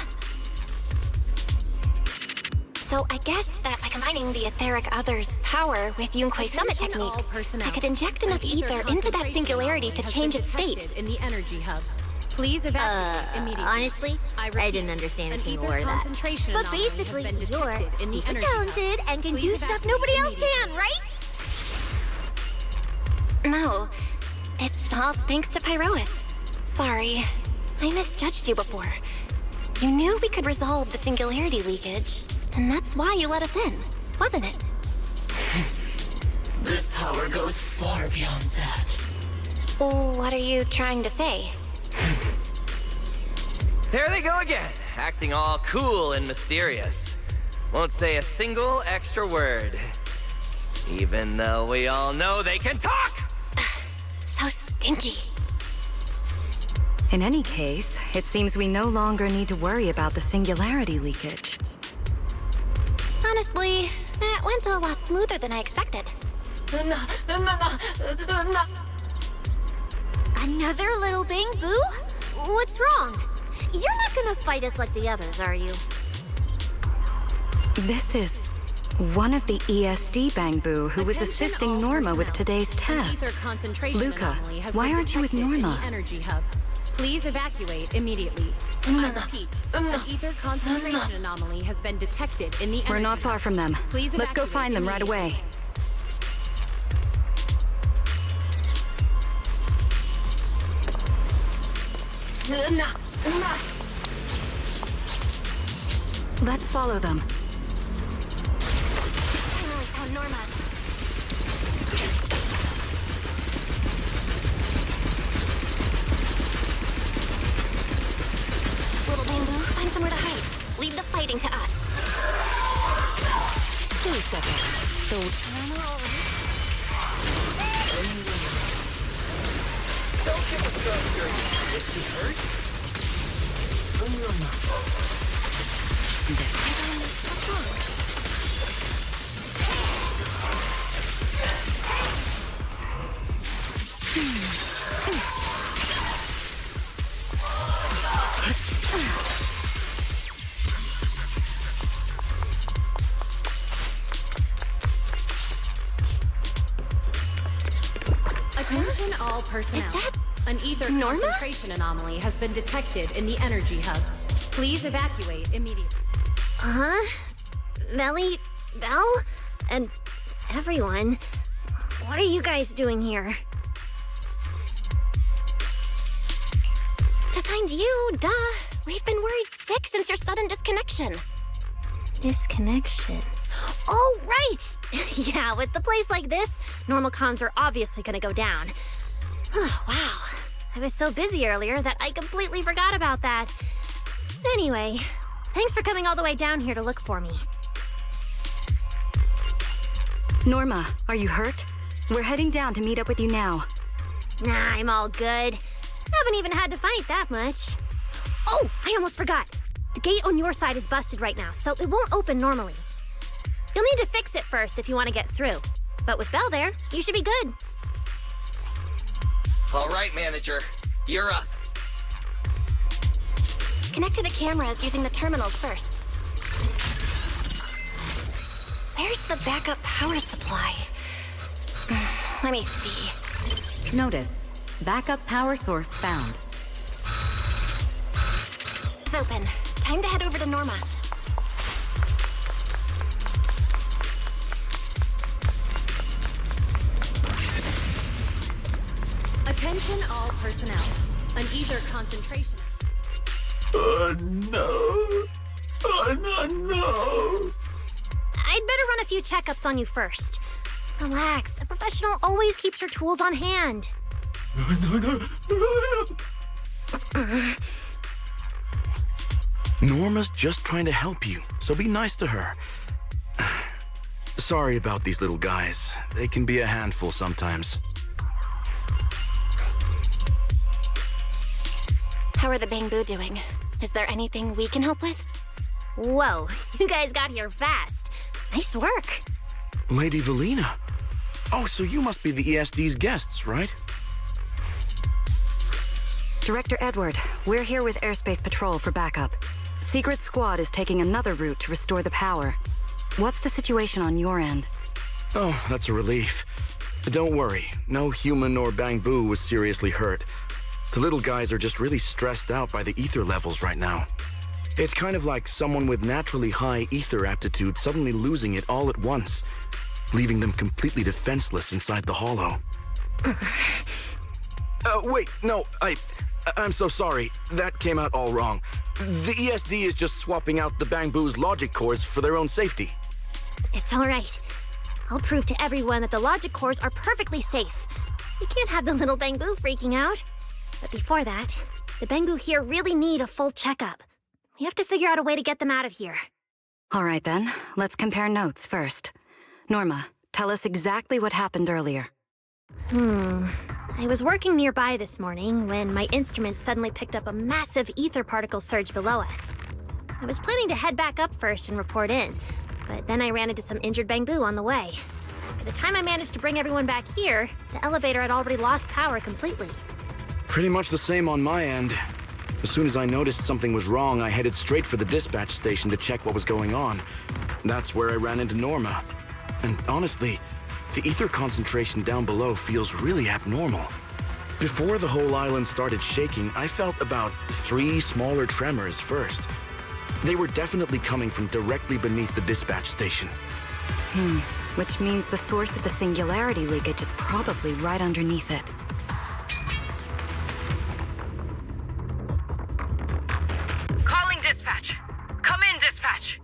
So I guessed that by combining the etheric other's power with Yunque's summit techniques, I could inject enough ether into that singularity to change its state. In the energy hub. Please evacuate immediately. Honestly, I didn't understand a single word of that. But basically, you're super talented and can do stuff nobody else can, right? No, it's all thanks to Pyrois. Sorry, I misjudged you before. You knew we could resolve the singularity leakage, and that's why you let us in, wasn't it? This power goes far beyond that. What are you trying to say? There they go again, acting all cool and mysterious. Won't say a single extra word. Even though we all know they can talk! So stingy. In any case, it seems we no longer need to worry about the singularity leakage. Honestly, that went a lot smoother than I expected. Another little thing, Boo? What's wrong? You're not gonna fight us like the others, are you? This is one of the ESD Bangbu who was assisting Norma with today's test. Luca, why aren't you with Norma? Energy hub. Please evacuate immediately. I repeat, an ether concentration anomaly has been detected in the energy We're not far from them. Please Let's go find them right away. Let's follow them. Finally found Norma. Little Bamboo, find somewhere to hide. Leave the fighting to us. Wait a second. So, Don't give us stuff dirty. Is she hurt? What's wrong? Attention all personnel. Is that An ether Norma? concentration anomaly has been detected in the energy hub. Please evacuate immediately. Huh? Melly, Belle, and everyone. What are you guys doing here? To find you, duh. We've been worried sick since your sudden disconnection. Disconnection. Oh, right! Yeah, with the place like this, normal comms are obviously gonna go down. Oh, wow. I was so busy earlier that I completely forgot about that. Anyway, thanks for coming all the way down here to look for me. Norma, are you hurt? We're heading down to meet up with you now. Nah, I'm all good. Haven't even had to fight that much. Oh, I almost forgot. The gate on your side is busted right now, so it won't open normally. You'll need to fix it first if you want to get through. But with Belle there, you should be good. All right, manager. You're up. Connect to the cameras using the terminals first. Where's the backup power supply? Let me see. Notice, backup power source found. It's open. Time to head over to Norma. Attention all personnel. An ether concentration. No. No. I'd better run a few checkups on you first. Relax. A professional always keeps her tools on hand. Norma's just trying to help you, so be nice to her. Sorry about these little guys. They can be a handful sometimes. How are the Bamboo doing? Is there anything we can help with? Whoa, you guys got here fast. Nice work. Lady Valina. Oh, so you must be the ESD's guests, right? Director Edward, we're here with Airspace Patrol for backup. Secret Squad is taking another route to restore the power. What's the situation on your end? Oh, that's a relief. Don't worry, no human or Bamboo was seriously hurt. The little guys are just really stressed out by the ether levels right now. It's kind of like someone with naturally high ether aptitude suddenly losing it all at once, leaving them completely defenseless inside the hollow. Wait, no, I'm so sorry. That came out all wrong. The ESD is just swapping out the Bamboo's logic cores for their own safety. It's all right. I'll prove to everyone that the logic cores are perfectly safe. We can't have the little Bamboo freaking out. But before that, the Bamboo here really need a full checkup. We have to figure out a way to get them out of here. All right then, let's compare notes first. Norma, tell us exactly what happened earlier. I was working nearby this morning when my instruments suddenly picked up a massive ether particle surge below us. I was planning to head back up first and report in, but then I ran into some injured Bamboo on the way. By the time I managed to bring everyone back here, the elevator had already lost power completely. Pretty much the same on my end. As soon as I noticed something was wrong, I headed straight for the dispatch station to check what was going on. That's where I ran into Norma. And honestly, the ether concentration down below feels really abnormal. Before the whole island started shaking, I felt about 3 smaller tremors first. They were definitely coming from directly beneath the dispatch station. Which means the source of the singularity leakage is probably right underneath it. Calling dispatch. Come in, dispatch.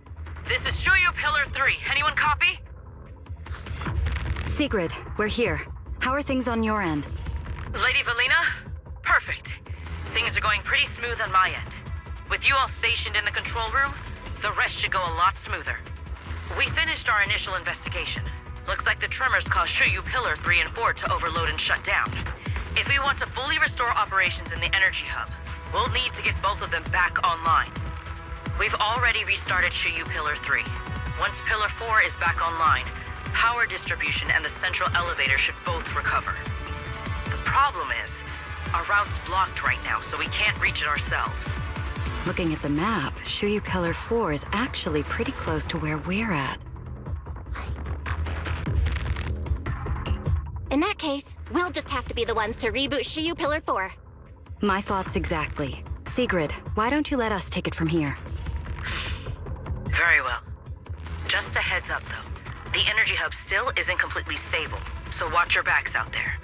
This is Shuyu Pillar 3. Anyone copy? Sigrid, we're here. How are things on your end? Lady Valina? Perfect. Things are going pretty smooth on my end. With you all stationed in the control room, the rest should go a lot smoother. We finished our initial investigation. Looks like the tremors caused Shuyu Pillar 3 and 4 to overload and shut down. If we want to fully restore operations in the energy hub, we'll need to get both of them back online. We've already restarted Shuyu Pillar 3. Once Pillar 4 is back online, power distribution and the central elevator should both recover. The problem is, our route's blocked right now, so we can't reach it ourselves. Looking at the map, Shuyu Pillar 4 is actually pretty close to where we're at. In that case, we'll just have to be the ones to reboot Shuyu Pillar 4. My thoughts exactly. Sigrid, why don't you let us take it from here? Very well. Just a heads up, though. The energy hub still isn't completely stable, so watch your backs out there.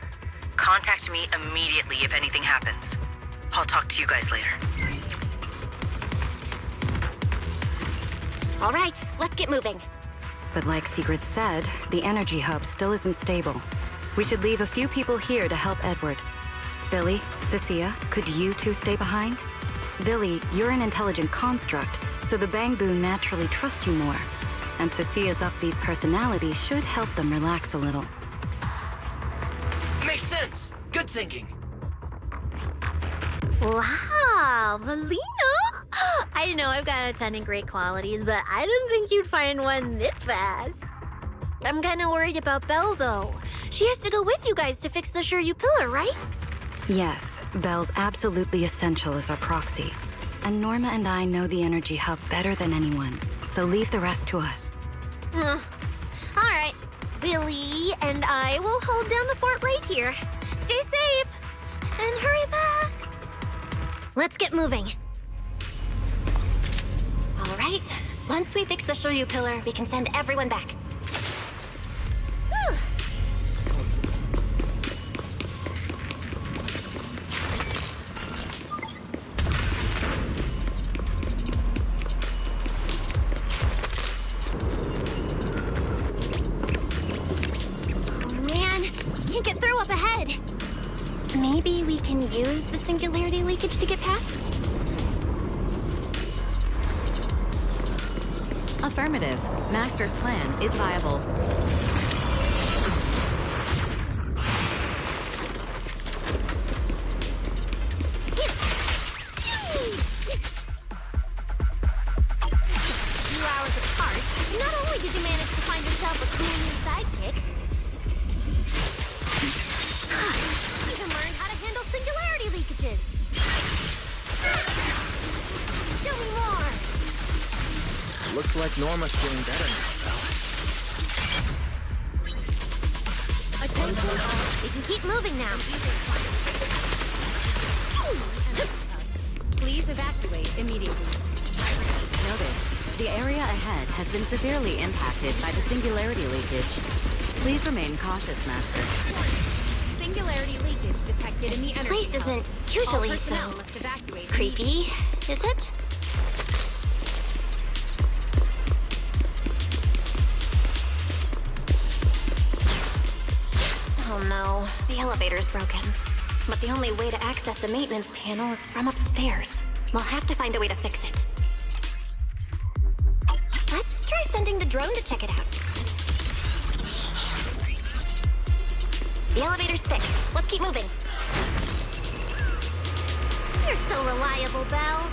Contact me immediately if anything happens. I'll talk to you guys later. All right, let's get moving. But like Sigrid said, the energy hub still isn't stable. We should leave a few people here to help Edward. Billy, Cecilia, could you two stay behind? Billy, you're an intelligent construct, so the Bangbu naturally trust you more. And Cecilia's upbeat personality should help them relax a little. Makes sense. Good thinking. Wow, Valina! I know I've got a ton of great qualities, but I didn't think you'd find one this fast. I'm kind of worried about Belle, though. She has to go with you guys to fix the Shuyu Pillar, right? Yes, Belle's absolutely essential as our proxy. And Norma and I know the energy hub better than anyone, so leave the rest to us. All right, Billy and I will hold down the fort right here. Stay safe, and hurry back. Let's get moving. All right, once we fix the Shuyu Pillar, we can send everyone back. Whew. Can't get through up ahead. Maybe we can use the singularity leakage to get past? Affirmative. Master's plan is viable. A few hours apart, not only did you manage to find yourself a cool new sidekick, you even learned how to handle singularity leakages. Show me more. Looks like Norma's feeling better now, Belle. Attention all. We can keep moving now. Please evacuate immediately. Notice, the area ahead has been severely impacted by the singularity leakage. Please remain cautious, Master. Singularity leakage detected in the energy This place hub. isn't usually All so personnel must evacuate creepy, is it? Oh no, the elevator's broken. But the only way to access the maintenance panel is from upstairs. We'll have to find a way to fix it. Let's try sending the drone to check it out. The elevator's fixed. Let's keep moving. You're so reliable, Belle.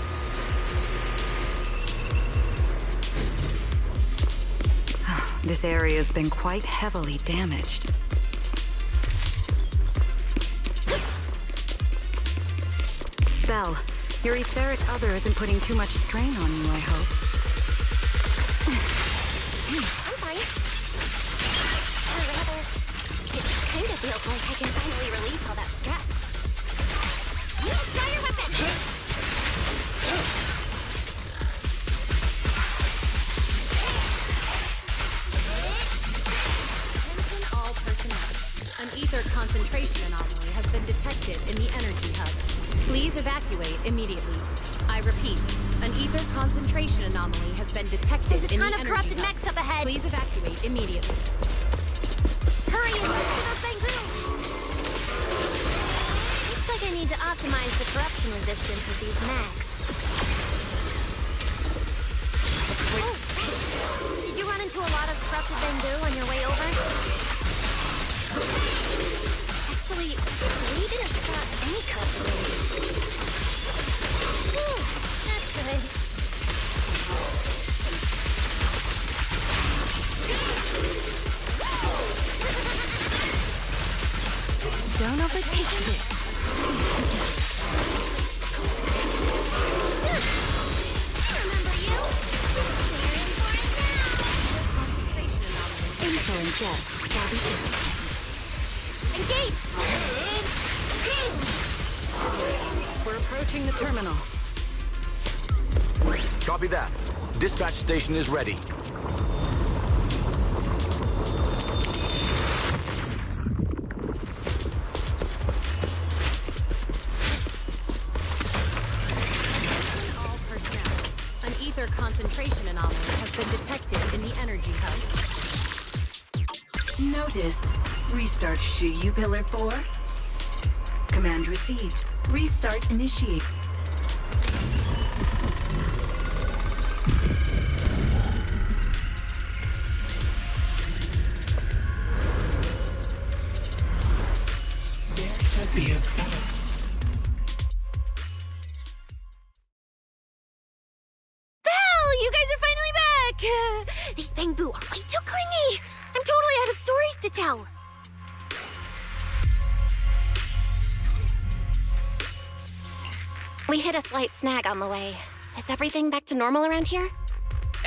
This area's been quite heavily damaged. Belle, your etheric other isn't putting too much strain on you, I hope. I'm fine. Or rather, it kind of feels like I can finally release all that stress. You draw your weapon! Attention all personnel. An ether concentration anomaly has been detected in the energy hub. Please evacuate immediately. I repeat, an ether concentration anomaly has been detected There's a in the ton of energy corrupted hub. mechs up ahead. Please evacuate immediately. Hurry and rescue those Bangoo! Looks like I need to optimize the corruption resistance of these mechs. Oh, did you run into a lot of corrupted Bangoo on your way over? Actually, we didn't spot any corrupted Bangoo. Whew, that's good. Don't overtake this. Remember you? We're in for it now! Info ingest. Engage! We're approaching the terminal. Copy that. Dispatch station is ready. All personnel. An ether concentration anomaly has been detected in the energy hub. Notice. Restart Shuyu Pillar 4. Command received. Restart initiate. There should be a better. Val, you guys are finally back! These Bangoo are way too clingy! I'm totally out of stories to tell! We hit a slight snag on the way. Is everything back to normal around here?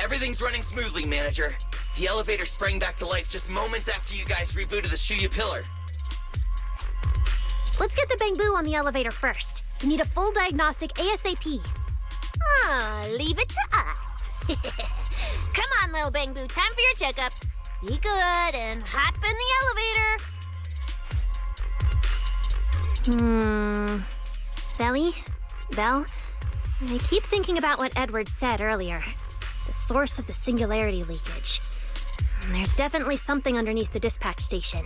Everything's running smoothly, Manager. The elevator sprang back to life just moments after you guys rebooted the Shuyu Pillar. Let's get the Bangoo on the elevator first. We need a full diagnostic ASAP. Leave it to us. Come on, little Bangoo, time for your checkups. Be good and hop in the elevator. Belly? Belle? I keep thinking about what Edward said earlier. The source of the singularity leakage. There's definitely something underneath the dispatch station.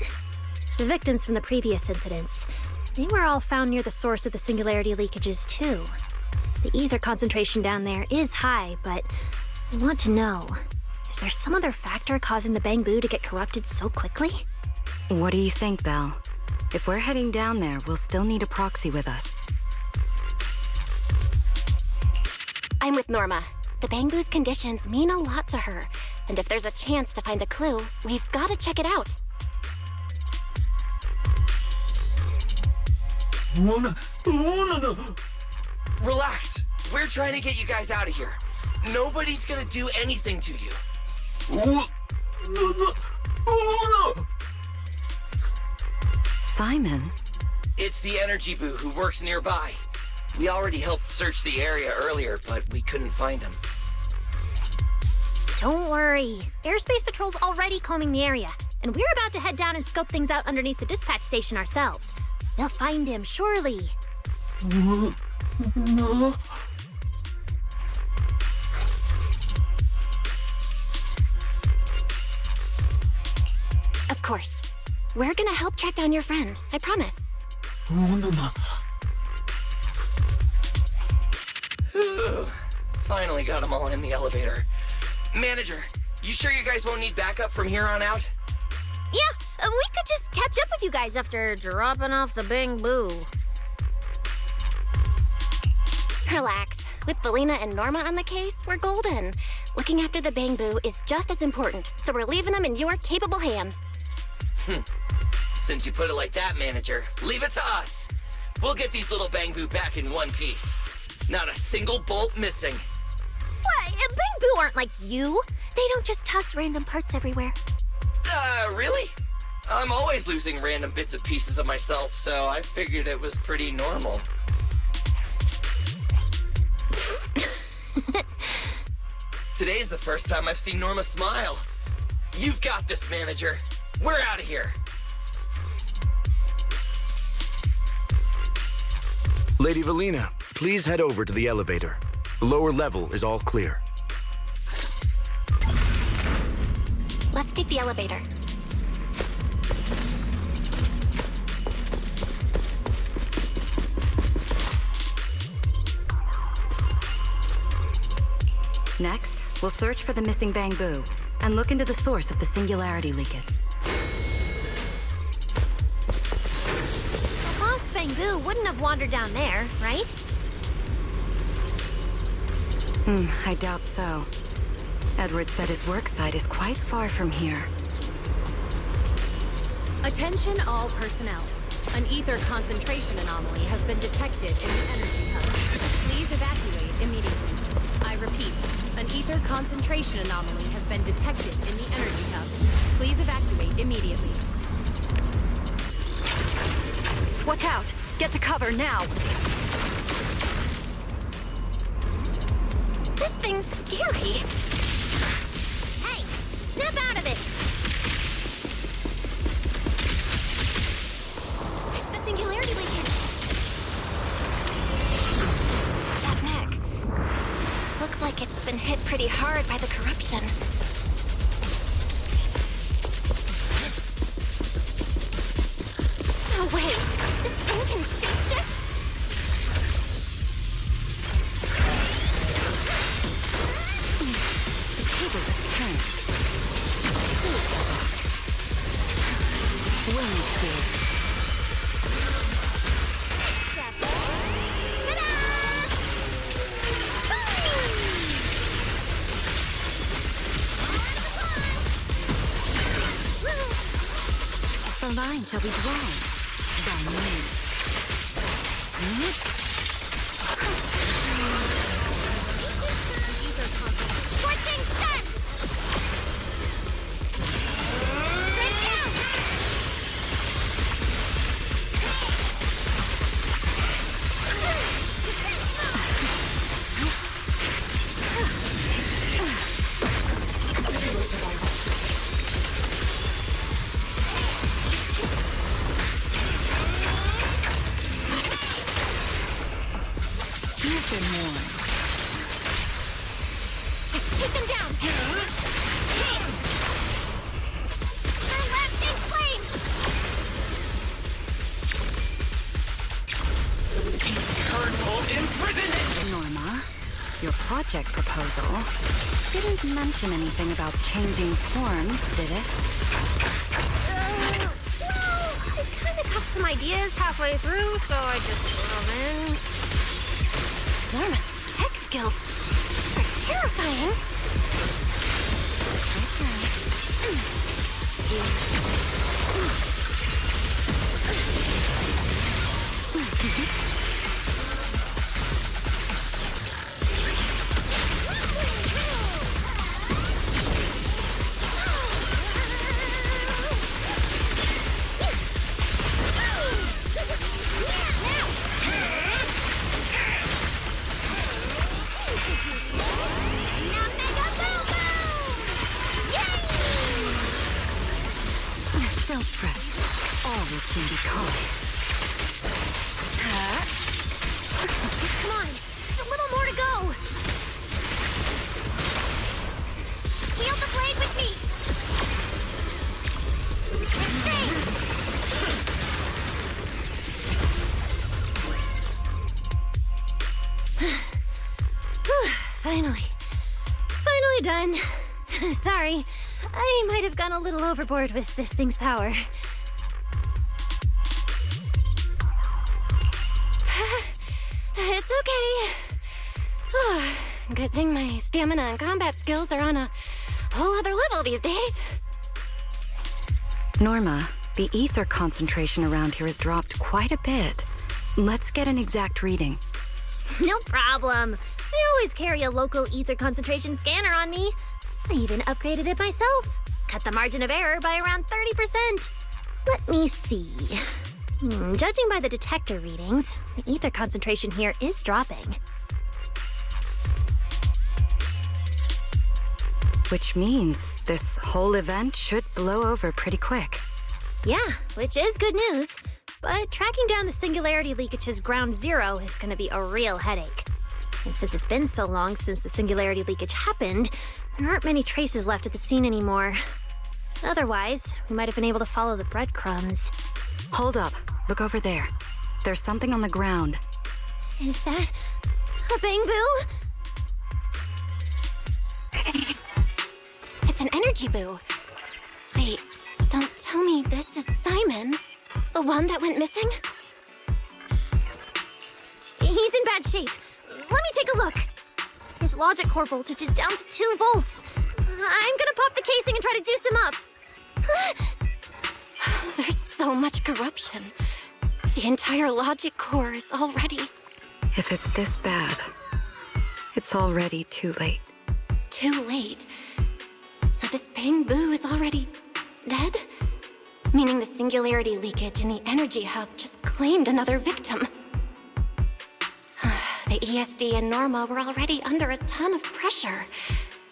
The victims from the previous incidents, they were all found near the source of the singularity leakages too. The ether concentration down there is high, but I want to know, is there some other factor causing the Bangoo to get corrupted so quickly? What do you think, Belle? If we're heading down there, we'll still need a proxy with us. I'm with Norma. The Bangoo's conditions mean a lot to her, and if there's a chance to find the clue, we've got to check it out. Relax. We're trying to get you guys out of here. Nobody's gonna do anything to you. Simon? It's the Energy Boo who works nearby. We already helped search the area earlier, but we couldn't find him. Don't worry. Airspace Patrol's already combing the area, and we're about to head down and scope things out underneath the dispatch station ourselves. They'll find him, surely. No. Of course. We're gonna help track down your friend, I promise. Finally got them all in the elevator. Manager, you sure you guys won't need backup from here on out? Yeah, we could just catch up with you guys after dropping off the Bangoo. Relax. With Valina and Norma on the case, we're golden. Looking after the Bangoo is just as important, so we're leaving them in your capable hands. Since you put it like that, Manager, leave it to us. We'll get these little Bangoo back in one piece. Not a single bolt missing. What? Bangoo aren't like you. They don't just toss random parts everywhere. Really? I'm always losing random bits and pieces of myself, so I figured it was pretty normal. Today's the first time I've seen Norma smile. You've got this, Manager. We're out of here. Lady Valina, please head over to the elevator. The lower level is all clear. Let's take the elevator. Next, we'll search for the missing bamboo and look into the source of the singularity leakage. The lost bamboo wouldn't have wandered down there, right? I doubt so. Edward said his work site is quite far from here. Attention all personnel. An ether concentration anomaly has been detected in the energy hub. Please evacuate immediately. I repeat, an ether concentration anomaly has been detected in the energy hub. Please evacuate immediately. Watch out! Get to cover now! This thing's scary. Hey, snap out of it! It's the singularity leakage. That mech. Looks like it's been hit pretty hard by the corruption. No way! This thing can shapeshift? The table is turned. Wind shear. The line shall be drawn by me. Scorching sun! Straight down! Nothing more. Take them down! They're left in flames! Eternal imprisonment! Norma, your project proposal didn't mention anything about changing forms, did it? Well, I kind of got some ideas halfway through, so I just put them in. Norma's tech skills are terrifying. Don't fret. Always can be caught. Come on, just a little more to go. Wield the blade with me. Finally. Finally done. Sorry, I might have gone a little overboard with this thing's power. It's okay. Good thing my stamina and combat skills are on a whole other level these days. Norma, the ether concentration around here has dropped quite a bit. Let's get an exact reading. No problem. I always carry a local ether concentration scanner on me. I even upgraded it myself. Cut the margin of error by around 30%. Let me see. Judging by the detector readings, the ether concentration here is dropping. Which means this whole event should blow over pretty quick. Yeah, which is good news. but tracking down the singularity leakage's ground zero is gonna be a real headache. And since it's been so long since the singularity leakage happened, there aren't many traces left at the scene anymore. Otherwise, we might have been able to follow the breadcrumbs. Hold up. Look over there. There's something on the ground. Is that a bamboo? It's an energy boo. Wait, don't tell me this is Simon, the one that went missing? He's in bad shape. Let me take a look. His logic core voltage is down to 2 volts. I'm gonna pop the casing and try to juice him up. There's so much corruption. The entire logic core is already... If it's this bad, it's already too late. Too late? So this bamboo is already dead? Meaning the singularity leakage in the energy hub just claimed another victim. The ESD and Norma were already under a ton of pressure.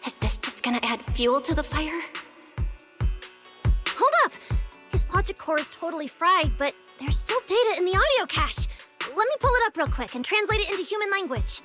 Is this just gonna add fuel to the fire? Hold up! His logic core is totally fried, but there's still data in the audio cache. Let me pull it up real quick and translate it into human language.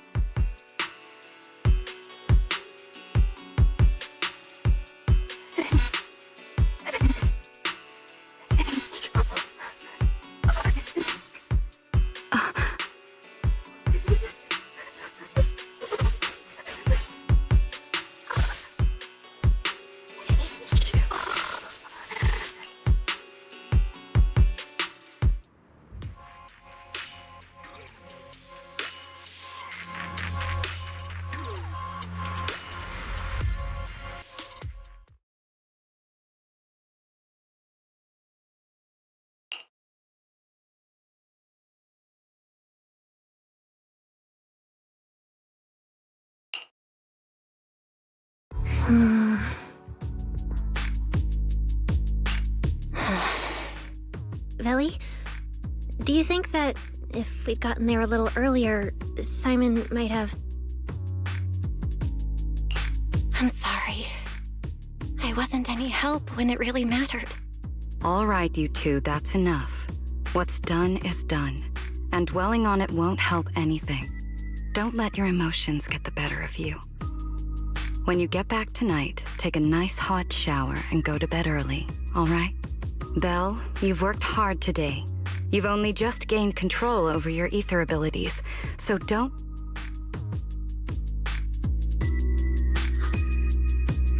Velly, do you think that if we'd gotten there a little earlier, Simon might have... I'm sorry. I wasn't any help when it really mattered. All right, you two, that's enough. What's done is done, and dwelling on it won't help anything. Don't let your emotions get the better of you. When you get back tonight, take a nice hot shower and go to bed early, all right? Belle, you've worked hard today. You've only just gained control over your ether abilities, so don't...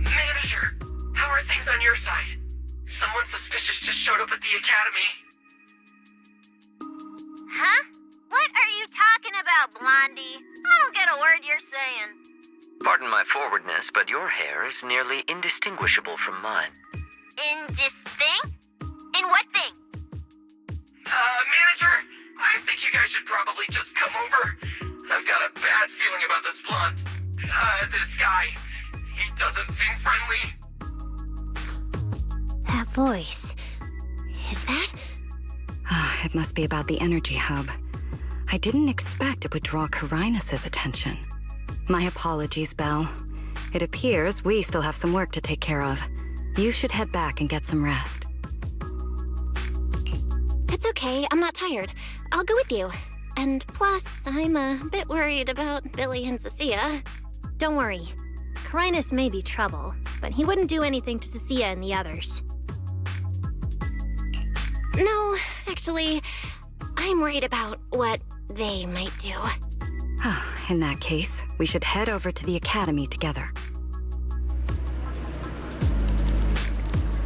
Manager, how are things on your side? Someone suspicious just showed up at the academy. Huh? What are you talking about, Blondie? I don't get a word you're saying. Pardon my forwardness, but your hair is nearly indistinguishable from mine. Indistinct? In what thing? Manager, I think you guys should probably just come over. I've got a bad feeling about this blonde. This guy. He doesn't seem friendly. That voice... is that... It must be about the energy hub. I didn't expect it would draw Carinus's attention. My apologies, Belle. It appears we still have some work to take care of. You should head back and get some rest. It's okay, I'm not tired. I'll go with you. And plus, I'm a bit worried about Billy and Cecilia. Don't worry. Carinus may be trouble, but he wouldn't do anything to Cecilia and the others. No, actually, I'm worried about what they might do. In that case, we should head over to the academy together.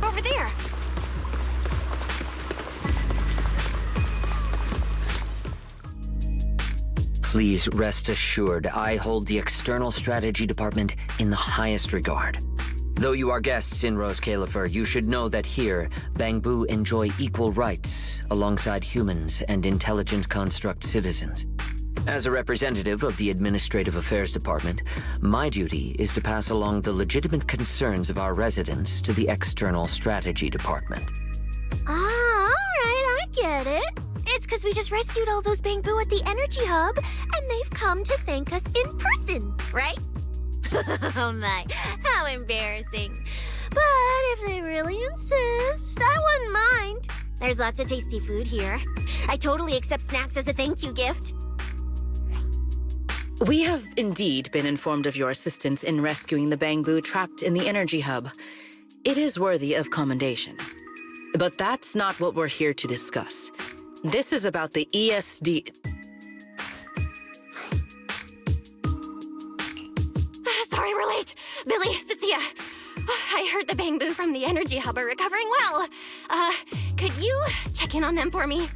Over there! Please rest assured, I hold the External Strategy Department in the highest regard. Though you are guests in Rose Califer, you should know that here, Bangbu enjoy equal rights alongside humans and intelligent construct citizens. As a representative of the Administrative Affairs Department, my duty is to pass along the legitimate concerns of our residents to the External Strategy Department. Ah, alright, I get it. It's because we just rescued all those Bangbu at the energy hub, and they've come to thank us in person, right? Oh my, how embarrassing. But if they really insist, I wouldn't mind. There's lots of tasty food here. I totally accept snacks as a thank you gift. We have indeed been informed of your assistance in rescuing the Bangbu trapped in the energy hub. It is worthy of commendation. But that's not what we're here to discuss. This is about the ESD... Sorry we're late. Billy, Cecilia. I heard the Bangbu from the energy hub are recovering well. Could you check in on them for me?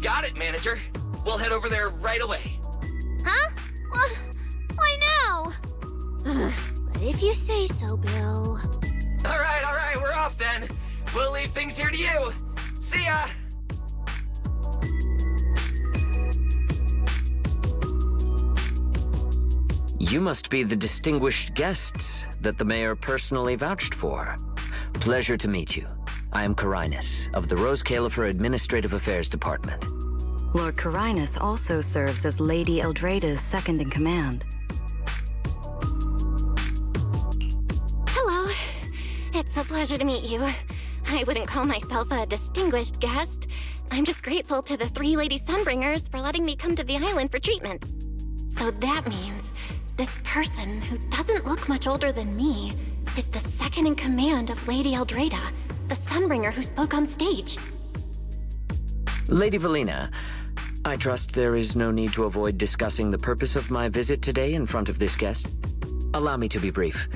Got it, manager. We'll head over there right away. Huh? Why now? But if you say so, Bill. All right, we're off then. We'll leave things here to you. See ya! You must be the distinguished guests that the mayor personally vouched for. Pleasure to meet you. I am Carinus, of the Rose Califer Administrative Affairs Department. Lord Carinus also serves as Lady Eldrada's second-in-command. Hello. It's a pleasure to meet you. I wouldn't call myself a distinguished guest. I'm just grateful to the 3 Lady Sunbringers for letting me come to the island for treatment. So that means this person, who doesn't look much older than me, is the second-in-command of Lady Eldrada, the Sunbringer who spoke on stage. Lady Valina, I trust there is no need to avoid discussing the purpose of my visit today in front of this guest. Allow me to be brief.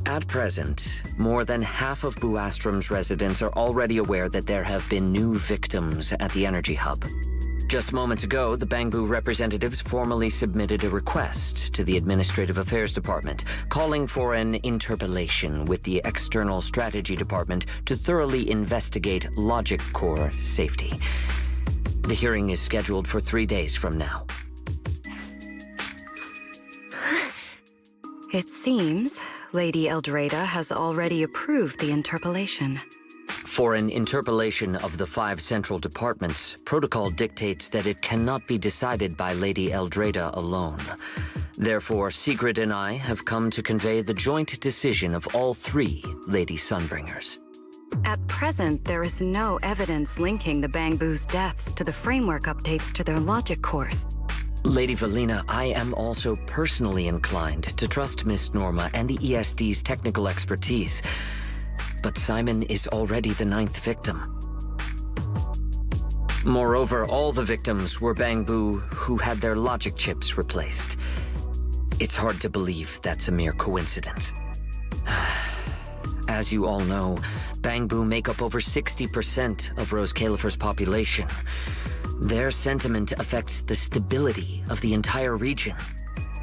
At present, more than half of Buastrom's residents are already aware that there have been new victims at the energy hub. Just moments ago, the Bangbu representatives formally submitted a request to the Administrative Affairs Department, calling for an interpellation with the External Strategy Department to thoroughly investigate Logic Core safety. The hearing is scheduled for 3 days from now. It seems Lady Eldrada has already approved the interpellation. For an interpellation of the 5 central departments, protocol dictates that it cannot be decided by Lady Eldrada alone. Therefore, Sigrid and I have come to convey the joint decision of all 3 Lady Sunbringers. At present, there is no evidence linking the Bangbu's deaths to the framework updates to their logic cores. Lady Valina, I am also personally inclined to trust Miss Norma and the ESD's technical expertise. But Simon is already the 9th victim. Moreover, all the victims were Bangbu who had their logic chips replaced. It's hard to believe that's a mere coincidence. As you all know, Bangbu make up over 60% of Rose Califer's population. Their sentiment affects the stability of the entire region.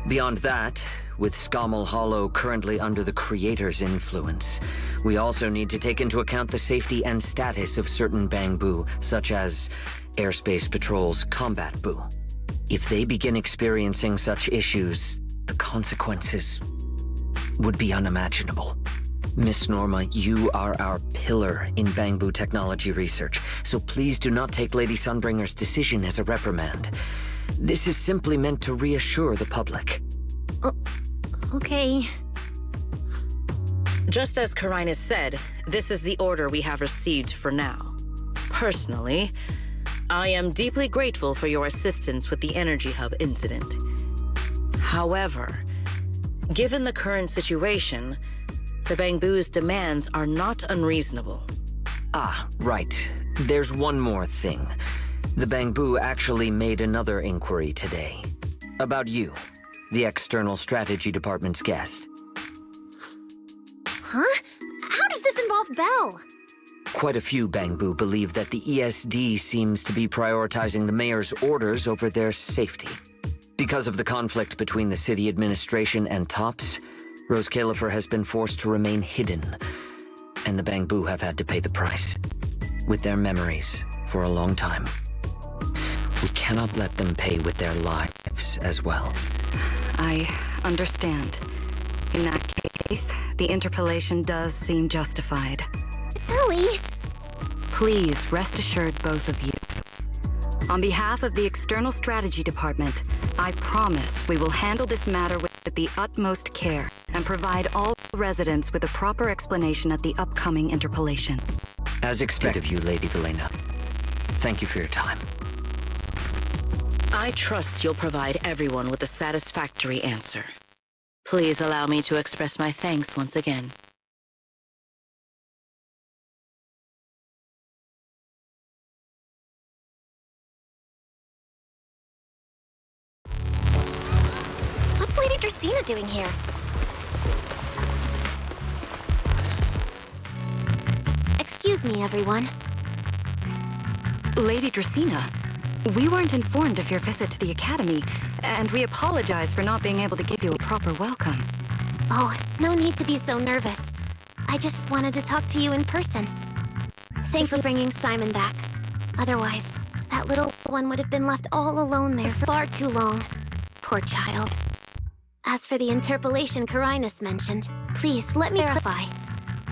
Beyond that, with Scommel Hollow currently under the Creator's influence, we also need to take into account the safety and status of certain Bangbu, such as Airspace Patrol's Combat Bu. If they begin experiencing such issues, the consequences would be unimaginable. Miss Norma, you are our pillar in Bangbu technology research, so please do not take Lady Sunbringer's decision as a reprimand. This is simply meant to reassure the public. Okay. Just as Carinus said, this is the order we have received for now. Personally, I am deeply grateful for your assistance with the Energy Hub incident. However, given the current situation, the Bangbu's demands are not unreasonable. Ah, right. There's one more thing. The Bangbu actually made another inquiry today. About you, the External Strategy Department's guest. Huh? How does this involve Belle? Quite a few Bangbu believe that the ESD seems to be prioritizing the mayor's orders over their safety. Because of the conflict between the city administration and TOPS, Rose Califer has been forced to remain hidden, and the Bangbu have had to pay the price with their memories for a long time. We cannot let them pay with their lives as well. I understand. In that case, the interpellation does seem justified. Ellie! Please rest assured, both of you. On behalf of the External Strategy Department, I promise we will handle this matter with the utmost care and provide all residents with a proper explanation at the upcoming interpellation. As expected of you, Lady Valena. Thank you for your time. I trust you'll provide everyone with a satisfactory answer. Please allow me to express my thanks once again. What's Lady Dracaena doing here? Excuse me, everyone. Lady Dracaena, we weren't informed of your visit to the Academy, and we apologize for not being able to give you a proper welcome. Oh, no need to be so nervous. I just wanted to talk to you in person. Thank you for bringing Simon back. Otherwise, that little one would have been left all alone there for far too long. Poor child. As for the interpolation Carinus mentioned, please let me verify.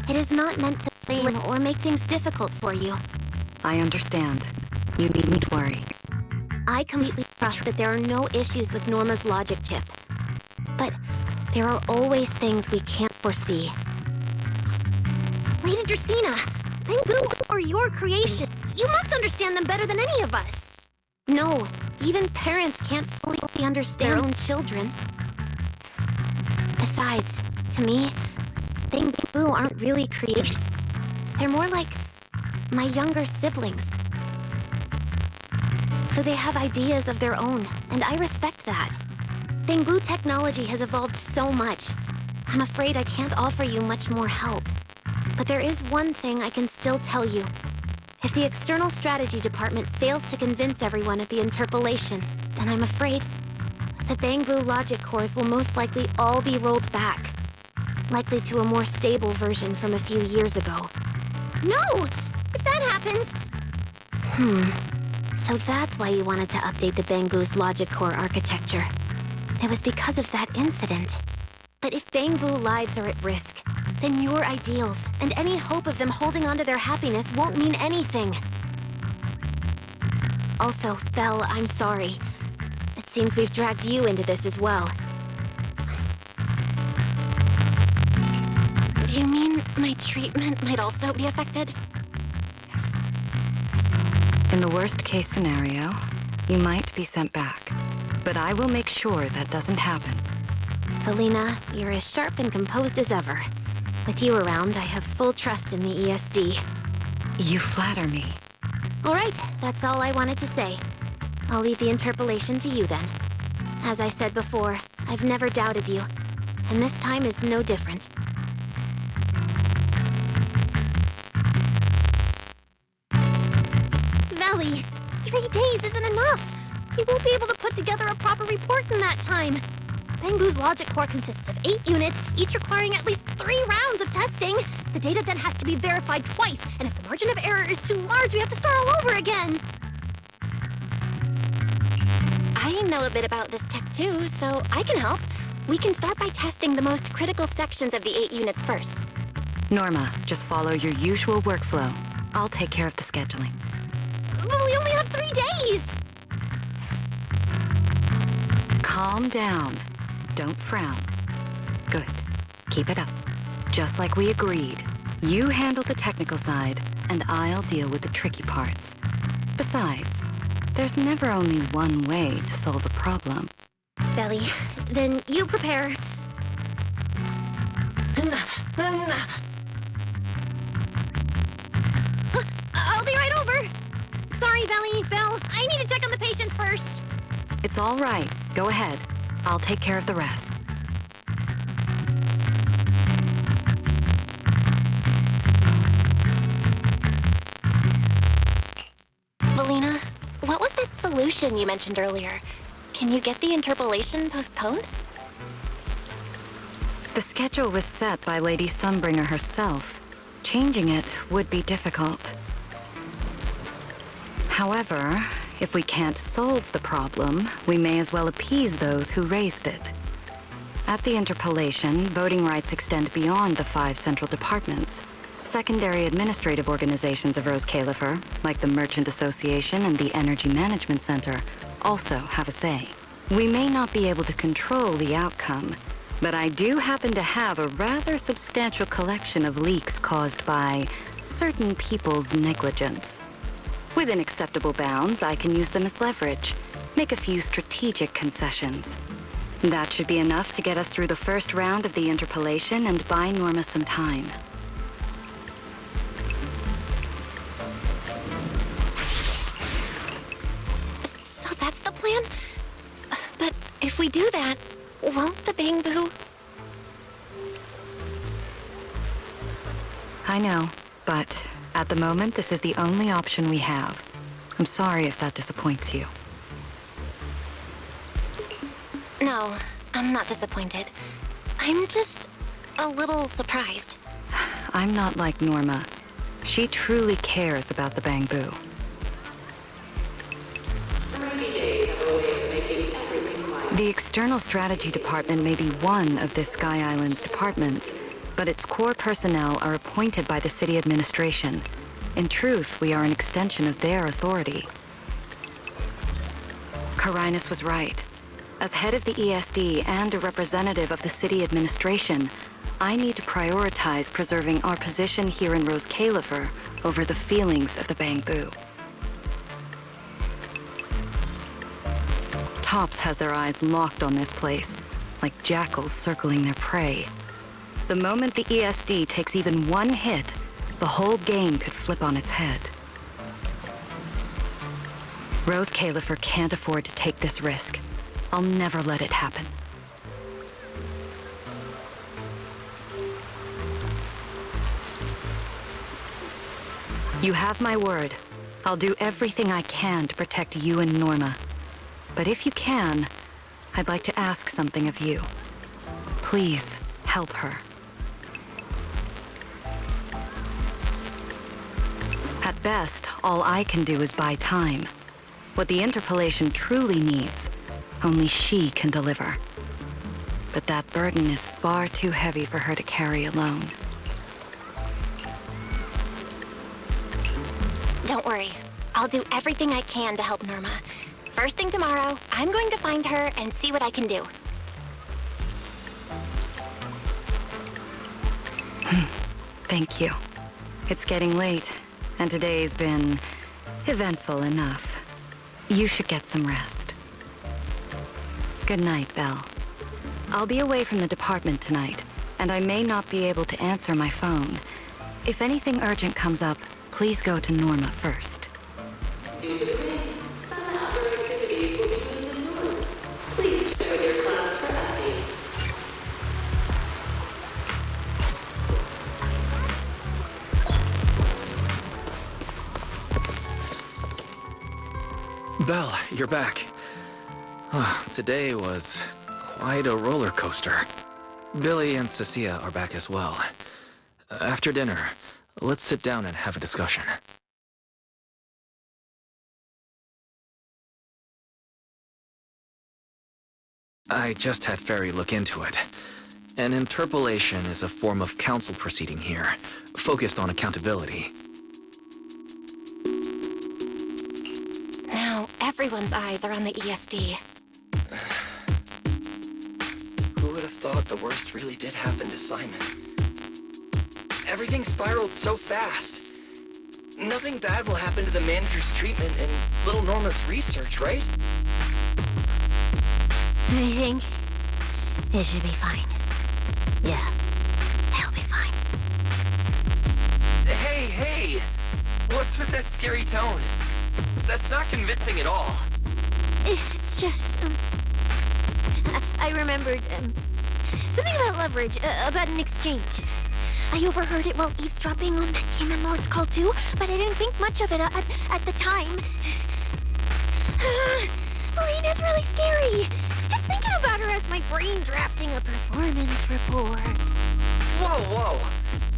It is not meant to blame or make things difficult for you. I understand. You needn't worry. I completely trust that there are no issues with Norma's logic chip. But there are always things we can't foresee. Lady Dracaena, Bangboo are your creation. You must understand them better than any of us. No, even parents can't fully understand their own children. Besides, to me, Bangboo aren't really creations. They're more like my younger siblings. So they have ideas of their own, and I respect that. Bangboo technology has evolved so much. I'm afraid I can't offer you much more help. But there is one thing I can still tell you. If the External Strategy Department fails to convince everyone at the interpolation, then I'm afraid the Bangboo logic cores will most likely all be rolled back. Likely to a more stable version from a few years ago. No! If that happens... So that's why you wanted to update the Bangboo's logic core architecture. It was because of that incident. But if Bangboo lives are at risk, then your ideals and any hope of them holding onto their happiness won't mean anything. Also, Belle, I'm sorry. It seems we've dragged you into this as well. Do you mean my treatment might also be affected? In the worst-case scenario, you might be sent back. But I will make sure that doesn't happen. Valena, you're as sharp and composed as ever. With you around, I have full trust in the ESD. You flatter me. All right, that's all I wanted to say. I'll leave the interpolation to you then. As I said before, I've never doubted you. And this time is no different. Valley, 3 days isn't enough. We won't be able to put together a proper report in that time. Bangboo's logic core consists of 8 units, each requiring at least 3 rounds of testing. The data then has to be verified twice, and if the margin of error is too large, we have to start all over again. I know a bit about this tech too, so I can help. We can start by testing the most critical sections of the 8 units first. Norma, just follow your usual workflow. I'll take care of the scheduling. But we only have 3 days! Calm down. Don't frown. Good. Keep it up. Just like we agreed. You handle the technical side, and I'll deal with the tricky parts. Besides, there's never only one way to solve a problem. Belly, then you prepare. I'll be right over. Sorry, Belly, Belle. I need to check on the patients first. It's all right. Go ahead. I'll take care of the rest. Valena, what was that solution you mentioned earlier? Can you get the interpolation postponed? The schedule was set by Lady Sunbringer herself. Changing it would be difficult. However, if we can't solve the problem, we may as well appease those who raised it. At the interpolation, voting rights extend beyond the 5 central departments. Secondary administrative organizations of Rose Califer, like the Merchant Association and the Energy Management Center, also have a say. We may not be able to control the outcome, but I do happen to have a rather substantial collection of leaks caused by certain people's negligence. Within acceptable bounds, I can use them as leverage, make a few strategic concessions. That should be enough to get us through the first round of the interpolation and buy Norma some time. So that's the plan? But if we do that, won't the Bangbu... I know, but at the moment, this is the only option we have. I'm sorry if that disappoints you. No, I'm not disappointed. I'm just a little surprised. I'm not like Norma. She truly cares about the Bangbu. The External Strategy Department may be one of this Sky Island's departments, but its core personnel are appointed by the city administration. In truth, we are an extension of their authority. Carinus was right. As head of the ESD and a representative of the city administration, I need to prioritize preserving our position here in Rose Califer over the feelings of the Bangbu. Tops has their eyes locked on this place, like jackals circling their prey. The moment the ESD takes even one hit, the whole game could flip on its head. Rose Califer can't afford to take this risk. I'll never let it happen. You have my word. I'll do everything I can to protect you and Norma. But if you can, I'd like to ask something of you. Please, help her. At best, all I can do is buy time. What the interpolation truly needs, only she can deliver. But that burden is far too heavy for her to carry alone. Don't worry. I'll do everything I can to help Norma. First thing tomorrow, I'm going to find her and see what I can do. Thank you. It's getting late, and today's been eventful enough. You should get some rest. Good night, Belle. I'll be away from the department tonight, and I may not be able to answer my phone. If anything urgent comes up, please go to Norma first. Belle, you're back. Today was quite a roller coaster. Billy and Cecilia are back as well. After dinner, let's sit down and have a discussion. I just had Ferry look into it. An interpolation is a form of council proceeding here, focused on accountability. Now, everyone's eyes are on the ESD. Who would have thought the worst really did happen to Simon? Everything spiraled so fast. Nothing bad will happen to the manager's treatment and little Norma's research, right? I think it should be fine. Yeah, it'll be fine. Hey! What's with that scary tone? That's not convincing at all. It's just, I remembered, something about leverage, about an exchange. I overheard it while eavesdropping on that Demon Lord's call too, but I didn't think much of it at the time. Felina's really scary. Just thinking about her as my brain drafting a performance report. Whoa!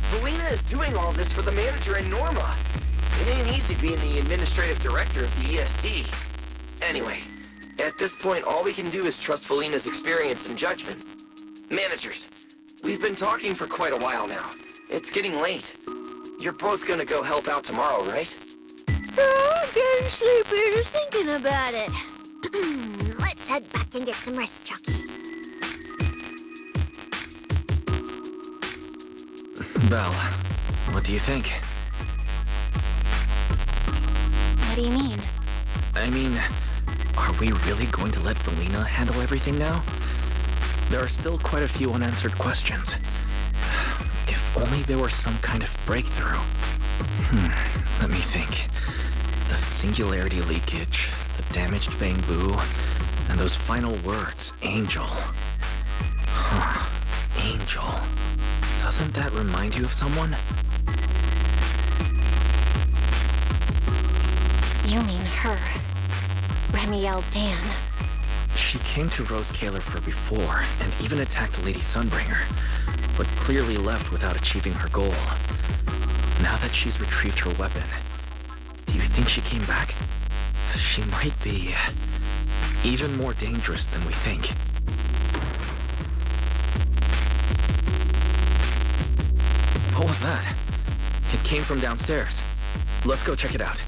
Felina is doing all this for the manager and Norma. It ain't easy being the administrative director of the ESD. Anyway, at this point, all we can do is trust Felina's experience and judgment. Managers, we've been talking for quite a while now. It's getting late. You're both gonna go help out tomorrow, right? Oh, I'm getting sleepy just thinking about it. Let's head back and get some rest, Chucky. Belle, what do you think? What do you mean? I mean, are we really going to let Valina handle everything now? There are still quite a few unanswered questions. If only there were some kind of breakthrough. Let me think. The singularity leakage, the damaged Bangbu, and those final words, Angel. Angel. Doesn't that remind you of someone? You mean her. Remiel Dan. She came to Rose Kalerfer before, and even attacked Lady Sunbringer, but clearly left without achieving her goal. Now that she's retrieved her weapon, do you think she came back? She might be even more dangerous than we think. What was that? It came from downstairs. Let's go check it out.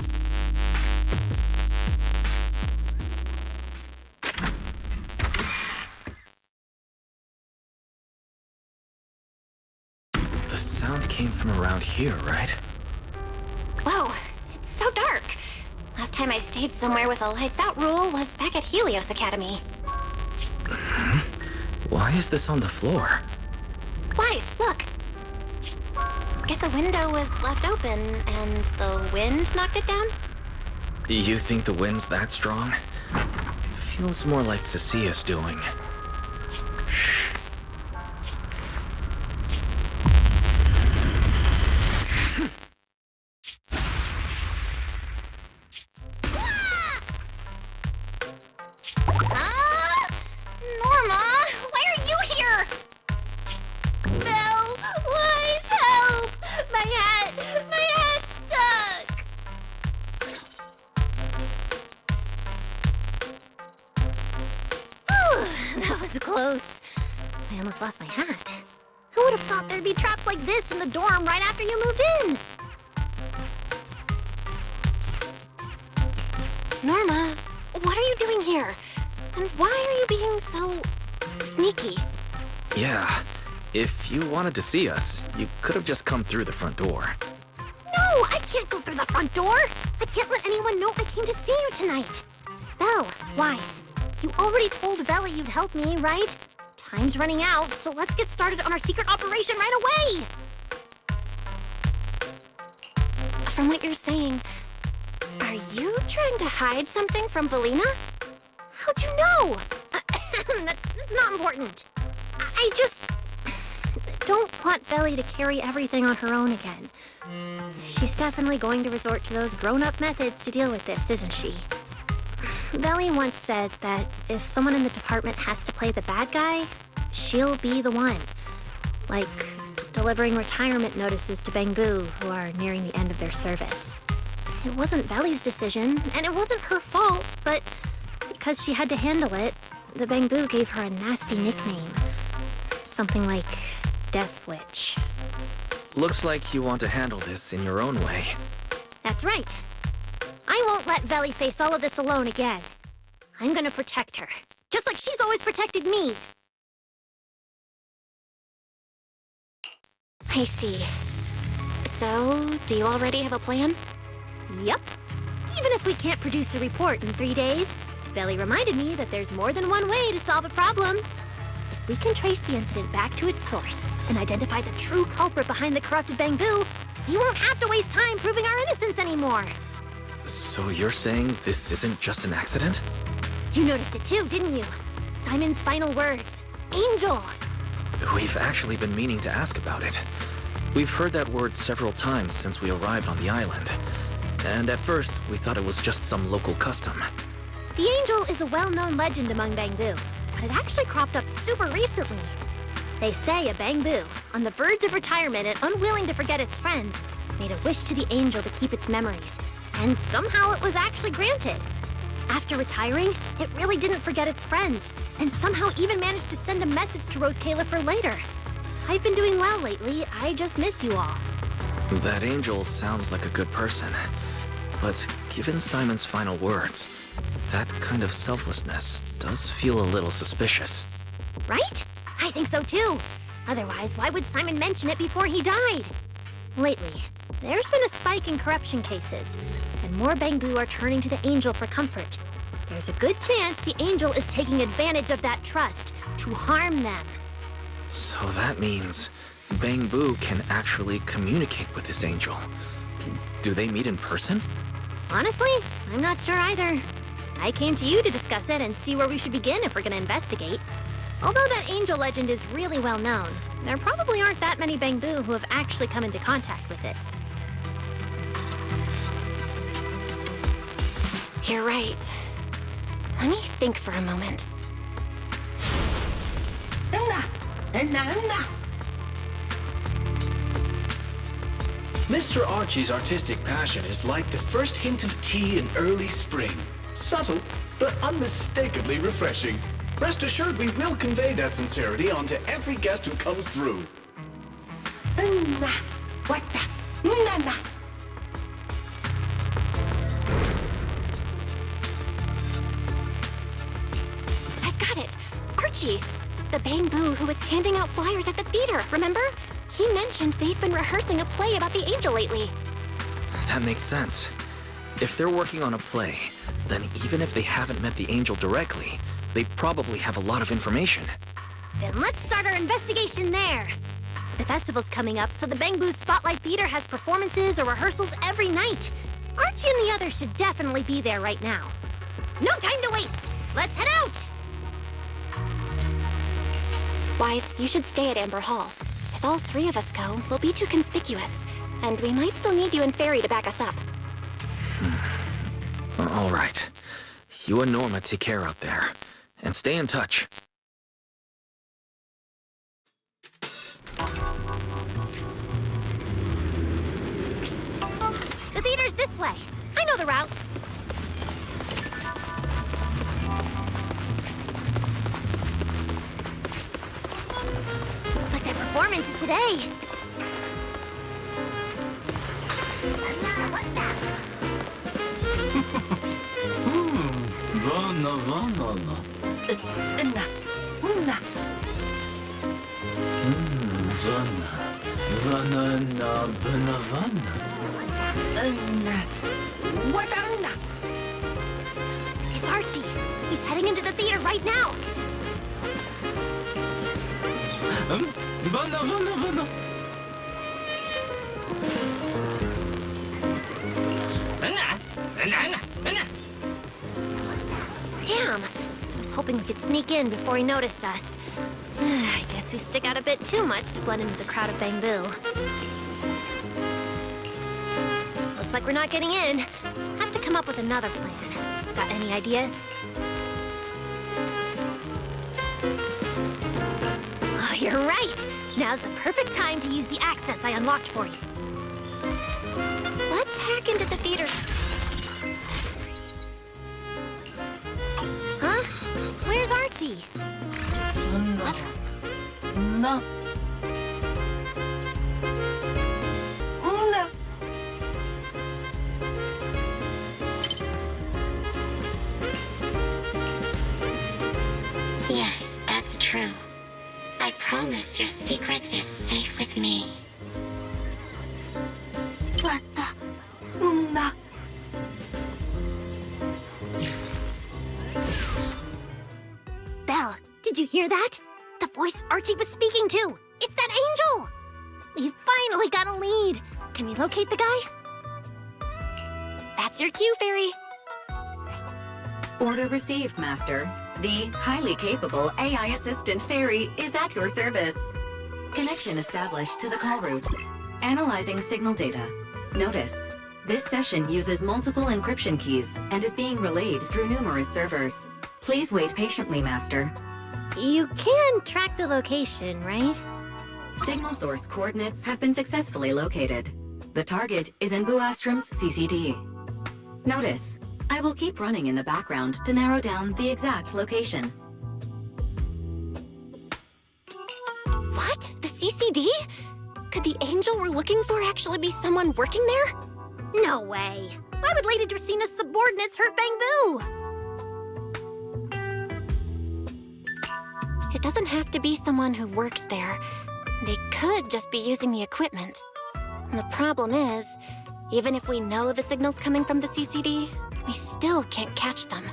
The sound came from around here, right? Whoa, it's so dark. Last time I stayed somewhere with a lights out rule was back at Helios Academy. Why is this on the floor? Wise, look. Guess a window was left open and the wind knocked it down? You think the wind's that strong? Feels more like Cecia's doing. Norma, why are you here? Belle, Wise, help! My head's stuck! Whew, that was close. I almost lost my hat. Who would have thought there'd be traps like this in the dorm right after you moved in? Norma, what are you doing here? And why are you being so sneaky? Yeah, if you wanted to see us, you could have just come through the front door. No, I can't go through the front door. I can't let anyone know I came to see you tonight. Belle, Wise, you already told Veli you'd help me, right? Time's running out, so let's get started on our secret operation right away. From what you're saying, are you trying to hide something from Valina? How'd you know? That's not important. I just don't want Veli to carry everything on her own again. She's definitely going to resort to those grown-up methods to deal with this, isn't she? Veli once said that if someone in the department has to play the bad guy, she'll be the one. Like delivering retirement notices to Bangbu who are nearing the end of their service. It wasn't Veli's decision, and it wasn't her fault, but because she had to handle it, the Bangbu gave her a nasty nickname. Something like Death Witch. Looks like you want to handle this in your own way. That's right. I won't let Veli face all of this alone again. I'm gonna protect her, just like she's always protected me. I see. So, do you already have a plan? Yep. Even if we can't produce a report in 3 days, Veli reminded me that there's more than one way to solve a problem. If we can trace the incident back to its source and identify the true culprit behind the corrupted Bangbu, we won't have to waste time proving our innocence anymore. So you're saying this isn't just an accident? You noticed it too, didn't you? Simon's final words. Angel! We've actually been meaning to ask about it. We've heard that word several times since we arrived on the island. And at first, we thought it was just some local custom. The Angel is a well-known legend among Bangbu, but it actually cropped up super recently. They say a Bangbu, on the verge of retirement and unwilling to forget its friends, made a wish to the Angel to keep its memories, and somehow it was actually granted. After retiring, it really didn't forget its friends, and somehow even managed to send a message to Rose Kalerfer later. I've been doing well lately, I just miss you all. That Angel sounds like a good person. But given Simon's final words, that kind of selflessness does feel a little suspicious. Right? I think so too. Otherwise, why would Simon mention it before he died? Lately, there's been a spike in corruption cases, and more Bangbu are turning to the Angel for comfort. There's a good chance the Angel is taking advantage of that trust to harm them. So that means Bangbu can actually communicate with this Angel. Do they meet in person? Honestly, I'm not sure either. I came to you to discuss it and see where we should begin if we're gonna investigate. Although that Angel legend is really well known, there probably aren't that many Bangbu who have actually come into contact with it. You're right. Let me think for a moment. Mr. Archie's artistic passion is like the first hint of tea in early spring. Subtle, but unmistakably refreshing. Rest assured we will convey that sincerity onto every guest who comes through. I've got it! Archie! The Bangbu who was handing out flyers at the theater, remember? He mentioned they've been rehearsing a play about the Angel lately. That makes sense. If they're working on a play, then even if they haven't met the Angel directly, they probably have a lot of information. Then let's start our investigation there. The festival's coming up, so the Bangbu Spotlight Theater has performances or rehearsals every night. Archie and the others should definitely be there right now. No time to waste! Let's head out! Wise, you should stay at Amber Hall. If all three of us go, we'll be too conspicuous. And we might still need you and Fairy to back us up. All right. You and Norma take care out there. And stay in touch. The theater's this way. I know the route. Looks like their performance is today. It's Archie. He's heading into the theater right now. Damn! I was hoping we could sneak in before he noticed us. I guess we stick out a bit too much to blend into the crowd of Bangbu. Looks like we're not getting in. Have to come up with another plan. Got any ideas? Oh, you're right! Now's the perfect time to use the access I unlocked for you. Let's hack into the theater. Huh? Where's Archie? No. Yes, that's true. I promise your secret is safe with me. Belle, did you hear that? The voice Archie was speaking to! It's that Angel! We finally got a lead! Can we locate the guy? That's your cue, Fairy. Order received, Master. The highly capable AI assistant Fairy is at your service. Connection established to the call route. Analyzing signal data. Notice, this session uses multiple encryption keys and is being relayed through numerous servers. Please wait patiently, Master. You can track the location, right? Signal source coordinates have been successfully located. The target is in Buastrom's CCD. Notice, I will keep running in the background to narrow down the exact location. What? The CCD? Could the Angel we're looking for actually be someone working there? No way! Why would Lady Dracina's subordinates hurt Bangbu? It doesn't have to be someone who works there. They could just be using the equipment. The problem is, even if we know the signal's coming from the CCD, we still can't catch them.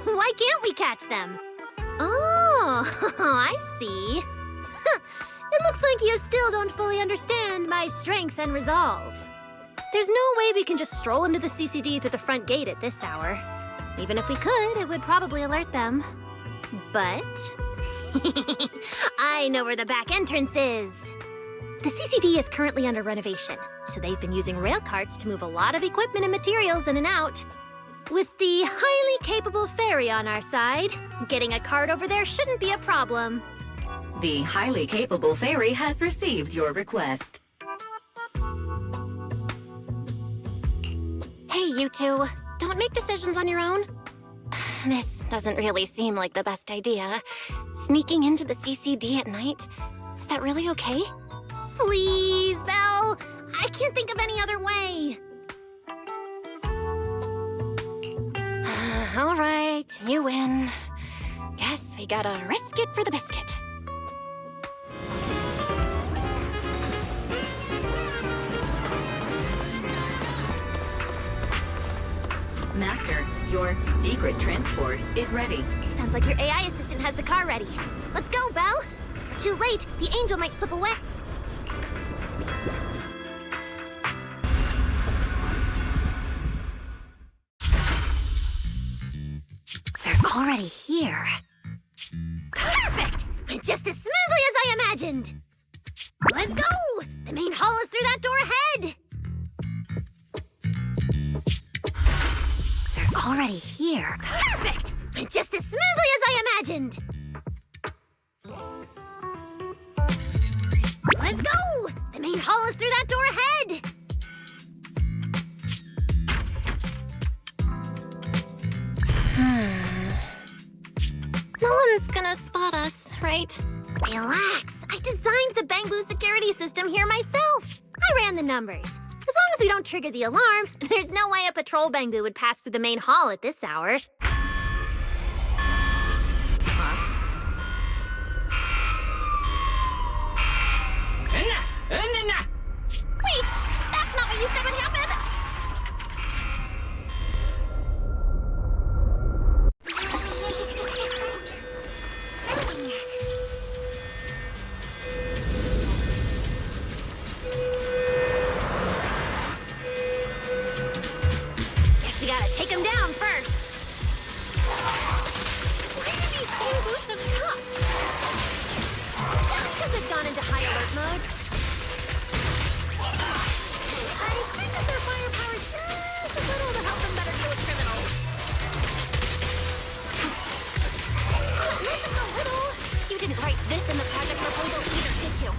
Why can't we catch them? Oh, I see. It looks like you still don't fully understand my strength and resolve. There's no way we can just stroll into the CCD through the front gate at this hour. Even if we could, it would probably alert them. But I know where the back entrance is. The CCD is currently under renovation, so they've been using rail carts to move a lot of equipment and materials in and out. With the highly capable ferry on our side, getting a cart over there shouldn't be a problem. The highly capable ferry has received your request. Hey, you two. Don't make decisions on your own. This doesn't really seem like the best idea. Sneaking into the CCD at night? Is that really okay? Please, Belle. I can't think of any other way. All right, you win. Guess we gotta risk it for the biscuit. Master, your secret transport is ready. Sounds like your AI assistant has the car ready. Let's go, Belle. If we're too late, the angel might slip away. They're already here. Perfect! Went just as smoothly as I imagined. Let's go! The main hall is through that door ahead. They're already here. Perfect! Went just as smoothly as I imagined. Let's go! The main hall is through that door ahead. No one's gonna spot us, right? Relax. I designed the Bangbu security system here myself. I ran the numbers. As long as we don't trigger the alarm, there's no way a patrol Bangbu would pass through the main hall at this hour. Wait! That's not what you said would happen! Guess we gotta take him down first. Why are these Bangbu so tough? Because they've gone into high alert mode. I cranked their firepower just a little to help them better deal with criminals. Not just a little. You didn't write this in the project proposal either, did you?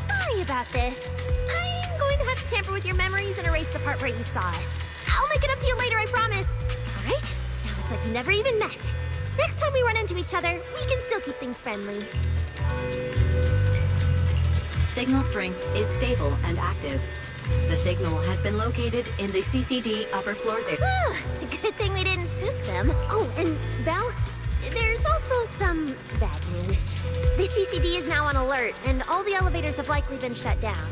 Sorry about this. I'm going to have to tamper with your memories and erase the part where you saw us. I'll make it up to you later, I promise. All right? Now it's like we never even met. Next time we run into each other, we can still keep things friendly. Signal strength is stable and active. The signal has been located in the CCD upper floors area. Good thing we didn't spook them. Oh, and Belle, there's also some bad news. The CCD is now on alert, and all the elevators have likely been shut down.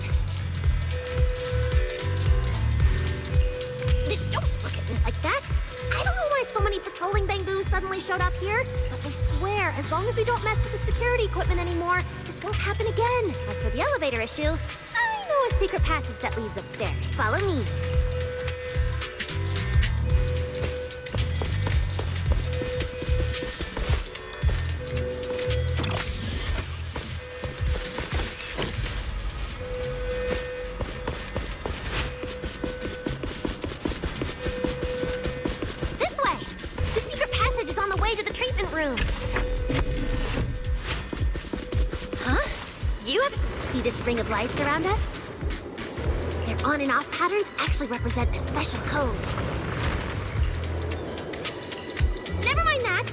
Don't look at me like that. I don't know why so many patrolling Bangbu suddenly showed up here, but I swear, as long as we don't mess with the security equipment anymore, this won't happen again. As for the elevator issue, I know a secret passage that leads upstairs. Follow me. This way! The secret passage is on the way to the treatment room. Huh? You have... See this ring of lights around us? Their on and off patterns actually represent a special code. Never mind that.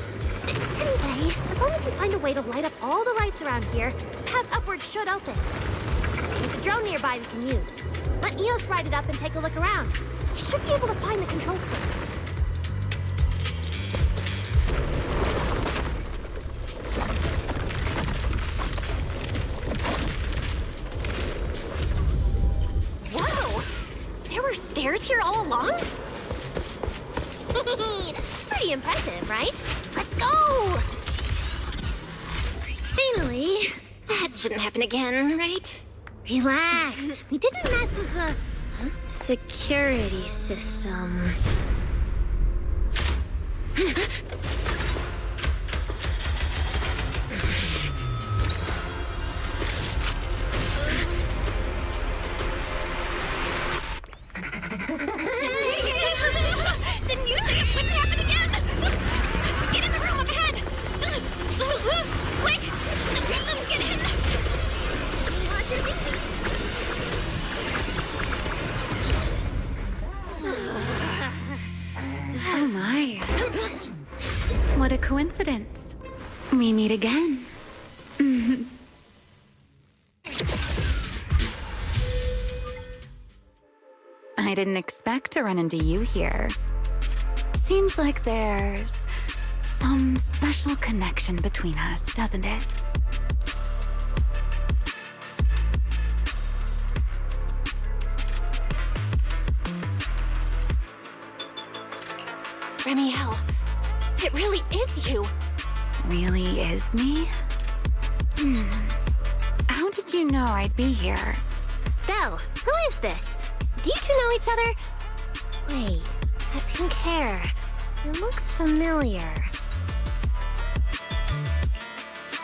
Anyway, as long as we find a way to light up all the lights around here, the path upward should open. Things a drone nearby we can use. Let Eos ride it up and take a look around. He should be able to find the control switch. Whoa! There were stairs here all along? Pretty impressive, right? Let's go! Finally. That shouldn't happen again, right? Relax. We didn't mess with the security system. Didn't you say it wouldn't happen again? Get in the room up ahead! Quick! Get in! Oh my. What a coincidence. We meet again. I didn't expect to run into you here. Seems like there's some special connection between us, doesn't it? Remiel, it really is you. Really is me? How did you know I'd be here? Belle, who is this? Do you two know each other? Wait, that pink hair. It looks familiar.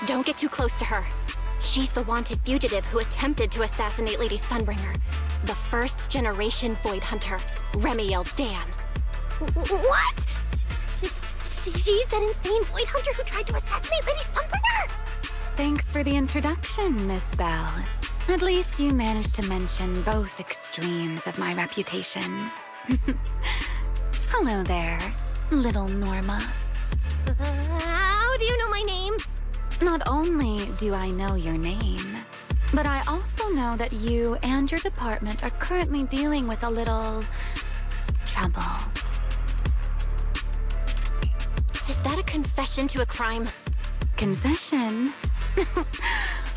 Don't get too close to her. She's the wanted fugitive who attempted to assassinate Lady Sunbringer. The first generation Void Hunter, Remiel Dan. What? She's that insane Void Hunter who tried to assassinate Lady Sunbringer? Thanks for the introduction, Miss Belle. At least you managed to mention both extremes of my reputation. Hello there, little Norma. How do you know my name? Not only do I know your name, but I also know that you and your department are currently dealing with a little trouble. Is that a confession to a crime? Confession?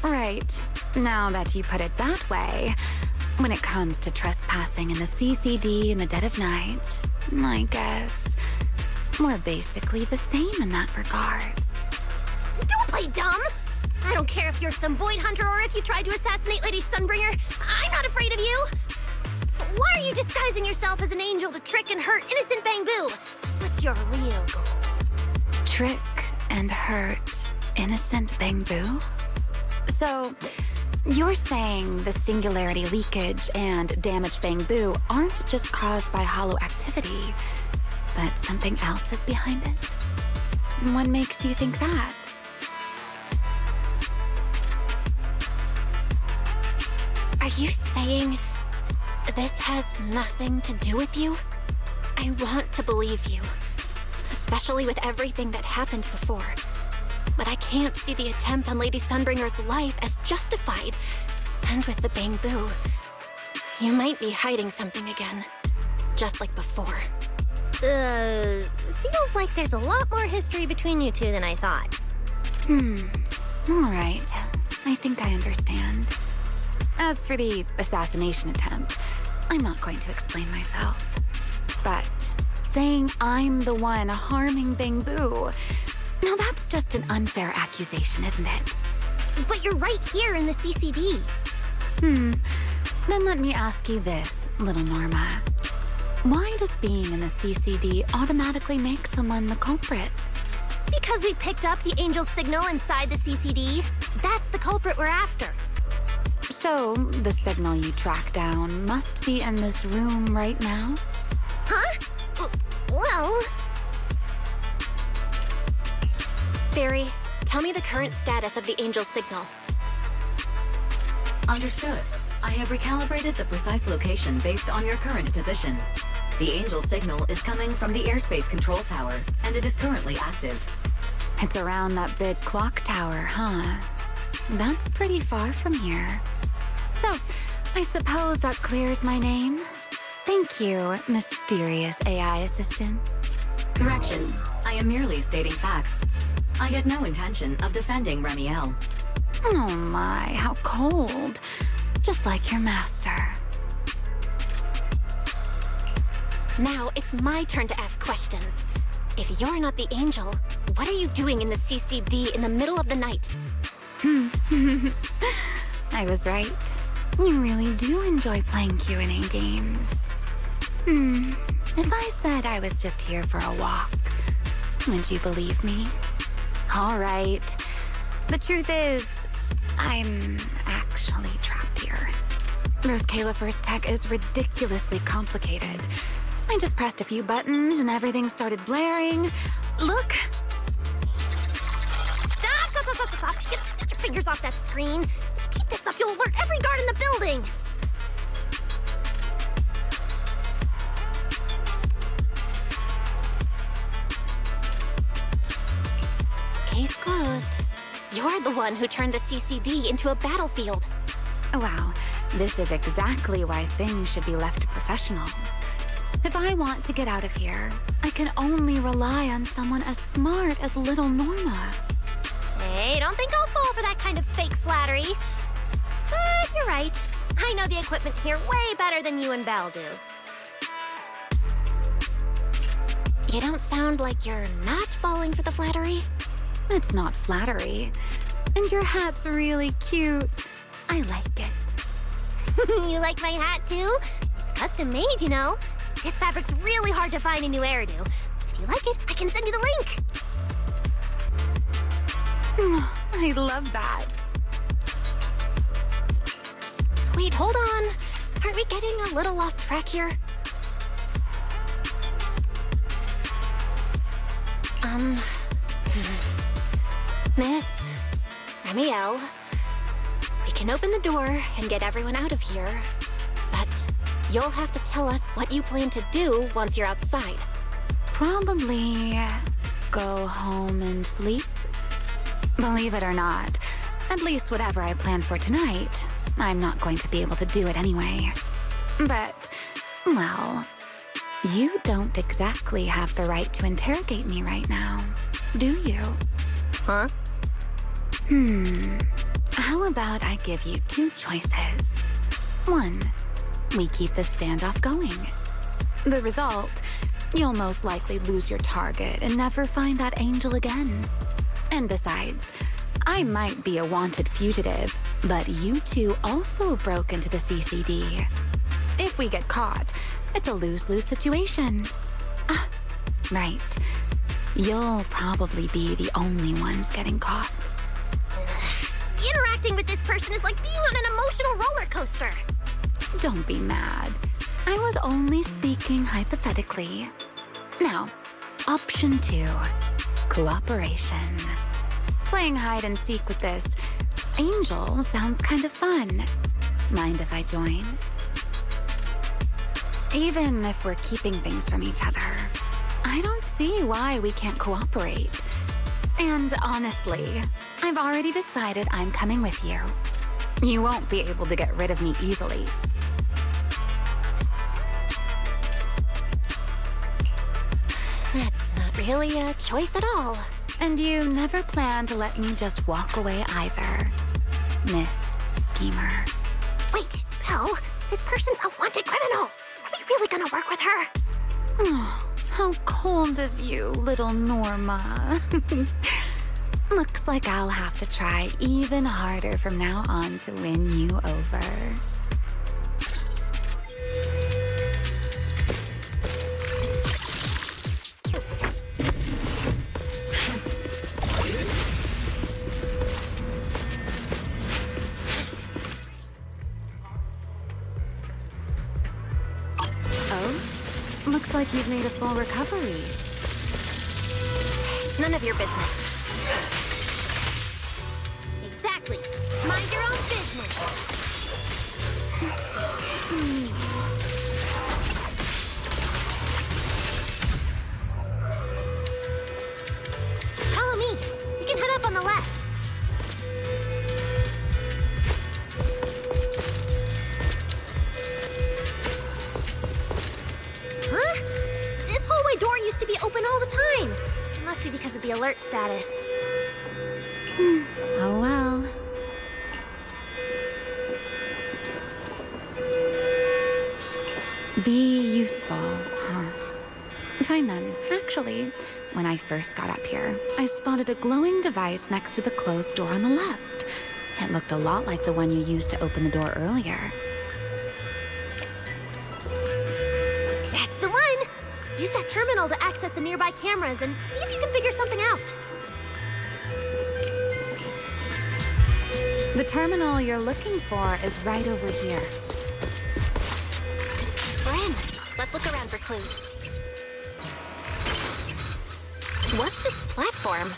Right. Now that you put it that way, when it comes to trespassing in the CCD in the dead of night, I guess we're basically the same in that regard. Don't play dumb! I don't care if you're some Void Hunter or if you tried to assassinate Lady Sunbringer. I'm not afraid of you! Why are you disguising yourself as an angel to trick and hurt innocent Bangbu? What's your real goal? Trick and hurt innocent Bangbu? So, you're saying the singularity leakage and damaged Bangbu aren't just caused by hollow activity, but something else is behind it? What makes you think that? Are you saying this has nothing to do with you? I want to believe you, especially with everything that happened before. But I can't see the attempt on Lady Sunbringer's life as justified. And with the Bangbu, you might be hiding something again, just like before. Feels like there's a lot more history between you two than I thought. All right. I think I understand. As for the assassination attempt, I'm not going to explain myself. But saying I'm the one harming Bangbu, now that's just an unfair accusation, isn't it? But you're right here in the CCD. Then let me ask you this, little Norma. Why does being in the CCD automatically make someone the culprit? Because we picked up the angel signal inside the CCD. That's the culprit we're after. So, the signal you track down must be in this room right now? Huh? Well... Fairy, tell me the current status of the angel signal. Understood. I have recalibrated the precise location based on your current position. The angel signal is coming from the airspace control tower, and it is currently active. It's around that big clock tower, huh? That's pretty far from here. So, I suppose that clears my name. Thank you, mysterious AI assistant. Correction. I am merely stating facts. I had no intention of defending Remiel. Oh my, how cold. Just like your master. Now it's my turn to ask questions. If you're not the angel, what are you doing in the CCD in the middle of the night? I was right. You really do enjoy playing Q&A games. If I said I was just here for a walk, would you believe me? All right. The truth is, I'm actually trapped here. Rose Califer's tech is ridiculously complicated. I just pressed a few buttons and everything started blaring. Look! Stop! Get your fingers off that screen. If you keep this up, you'll alert every guard in the building. Case closed. You're the one who turned the CCD into a battlefield. Wow, this is exactly why things should be left to professionals. If I want to get out of here, I can only rely on someone as smart as little Norma. Hey, don't think I'll fall for that kind of fake flattery. But you're right. I know the equipment here way better than you and Belle do. You don't sound like you're not falling for the flattery. It's not flattery. And your hat's really cute. I like it. You like my hat, too? It's custom made, you know. This fabric's really hard to find a new hairdo. If you like it, I can send you the link. I love that. Wait, hold on. Aren't we getting a little off track here? Miss Remiel, we can open the door and get everyone out of here, but you'll have to tell us what you plan to do once you're outside. Probably go home and sleep. Believe it or not, at least whatever I planned for tonight, I'm not going to be able to do it anyway. But, well, you don't exactly have the right to interrogate me right now, do you? Huh? How about I give you two choices? One, we keep the standoff going. The result, you'll most likely lose your target and never find that angel again. And besides, I might be a wanted fugitive, but you two also broke into the CCD. If we get caught, it's a lose-lose situation. Ah, right. You'll probably be the only ones getting caught. Interacting with this person is like being on an emotional roller coaster. Don't be mad. I was only speaking hypothetically. Now, option 2. Cooperation. Playing hide and seek with this angel sounds kind of fun. Mind if I join? Even if we're keeping things from each other, I don't see why we can't cooperate. And honestly, I've already decided I'm coming with you. You won't be able to get rid of me easily. That's not really a choice at all. And you never plan to let me just walk away either, Miss Schemer. Wait, Belle, this person's a wanted criminal. Are we really gonna work with her? Oh, how cold of you, little Norma. Looks like I'll have to try even harder from now on to win you over. Looks like you've made a full recovery. It's none of your business. Exactly. Mind your own business. Follow me. We can head up on the left. the alert status. Oh well. Be useful, huh? Fine then. Actually, when I first got up here, I spotted a glowing device next to the closed door on the left. It looked a lot like the one you used to open the door earlier. That's the one! Use that terminal to access the nearby cameras and see if you can figure something out. The terminal you're looking for is right over here. We're in. Let's look around for clues. What's this platform?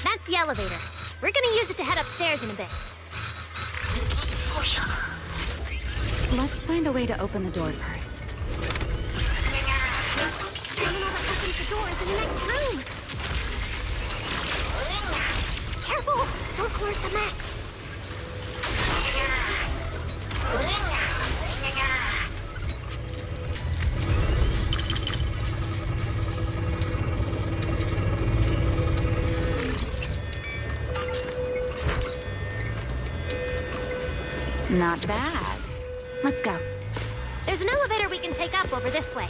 That's the elevator. We're gonna use it to head upstairs in a bit. Let's find a way to open the door first. The terminal that opens the door is in the next room. Careful! Don't close the max. Not bad. Let's go. There's an elevator we can take up over this way.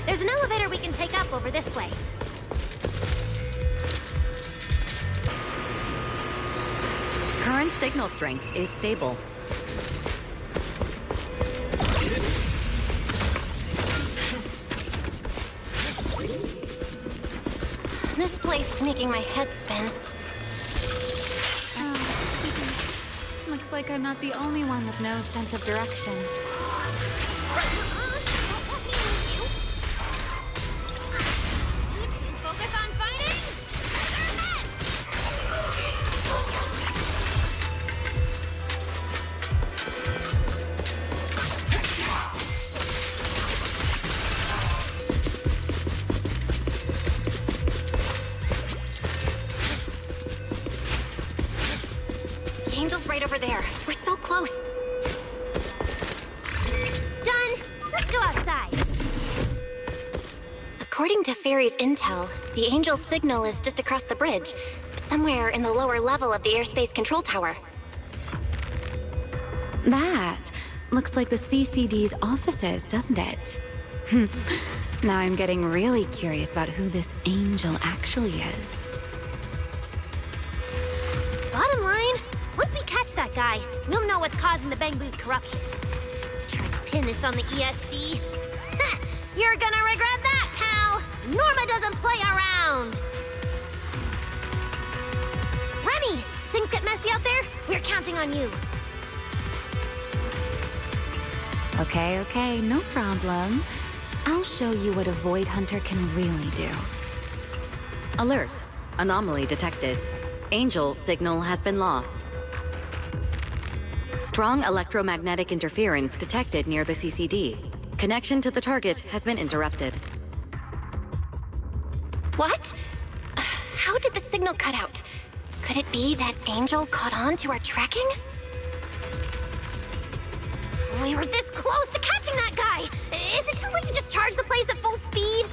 There's an elevator we can take up over this way. Current signal strength is stable. This place is making my head spin. Looks like I'm not the only one with no sense of direction. Focus on fighting! The angel's right over there. We're so close. Done! Let's go outside. According to Fairy's intel, the angel's signal is just across the bridge, somewhere in the lower level of the airspace control tower. That looks like the CCD's offices, doesn't it? Now I'm getting really curious about who this angel actually is. Bottom line, once we catch that guy, we'll know what's causing the Bangbu's corruption. Try to pin this on the ESD. You're gonna regret that, pal! Norma doesn't play around! Remy, things get messy out there? We're counting on you. Okay, no problem. I'll show you what a Void Hunter can really do. Alert. Anomaly detected. Angel signal has been lost. Strong electromagnetic interference detected near the CCD. Connection to the target has been interrupted. What? How did the signal cut out? Could it be that angel caught on to our tracking? We were this close to catching that guy! Is it too late to just charge the place at full speed?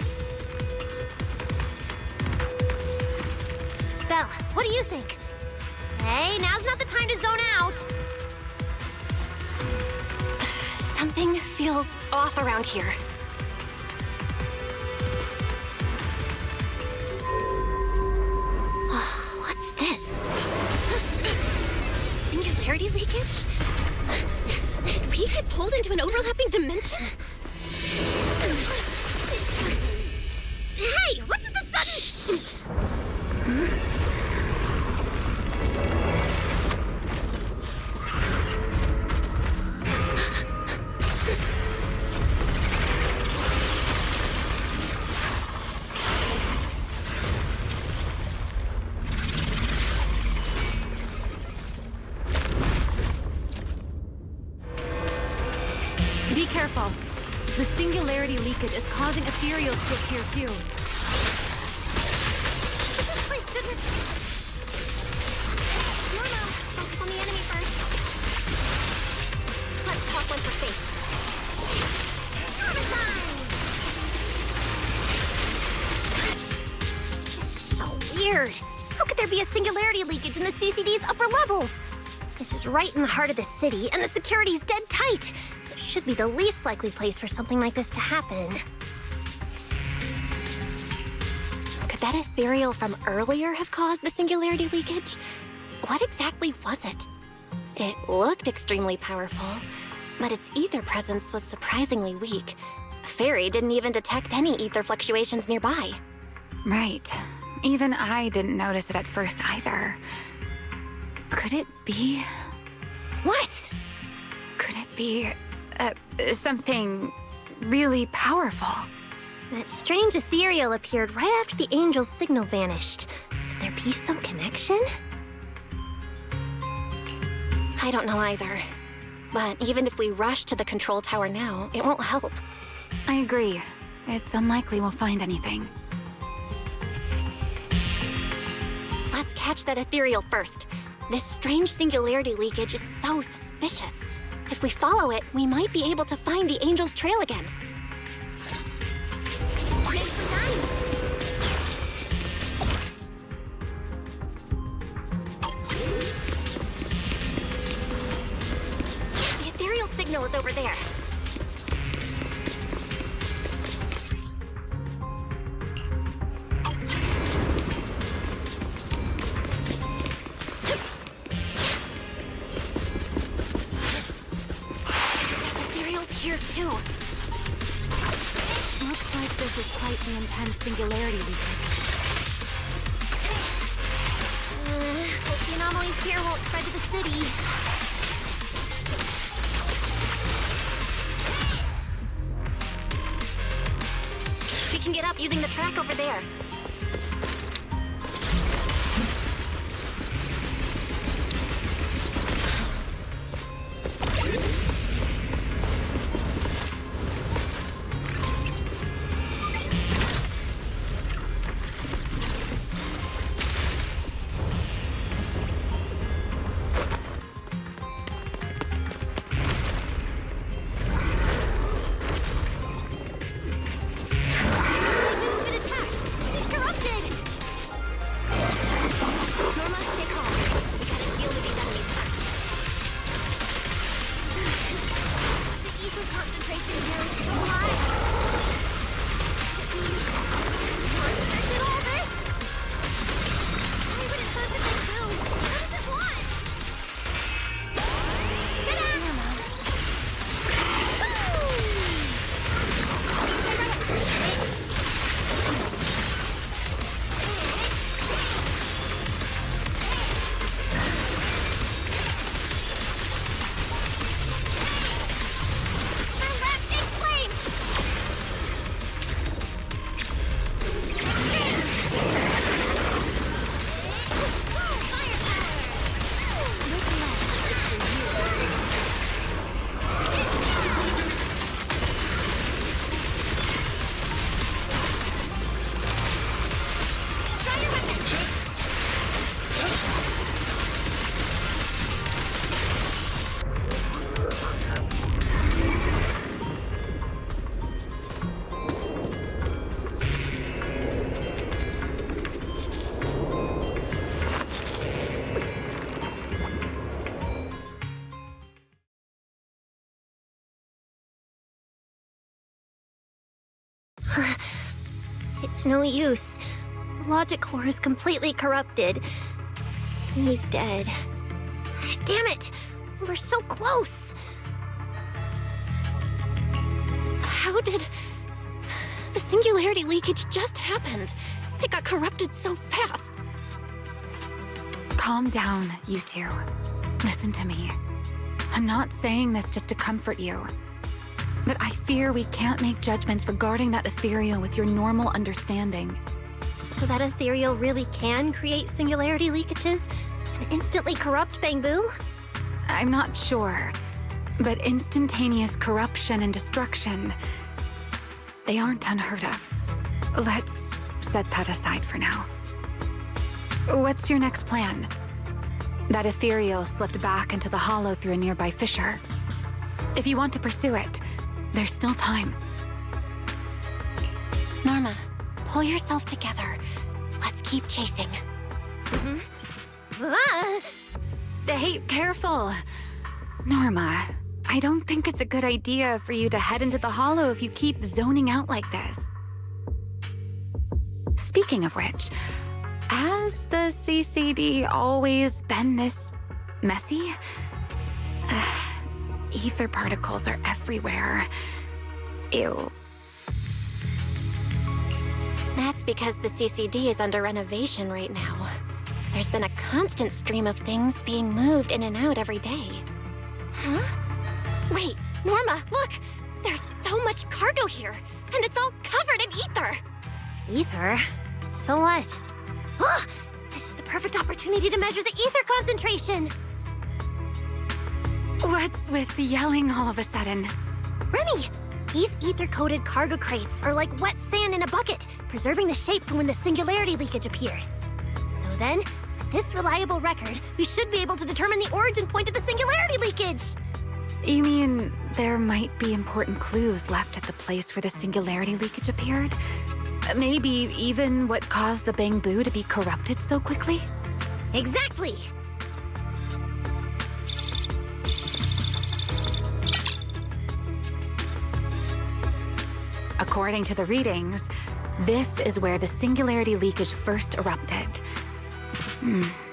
Belle, what do you think? Hey, now's not the time to zone out! Something feels off around here. What's this? Singularity leakage? Did we get pulled into an overlapping dimension? Hey, what's the sudden... Be careful. The singularity leakage is causing ethereal split here too. Please, goodness. Norma, focus on the enemy first. Let's talk once we're safe. Norma time! be a singularity leakage in the CCD's upper levels. This is right in the heart of the city, and the security's dead tight. It should be the least likely place for something like this to happen. Could that ethereal from earlier have caused the singularity leakage? What exactly was it? It looked extremely powerful, but its ether presence was surprisingly weak. Fairy didn't even detect any ether fluctuations nearby. Right. Even I didn't notice it at first either. Could it be... What? Could it be... something really powerful? That strange ethereal appeared right after the angel's signal vanished. Could there be some connection? I don't know either. But even if we rush to the control tower now, it won't help. I agree. It's unlikely we'll find anything. Let's catch that ethereal first. This strange singularity leakage is so suspicious. If we follow it, we might be able to find the angel's trail again. The ethereal signal is over there. Here too. Looks like this is quite the intense singularity leakage. Hope the anomalies here won't spread to the city. We can get up using the track over there. It's no use. The logic core is completely corrupted. He's dead. Damn it! We're so close! How did... The singularity leakage just happened. It got corrupted so fast. Calm down, you two. Listen to me. I'm not saying this just to comfort you. But I fear we can't make judgments regarding that ethereal with your normal understanding. So that ethereal really can create singularity leakages and instantly corrupt Bangbu? I'm not sure. But instantaneous corruption and destruction, they aren't unheard of. Let's set that aside for now. What's your next plan? That ethereal slipped back into the hollow through a nearby fissure. If you want to pursue it, there's still time. Norma, pull yourself together. Let's keep chasing. Hey, careful. Norma, I don't think it's a good idea for you to head into the hollow if you keep zoning out like this. Speaking of which, has the CCD always been this messy? Ether particles are everywhere. Ew. That's because the CCD is under renovation right now. There's been a constant stream of things being moved in and out every day. Huh? Wait, Norma, look! There's so much cargo here, and it's all covered in ether! Ether? So what? Ah, this is the perfect opportunity to measure the ether concentration! What's with yelling all of a sudden? Remy! These ether-coated cargo crates are like wet sand in a bucket, preserving the shape from when the singularity leakage appeared. So then, with this reliable record, we should be able to determine the origin point of the singularity leakage! You mean there might be important clues left at the place where the singularity leakage appeared? Maybe even what caused the Bangbu to be corrupted so quickly? Exactly! According to the readings, this is where the singularity leakage first erupted.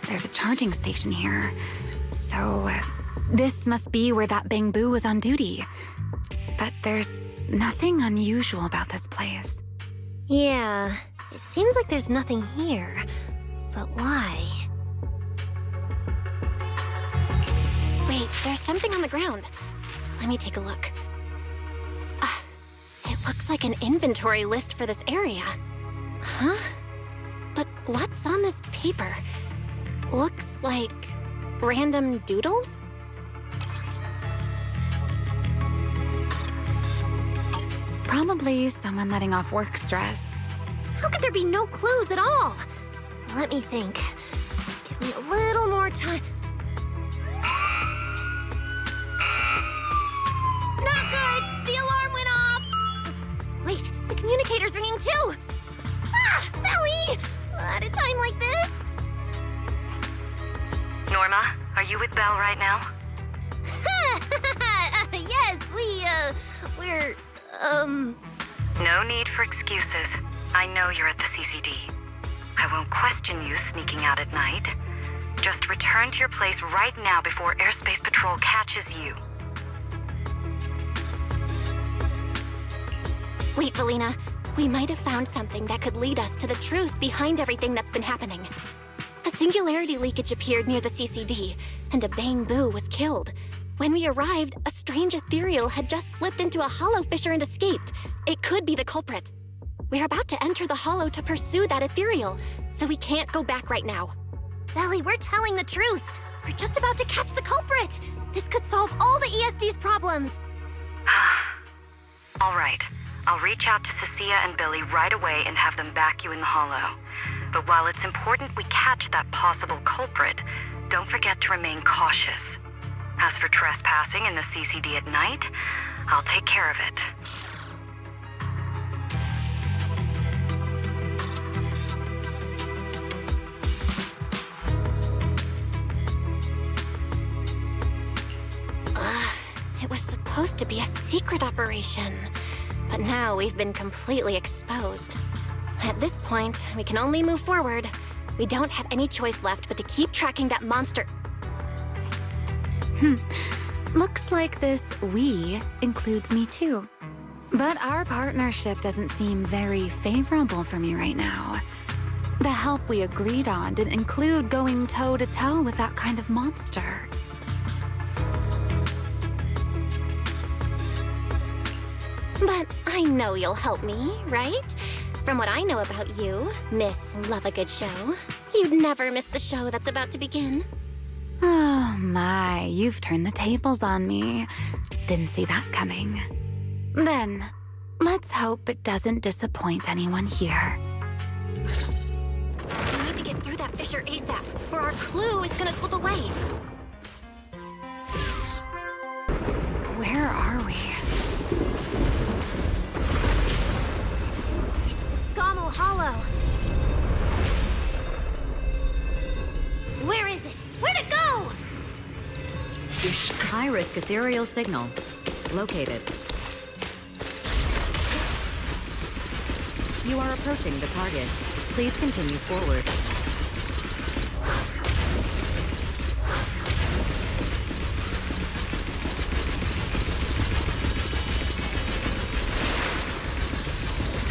There's a charging station here. So, this must be where that Bangbu was on duty. But there's nothing unusual about this place. Yeah, it seems like there's nothing here. But why? Wait, there's something on the ground. Let me take a look. It looks like an inventory list for this area. Huh? But what's on this paper? Looks like random doodles? Probably someone letting off work stress. How could there be no clues at all? Let me think. Give me a little more time. Not good! The alarm went off! Wait, the communicator's ringing too! Ah! Belly! At a time like this? Norma, are you with Belle right now? Yes, we're, No need for excuses. I know you're at the CCD. I won't question you sneaking out at night. Just return to your place right now before Airspace Patrol catches you. Wait, Valina. We might have found something that could lead us to the truth behind everything that's been happening. A singularity leakage appeared near the CCD, and a Bangbu was killed. When we arrived, a strange ethereal had just slipped into a hollow fissure and escaped. It could be the culprit. We're about to enter the hollow to pursue that ethereal, so we can't go back right now. Belly, we're telling the truth. We're just about to catch the culprit. This could solve all the ESD's problems. All right. I'll reach out to Cecilia and Billy right away and have them back you in the hollow. But while it's important we catch that possible culprit, don't forget to remain cautious. As for trespassing in the CCD at night, I'll take care of it. It was supposed to be a secret operation. But now we've been completely exposed. At this point, we can only move forward. We don't have any choice left but to keep tracking that monster. Looks like this "we" includes me too. But our partnership doesn't seem very favorable for me right now. The help we agreed on didn't include going toe-to-toe with that kind of monster. But I know you'll help me, right? From what I know about you, Miss Love a Good Show, you'd never miss the show that's about to begin. Oh my, you've turned the tables on me. Didn't see that coming. Then, let's hope it doesn't disappoint anyone here. We need to get through that fissure ASAP, or our clue is gonna slip away. Where are we? It's the Scommel Hollow. High-risk ethereal signal. Located. You are approaching the target. Please continue forward.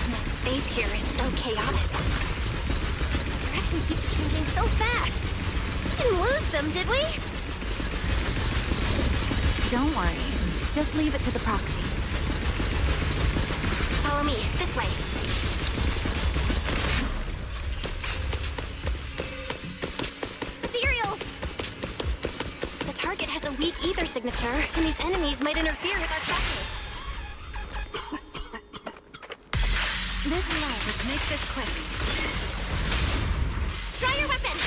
The space here is so chaotic. The direction keeps changing so fast. We didn't lose them, did we? Don't worry. Just leave it to the proxy. Follow me, this way. Ethereals! The target has a weak ether signature, and these enemies might interfere with our tracking. This light, let's make this quick. Draw your weapon!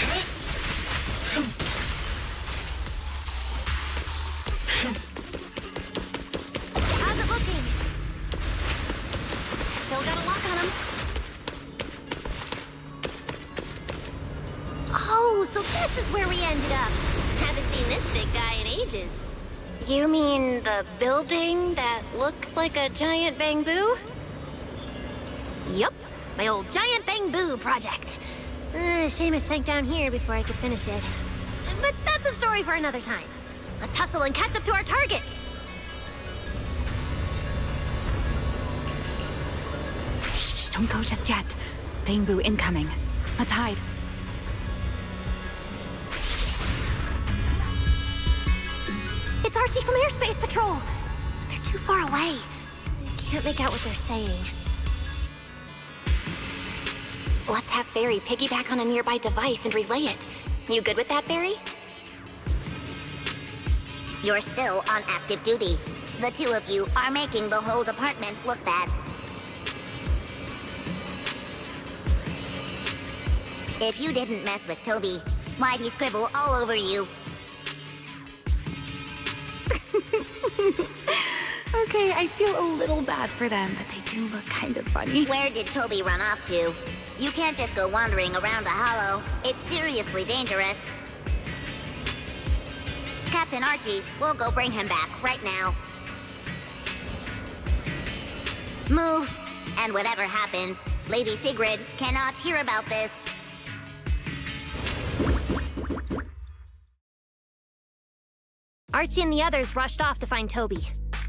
How's it looking? Still got a lock on him. Oh, so this is where we ended up. Haven't seen this big guy in ages. You mean the building that looks like a giant bamboo? Yup, my old giant bamboo project. Shame it sank down here before I could finish it. But that's a story for another time. Let's hustle and catch up to our target. Shh, don't go just yet. Bamboo incoming. Let's hide. It's Archie from Airspace Patrol. They're too far away. I can't make out what they're saying. Let's have Barry piggyback on a nearby device and relay it. You good with that, Barry? You're still on active duty. The two of you are making the whole department look bad. If you didn't mess with Toby, why'd he scribble all over you? Okay, I feel a little bad for them, but they do look kind of funny. Where did Toby run off to? You can't just go wandering around a hollow. It's seriously dangerous. Captain Archie, we'll go bring him back right now. Move, and whatever happens, Lady Sigrid cannot hear about this. Archie and the others rushed off to find Toby.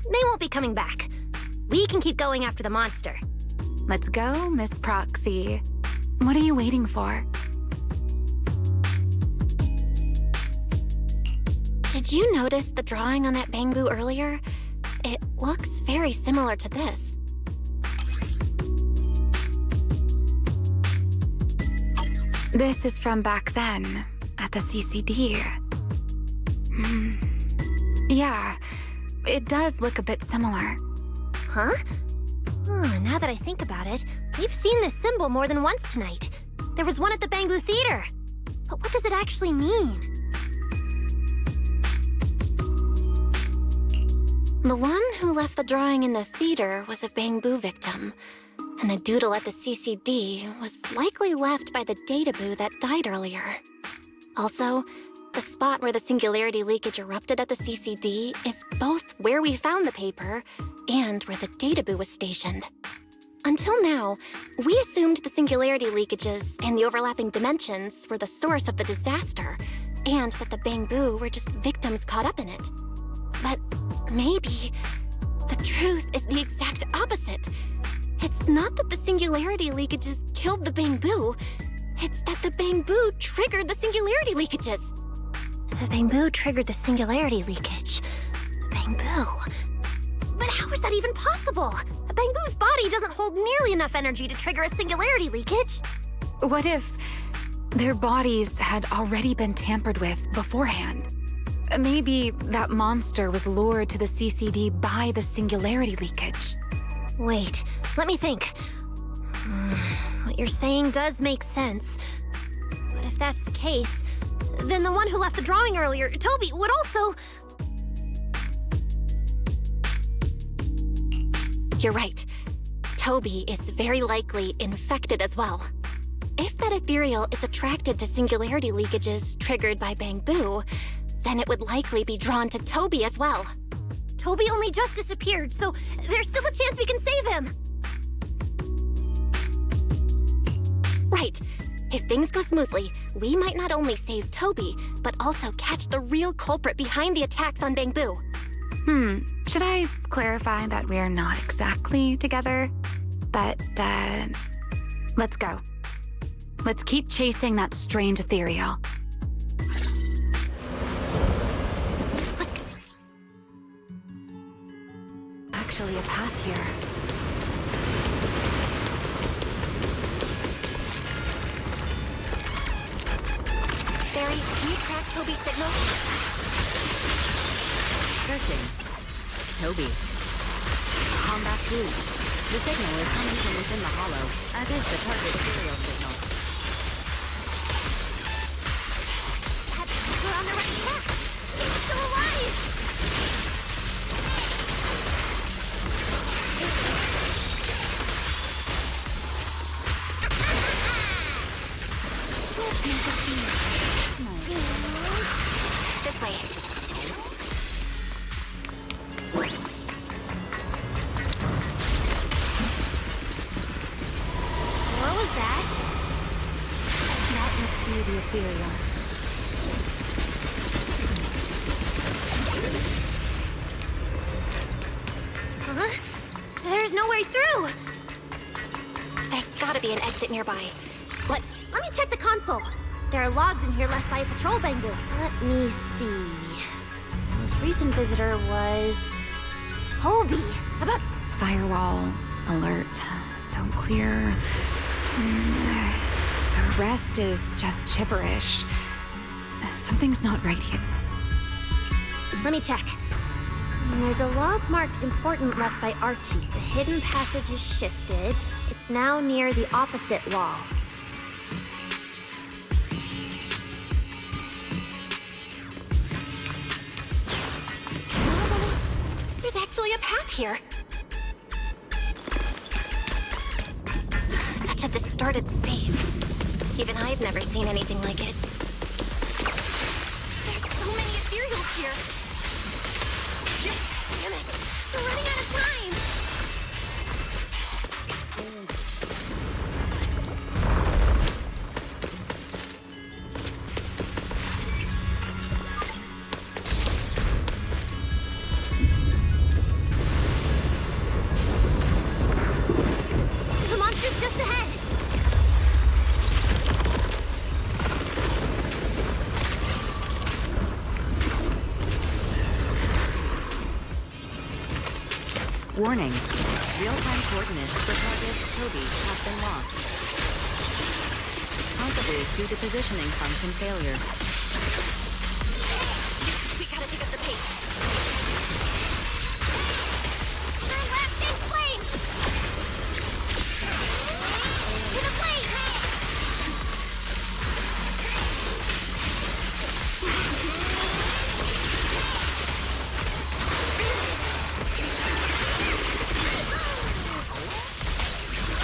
They won't be coming back. We can keep going after the monster. Let's go, Miss Proxy. What are you waiting for? Did you notice the drawing on that bamboo earlier? It looks very similar to this. This is from back then, at the CCD. Yeah, it does look a bit similar. Huh? Oh, now that I think about it, we've seen this symbol more than once tonight. There was one at the Bamboo Theater. But what does it actually mean? The one who left the drawing in the theater was a bamboo victim, and the doodle at the CCD was likely left by the databoo that died earlier. Also, the spot where the singularity leakage erupted at the CCD is both where we found the paper and where the databoo was stationed. Until now, we assumed the singularity leakages and the overlapping dimensions were the source of the disaster, and that the bamboo were just victims caught up in it. But maybe the truth is the exact opposite. It's not that the singularity leakages killed the bamboo, it's that the bamboo triggered the singularity leakages. The bamboo triggered the singularity leakage. The bamboo. But how is that even possible? A bamboo's body doesn't hold nearly enough energy to trigger a singularity leakage. What if their bodies had already been tampered with beforehand? Maybe that monster was lured to the CCD by the singularity leakage. Wait, let me think. What you're saying does make sense. But if that's the case, then the one who left the drawing earlier, Toby, would also... You're right. Toby is very likely infected as well. If that ethereal is attracted to singularity leakages triggered by bamboo, then it would likely be drawn to Toby as well. Toby only just disappeared, so there's still a chance we can save him. Right. If things go smoothly, we might not only save Toby, but also catch the real culprit behind the attacks on Bangbu. Should I clarify that we're not exactly together? But, let's go. Let's keep chasing that strange ethereal. Actually a path here. Barry, can you track Toby's signal? Searching. Toby. Combat blue. The signal is coming from within the hollow, as is the target ethereal signal. We're on the right track. It's still alive. This way. What was that? That must be the ethereal. Huh? There's no way through. There's gotta be an exit nearby. Let me check the console. There are logs in here left by a patrol Bangbu. Let me see. The most recent visitor was Toby. About Firewall. Alert. Don't clear. The rest is just gibberish. Something's not right here. Let me check. There's a log marked important left by Archie. The hidden passage has shifted. It's now near the opposite wall. There's actually a path here. Such a distorted space. Even I've never seen anything like it. There's so many ethereals here. Damn it. We're running out of time. The monster's just ahead. Warning. Real-time coordinates for target Toby have been lost. Possibly due to positioning function failure. We gotta pick up the pace. Turn left, big flame! To the flame!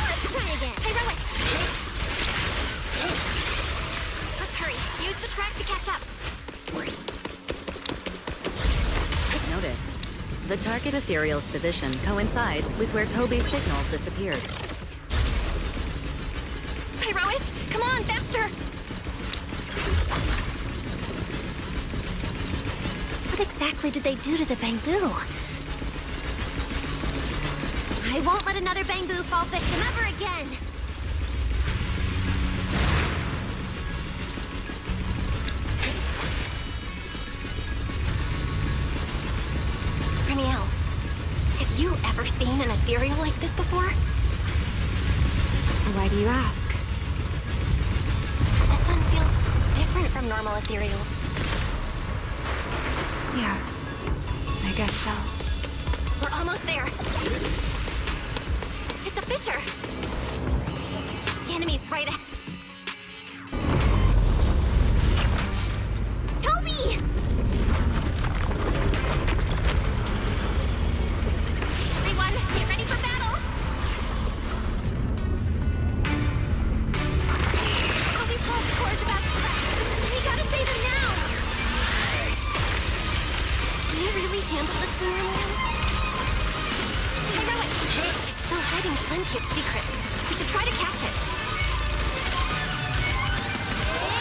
Let's try again. Hey, Rowan! Let's hurry. Use the track to catch up. Notice. The target ethereal's position coincides with where Toby's signal disappeared. Hey, Rowan! Come on, faster! What exactly did they do to the Bangbu? I won't let another Bangbu fall victim ever again! Ramiel, have you ever seen an ethereal like this before? Why do you ask? This one feels different from normal ethereals. Yeah, I guess so. We're almost there. It's a fissure. The enemy's right ahead. Toby! Everyone, get ready for battle! Toby's whole core is about to crash. We gotta save him now! handle this scenario? Hey, Rowan! It's still hiding plenty of secrets. We should try to catch it.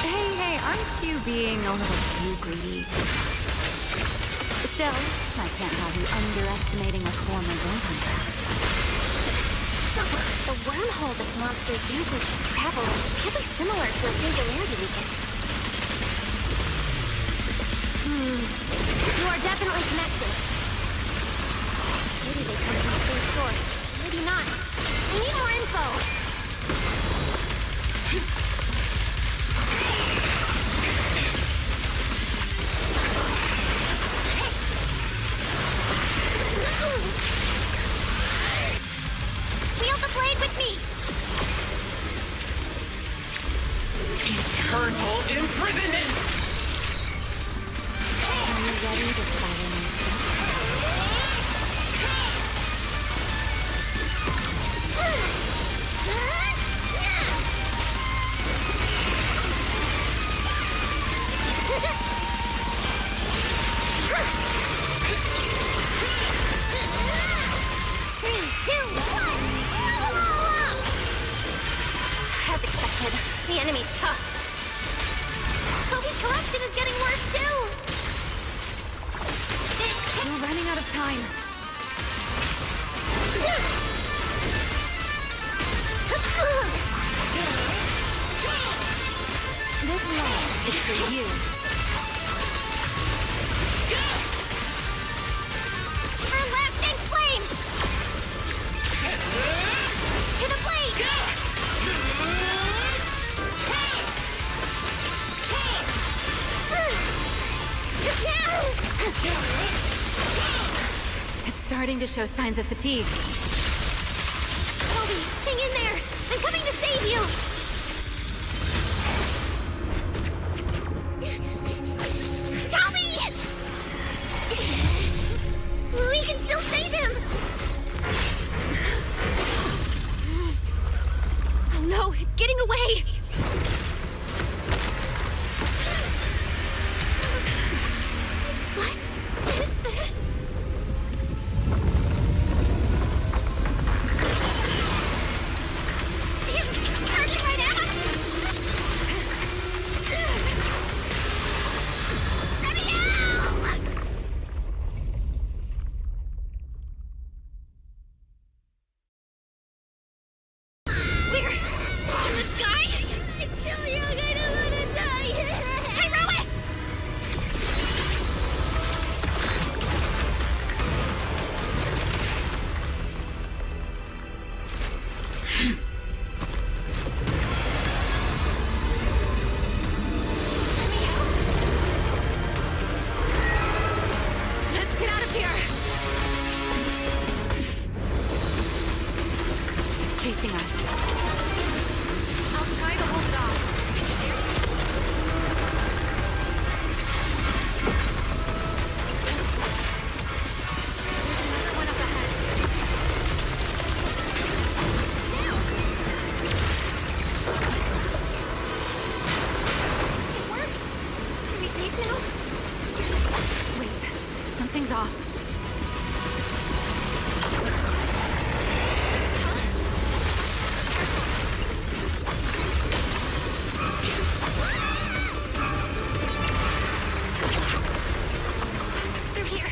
Hey, aren't you being a little too greedy? Still, I can't have you underestimating a former gold hunter. The wormhole this monster uses to travel is really similar to a singularity beacon. You are definitely connected. Maybe they come from the same source. Maybe not. I need more info. Wield the blade with me! Eternal imprisonment! Are you ready to follow my As expected, the enemy's tough. Kobe's corruption is getting worse too! We're running out of time. This love is for you. Her lasting flame! To the blade! It's starting to show signs of fatigue. Kobe, hang in there! I'm coming to save you! Tommy! We can still save him! Oh no, it's getting away! What is this? Turning right at us! Let me out! We're in the sky? It's still young, I don't want to die! Hey, Rowan! Let's get out of here! It's chasing us. I'll try to hold it off. There's another one up ahead. It worked! Are we safe now? Wait, something's off. They're here!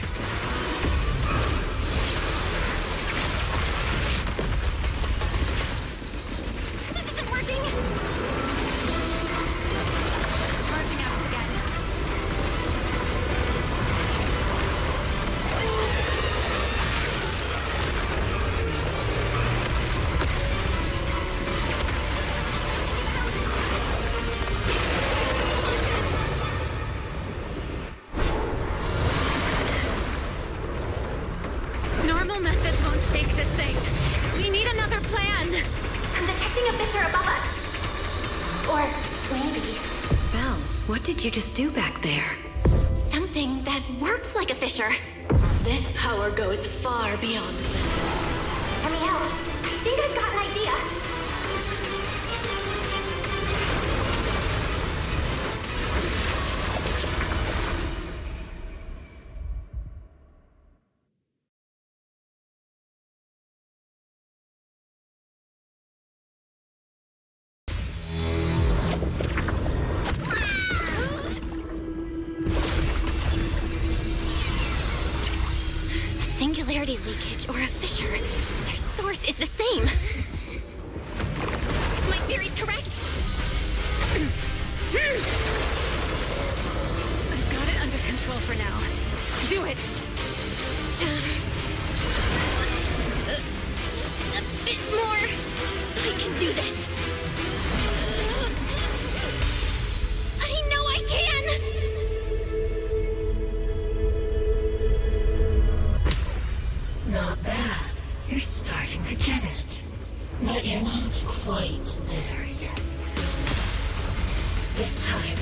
This isn't working! Charging at us again. Normal methods won't shake this thing. We need another plan. I'm detecting a fissure above us. Or maybe Belle, what did you just do back there? something that works like a fissure. This power goes far beyond limits. Let me out. I think I've got an idea. singularity leakage or a fissure, their source is the same. My theory's correct. I've got it under control for now. Do it! A bit more. I can do this. I know I can! Not bad. You're starting to get it. But you're not quite there yet. This time.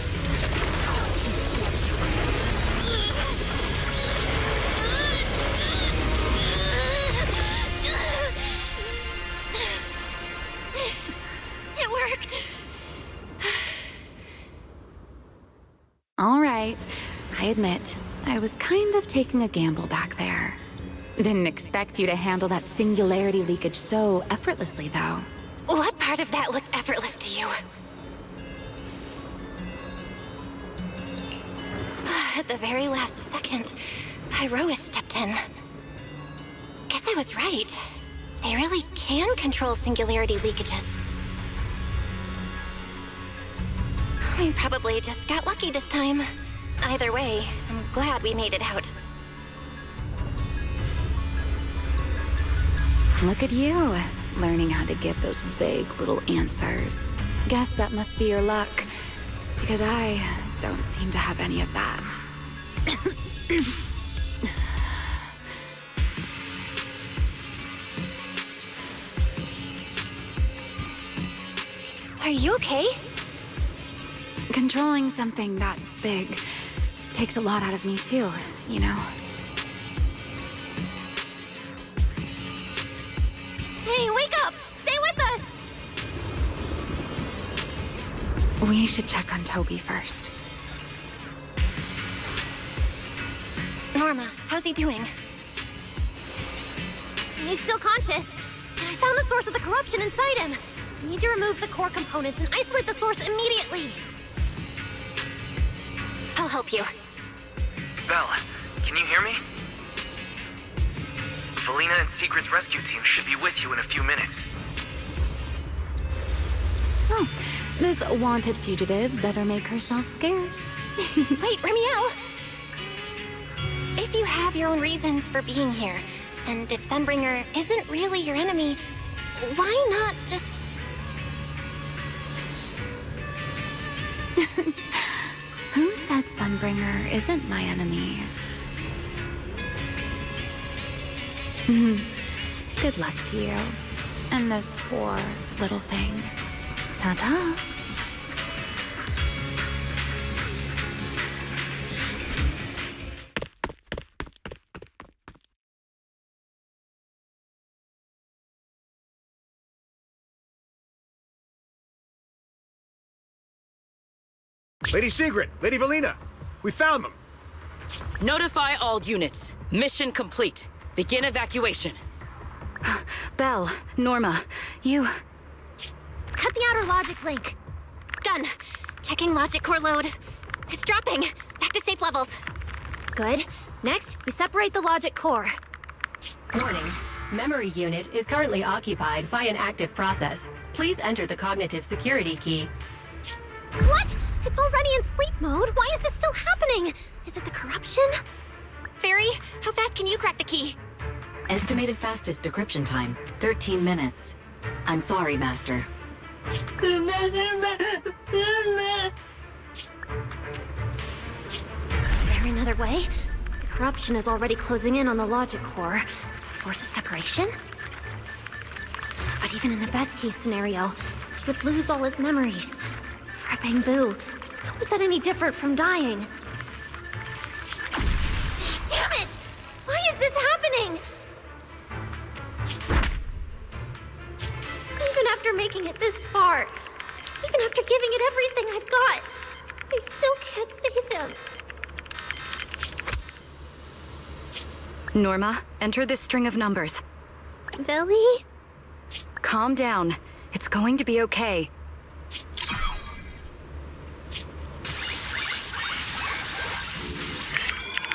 It worked. All right. I admit, I was kind of taking a gamble back there. Didn't expect you to handle that singularity leakage so effortlessly, though. What part of that looked effortless to you? At the very last second, Pyrois stepped in. Guess I was right. They really can control singularity leakages. I probably just got lucky this time. Either way, I'm glad we made it out. Look at you, learning how to give those vague little answers. Guess that must be your luck, because I don't seem to have any of that. Are you okay? Controlling something that big takes a lot out of me too, you know? Hey, wake up! Stay with us! We should check on Toby first. Norma, how's he doing? He's still conscious, and I found the source of the corruption inside him. We need to remove the core components and isolate the source immediately. I'll help you. Belle, can you hear me? Felina and Secret's rescue team should be with you in a few minutes. Oh, this wanted fugitive better make herself scarce. Wait, Remiel! If you have your own reasons for being here, and if Sunbringer isn't really your enemy, why not just... Who said Sunbringer isn't my enemy? Good luck to you. And this poor little thing. Ta-ta. Lady Secret, Lady Valina, we found them. Notify all units. Mission complete. Begin evacuation. Belle, Norma, you... Cut the outer logic link. Done. Checking logic core load. It's dropping. Back to safe levels. Good. Next, we separate the logic core. Warning. Memory unit is currently occupied by an active process. Please enter the cognitive security key. What? It's already in sleep mode. Why is this still happening? Is it the corruption? Fairy, how fast can you crack the key? Estimated fastest decryption time, 13 minutes. I'm sorry, Master. Is there another way? The corruption is already closing in on the logic core. Force a separation? But even in the best case scenario, he would lose all his memories. For a Bangbu, how is that any different from dying? Damn it! Why is this happening? Even after making it this far, even after giving it everything I've got, I still can't save him. Norma, enter this string of numbers. Billy? Calm down. It's going to be okay.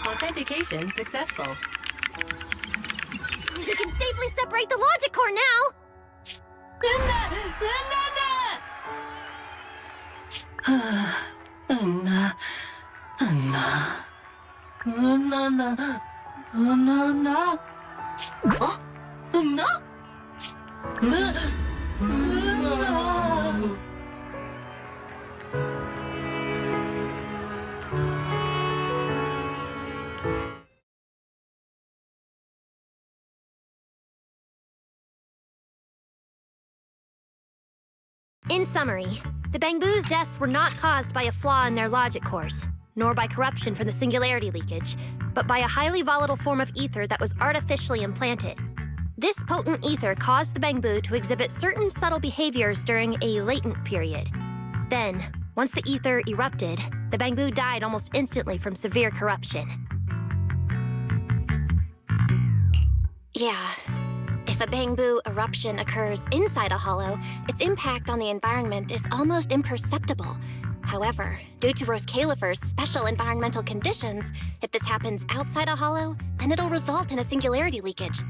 Authentication successful. We can safely separate the logic core now! In summary, the Bangbu's deaths were not caused by a flaw in their logic cores, nor by corruption from the singularity leakage, but by a highly volatile form of ether that was artificially implanted. This potent ether caused the Bangbu to exhibit certain subtle behaviors during a latent period. Then, once the ether erupted, the Bangbu died almost instantly from severe corruption. Yeah. If a Bangbu eruption occurs inside a hollow, its impact on the environment is almost imperceptible. However, due to Rose Califer's special environmental conditions, if this happens outside a hollow, then it'll result in a singularity leakage.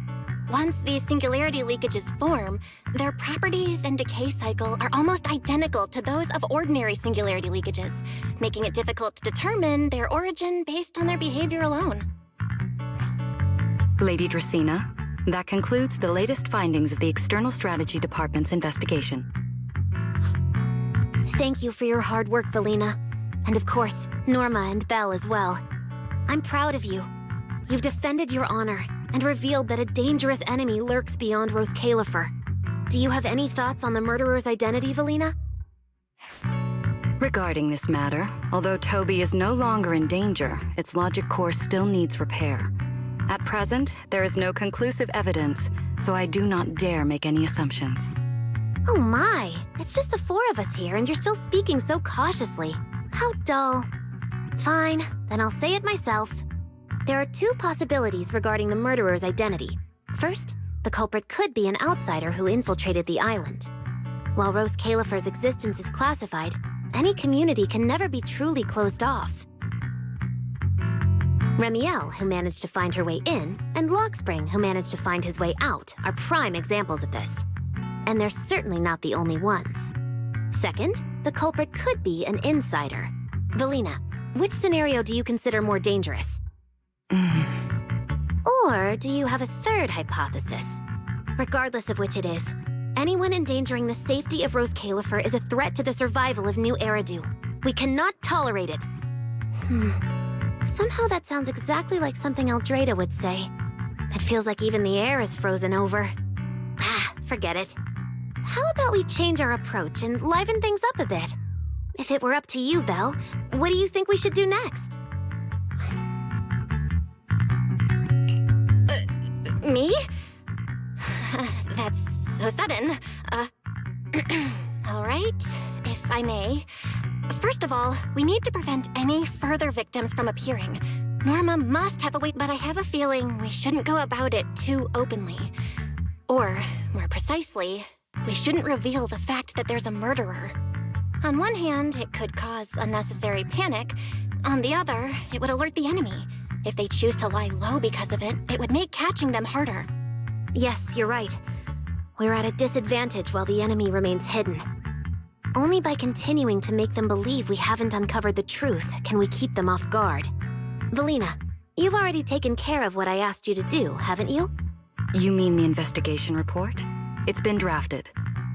Once these singularity leakages form, their properties and decay cycle are almost identical to those of ordinary singularity leakages, making it difficult to determine their origin based on their behavior alone. Lady Dracena, that concludes the latest findings of the External Strategy Department's investigation. Thank you for your hard work, Valina. And of course, Norma and Belle as well. I'm proud of you. You've defended your honor and revealed that a dangerous enemy lurks beyond Rose Califer. Do you have any thoughts on the murderer's identity, Valina? Regarding this matter, although Toby is no longer in danger, its logic core still needs repair. At present, there is no conclusive evidence, so I do not dare make any assumptions. Oh my! It's just the four of us here, and you're still speaking so cautiously. How dull. Fine, then I'll say it myself. There are two possibilities regarding the murderer's identity. First, the culprit could be an outsider who infiltrated the island. While Rose Califer's existence is classified, any community can never be truly closed off. Remiel, who managed to find her way in, and Lockspring, who managed to find his way out, are prime examples of this. And they're certainly not the only ones. Second, the culprit could be an insider. Valina, which scenario do you consider more dangerous? Or do you have a third hypothesis? Regardless of which it is, anyone endangering the safety of Rose Califer is a threat to the survival of New Eridu. We cannot tolerate it. Somehow that sounds exactly like something Eldrada would say. It feels like even the air is frozen over. Forget it. How about we change our approach and liven things up a bit? If it were up to you, Belle, what do you think we should do next? Me? That's so sudden. All right, if I may. First of all, we need to prevent any further victims from appearing. Norma must have a way, but I have a feeling we shouldn't go about it too openly. Or, more precisely, we shouldn't reveal the fact that there's a murderer. On one hand, it could cause unnecessary panic. On the other, it would alert the enemy. If they choose to lie low because of it, it would make catching them harder. Yes, you're right. We're at a disadvantage while the enemy remains hidden. Only by continuing to make them believe we haven't uncovered the truth can we keep them off guard. Valina, you've already taken care of what I asked you to do, haven't you? You mean the investigation report? It's been drafted.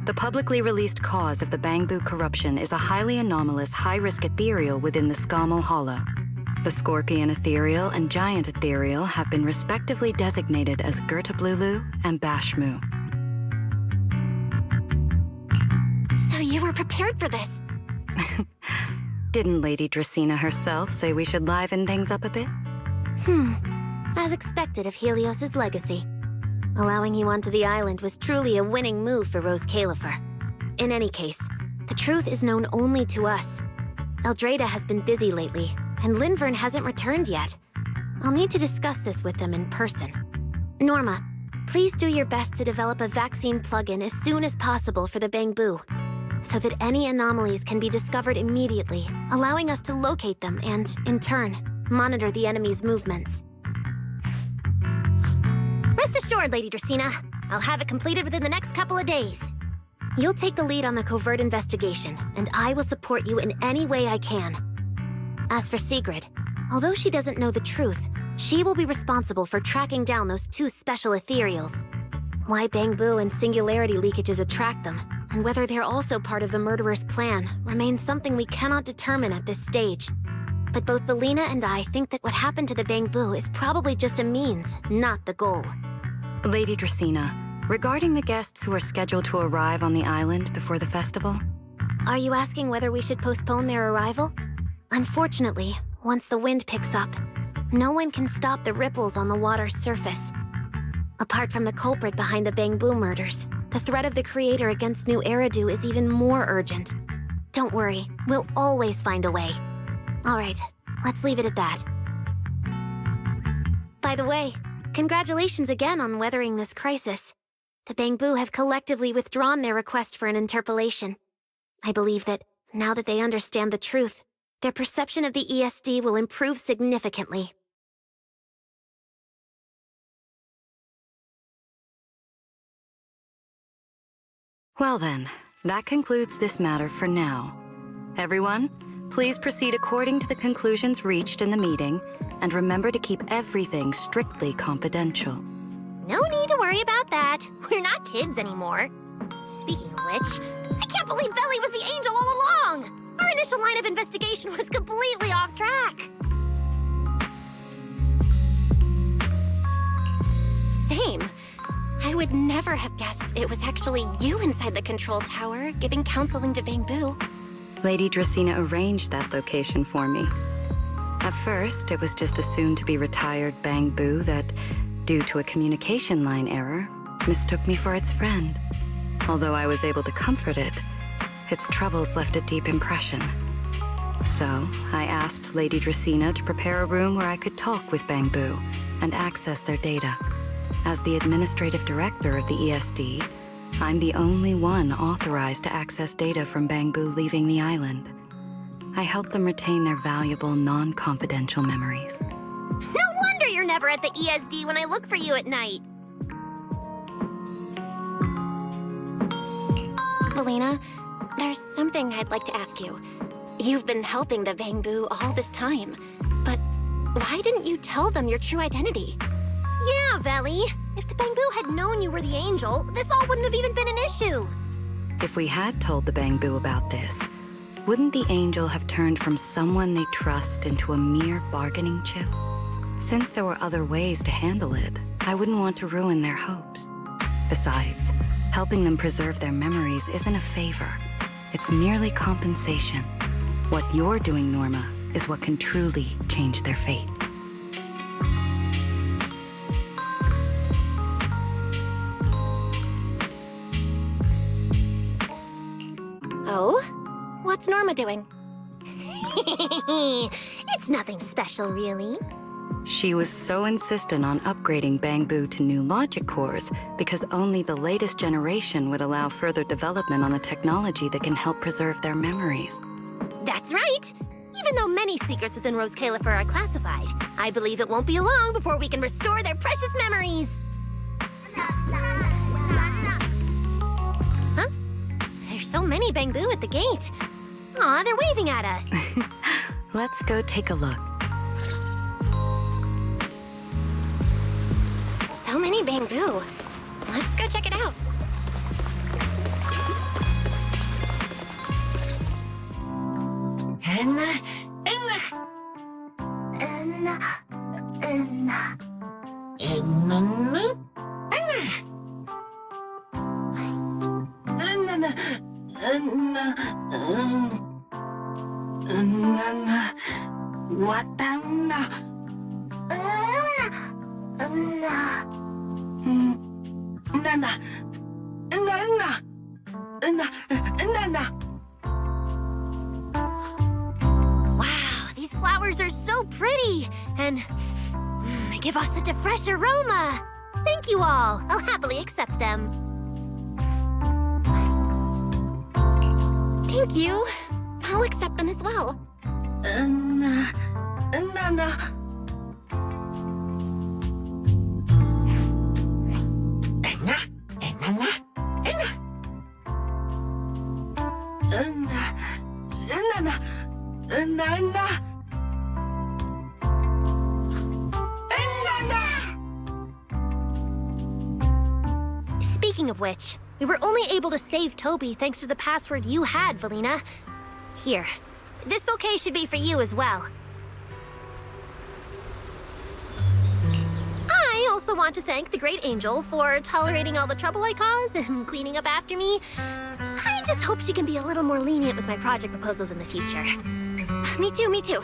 The publicly released cause of the Bangbu corruption is a highly anomalous, high-risk ethereal within the Skamo Hollow. The Scorpion Ethereal and Giant Ethereal have been respectively designated as Gertablulu and Bashmu. So you were prepared for this? Didn't Lady Dracena herself say we should liven things up a bit? As expected of Helios's legacy. Allowing you onto the island was truly a winning move for Rose Califer. In any case, the truth is known only to us. Eldrada has been busy lately, and Linvern hasn't returned yet. I'll need to discuss this with them in person. Norma, please do your best to develop a vaccine plugin as soon as possible for the Bangbu, so that any anomalies can be discovered immediately, allowing us to locate them and, in turn, monitor the enemy's movements. Rest assured, Lady Dracaena, I'll have it completed within the next couple of days. You'll take the lead on the covert investigation, and I will support you in any way I can. As for Sigrid, although she doesn't know the truth, she will be responsible for tracking down those two special ethereals. Why Bangbu and singularity leakages attract them, and whether they're also part of the murderer's plan, remains something we cannot determine at this stage. But both Belina and I think that what happened to the Bangbu is probably just a means, not the goal. Lady Dracaena, regarding the guests who are scheduled to arrive on the island before the festival? Are you asking whether we should postpone their arrival? Unfortunately, once the wind picks up, no one can stop the ripples on the water's surface. Apart from the culprit behind the Bangbu murders, the threat of the Creator against New Eridu is even more urgent. Don't worry, we'll always find a way. Alright, let's leave it at that. By the way, congratulations again on weathering this crisis. The Bangbu have collectively withdrawn their request for an interpolation. I believe that, now that they understand the truth, their perception of the ESD will improve significantly. Well then, that concludes this matter for now. Everyone, please proceed according to the conclusions reached in the meeting, and remember to keep everything strictly confidential. No need to worry about that. We're not kids anymore. Speaking of which, I can't believe Veli was the angel all along! Our initial line of investigation was completely off track. Same. I would never have guessed it was actually you inside the control tower, giving counseling to Bangbu. Lady Dracaena arranged that location for me. At first, it was just a soon-to-be-retired Bangbu that, due to a communication line error, mistook me for its friend. Although I was able to comfort it, its troubles left a deep impression. So, I asked Lady Dracaena to prepare a room where I could talk with Bangbu and access their data. As the administrative director of the ESD, I'm the only one authorized to access data from Bangbu leaving the island. I help them retain their valuable, non-confidential memories. No wonder you're never at the ESD when I look for you at night. Belina, there's something I'd like to ask you. You've been helping the Bangbu all this time, but why didn't you tell them your true identity? Yeah, Veli. If the Bangbu had known you were the angel, this all wouldn't have even been an issue. If we had told the Bangbu about this, wouldn't the angel have turned from someone they trust into a mere bargaining chip? Since there were other ways to handle it, I wouldn't want to ruin their hopes. Besides, helping them preserve their memories isn't a favor. It's merely compensation. What you're doing, Norma, is what can truly change their fate. Oh? What's Norma doing? It's nothing special, really. She was so insistent on upgrading Bangbu to new logic cores because only the latest generation would allow further development on the technology that can help preserve their memories. That's right! Even though many secrets within Rose Califer are classified, I believe it won't be long before we can restore their precious memories! Huh? There's so many Bangbu at the gate. Aw, they're waving at us. Let's go take a look. So many Bangbu. Let's go check it out. Wow, these flowers are so pretty, and they give off such a fresh aroma. Thank you all. I'll happily accept them. Thank you. I'll accept them as well. Speaking of which, we were only able to save Toby thanks to the password you had, Valina. Here. This bouquet should be for you as well. I also want to thank the Great Angel for tolerating all the trouble I cause and cleaning up after me. I just hope she can be a little more lenient with my project proposals in the future. Me too, me too.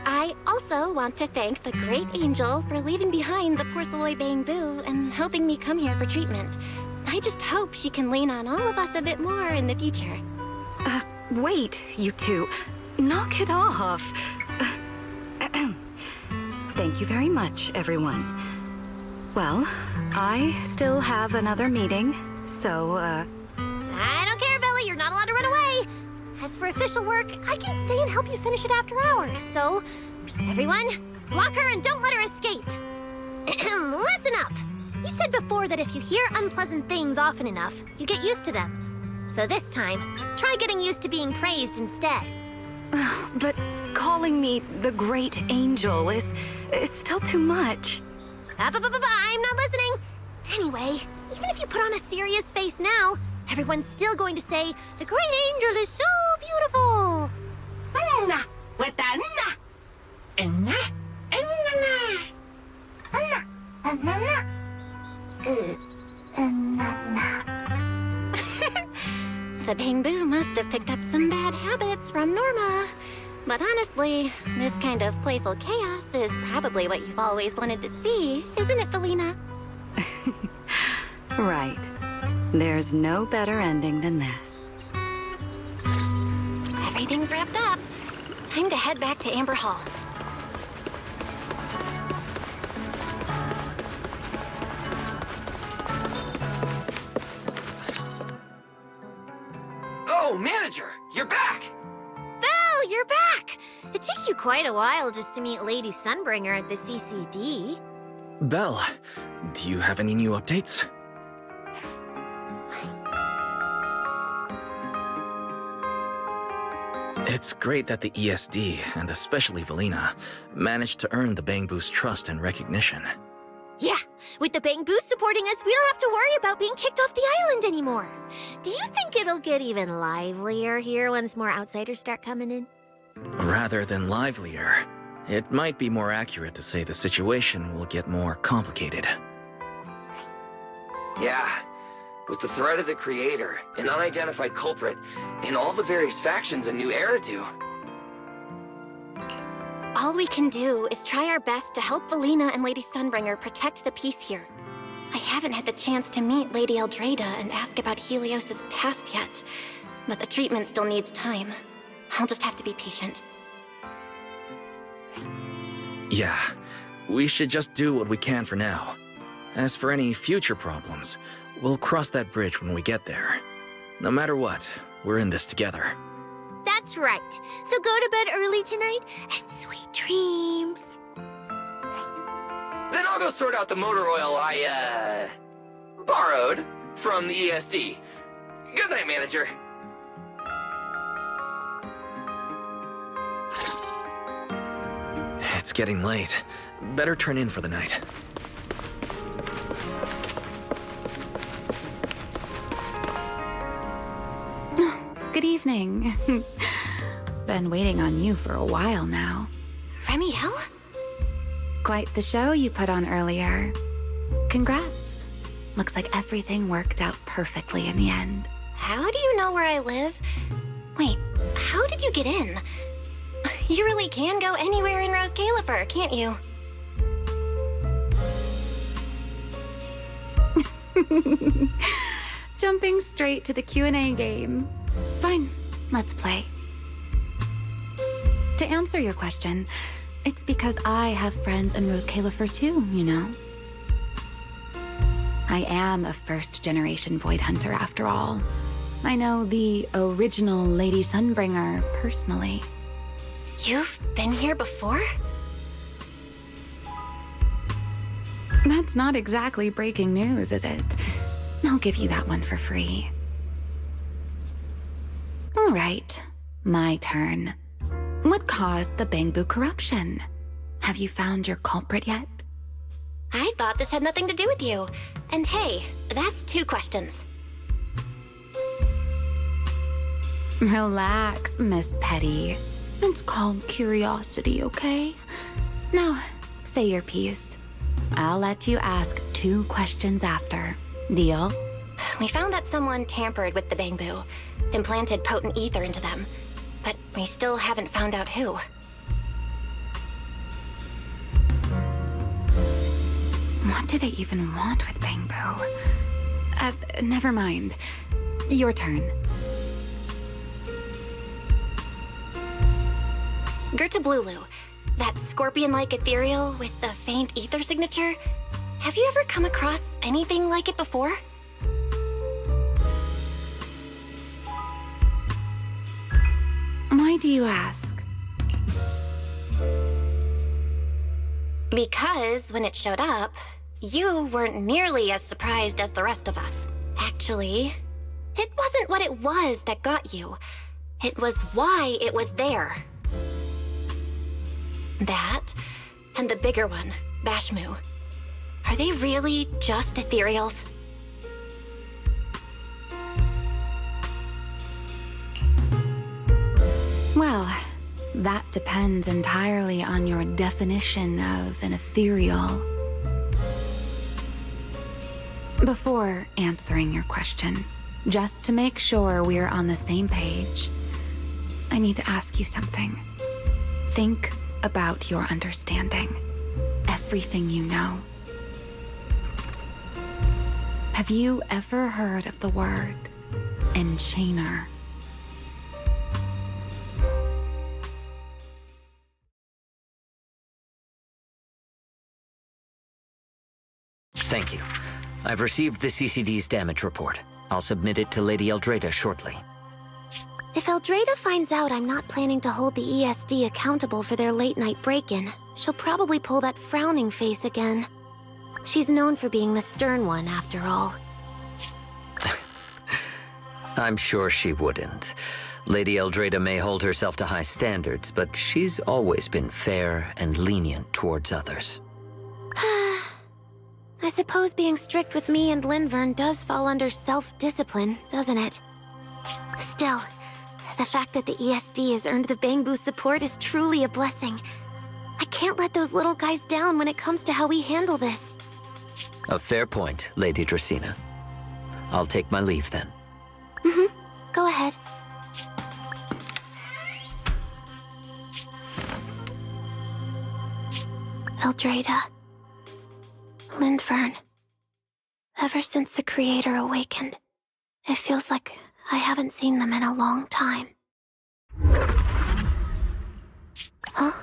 I also want to thank the Great Angel for leaving behind the porcelain Bamboo and helping me come here for treatment. I just hope she can lean on all of us a bit more in the future. Wait, you two. Knock it off. Thank you very much, everyone. Well, I still have another meeting, so, I don't care, Billy. You're not allowed to run away. As for official work, I can stay and help you finish it after hours, so... Everyone, block her and don't let her escape. Listen up. You said before that if you hear unpleasant things often enough, you get used to them. So this time, try getting used to being praised instead. But calling me the Great Angel is still too much. I'm not listening. Anyway, even if you put on a serious face now, everyone's still going to say, the Great Angel is so beautiful. With the The Bamboo must have picked up some bad habits from Norma. But honestly, this kind of playful chaos is probably what you've always wanted to see, isn't it, Valina? Right. There's no better ending than this. Everything's wrapped up. Time to head back to Amber Hall. Oh, Manager! You're back! Belle, you're back! It took you quite a while just to meet Lady Sunbringer at the CCD. Belle, do you have any new updates? It's great that the ESD, and especially Valina, managed to earn the Bamboo's trust and recognition. Yeah, with the Bamboo supporting us, we don't have to worry about being kicked off the island anymore. Do you think it'll get even livelier here once more outsiders start coming in? Rather than livelier, it might be more accurate to say the situation will get more complicated. Yeah. With the threat of the Creator, an unidentified culprit, and all the various factions in New Eridu. All we can do is try our best to help Valina and Lady Sunbringer protect the peace here. I haven't had the chance to meet Lady Eldrada and ask about Helios's past yet, but the treatment still needs time. I'll just have to be patient. Yeah, we should just do what we can for now. As for any future problems, we'll cross that bridge when we get there. No matter what, we're in this together. That's right. So go to bed early tonight, and sweet dreams. Then I'll go sort out the motor oil I, borrowed from the ESD. Good night, Manager. It's getting late. Better turn in for the night. Good evening. Been waiting on you for a while now. Remiel? Quite the show you put on earlier. Congrats. Looks like everything worked out perfectly in the end. How do you know where I live? Wait, how did you get in? You really can go anywhere in Rose Califer, can't you? Jumping straight to the Q&A game. Fine, let's play. To answer your question, it's because I have friends in Rose Califer too, you know? I am a first-generation Void Hunter after all. I know the original Lady Sunbringer personally. You've been here before? That's not exactly breaking news, is it? I'll give you that one for free. All right, my turn. What caused the Bamboo corruption? Have you found your culprit yet? I thought this had nothing to do with you. And hey, that's 2 questions. Relax, Miss Petty. It's called curiosity, okay? Now, say your piece. I'll let you ask 2 questions after. Deal? We found that someone tampered with the Bangbu, implanted potent ether into them, but we still haven't found out who. What do they even want with Bangbu? Never mind. Your turn. Gertablulu, that scorpion-like ethereal with the faint ether signature. Have you ever come across anything like it before? Why do you ask? Because when it showed up, you weren't nearly as surprised as the rest of us. Actually, it wasn't what it was that got you. It was why it was there. That, and the bigger one, Bashmu. Are they really just ethereals? Well, that depends entirely on your definition of an ethereal. Before answering your question, just to make sure we're on the same page, I need to ask you something. Think about your understanding. Everything you know. Have you ever heard of the word enchainer? Thank you. I've received the CCD's damage report. I'll submit it to Lady Eldrada shortly. If Eldrada finds out I'm not planning to hold the ESD accountable for their late-night break-in, she'll probably pull that frowning face again. She's known for being the stern one, after all. I'm sure she wouldn't. Lady Eldrada may hold herself to high standards, but she's always been fair and lenient towards others. I suppose being strict with me and Linvern does fall under self-discipline, doesn't it? Still, the fact that the ESD has earned the Bangbu support is truly a blessing. I can't let those little guys down when it comes to how we handle this. A fair point, Lady Dracena. I'll take my leave then. Go ahead. Eldrada. Linvern. Ever since the Creator awakened, it feels like I haven't seen them in a long time. Huh?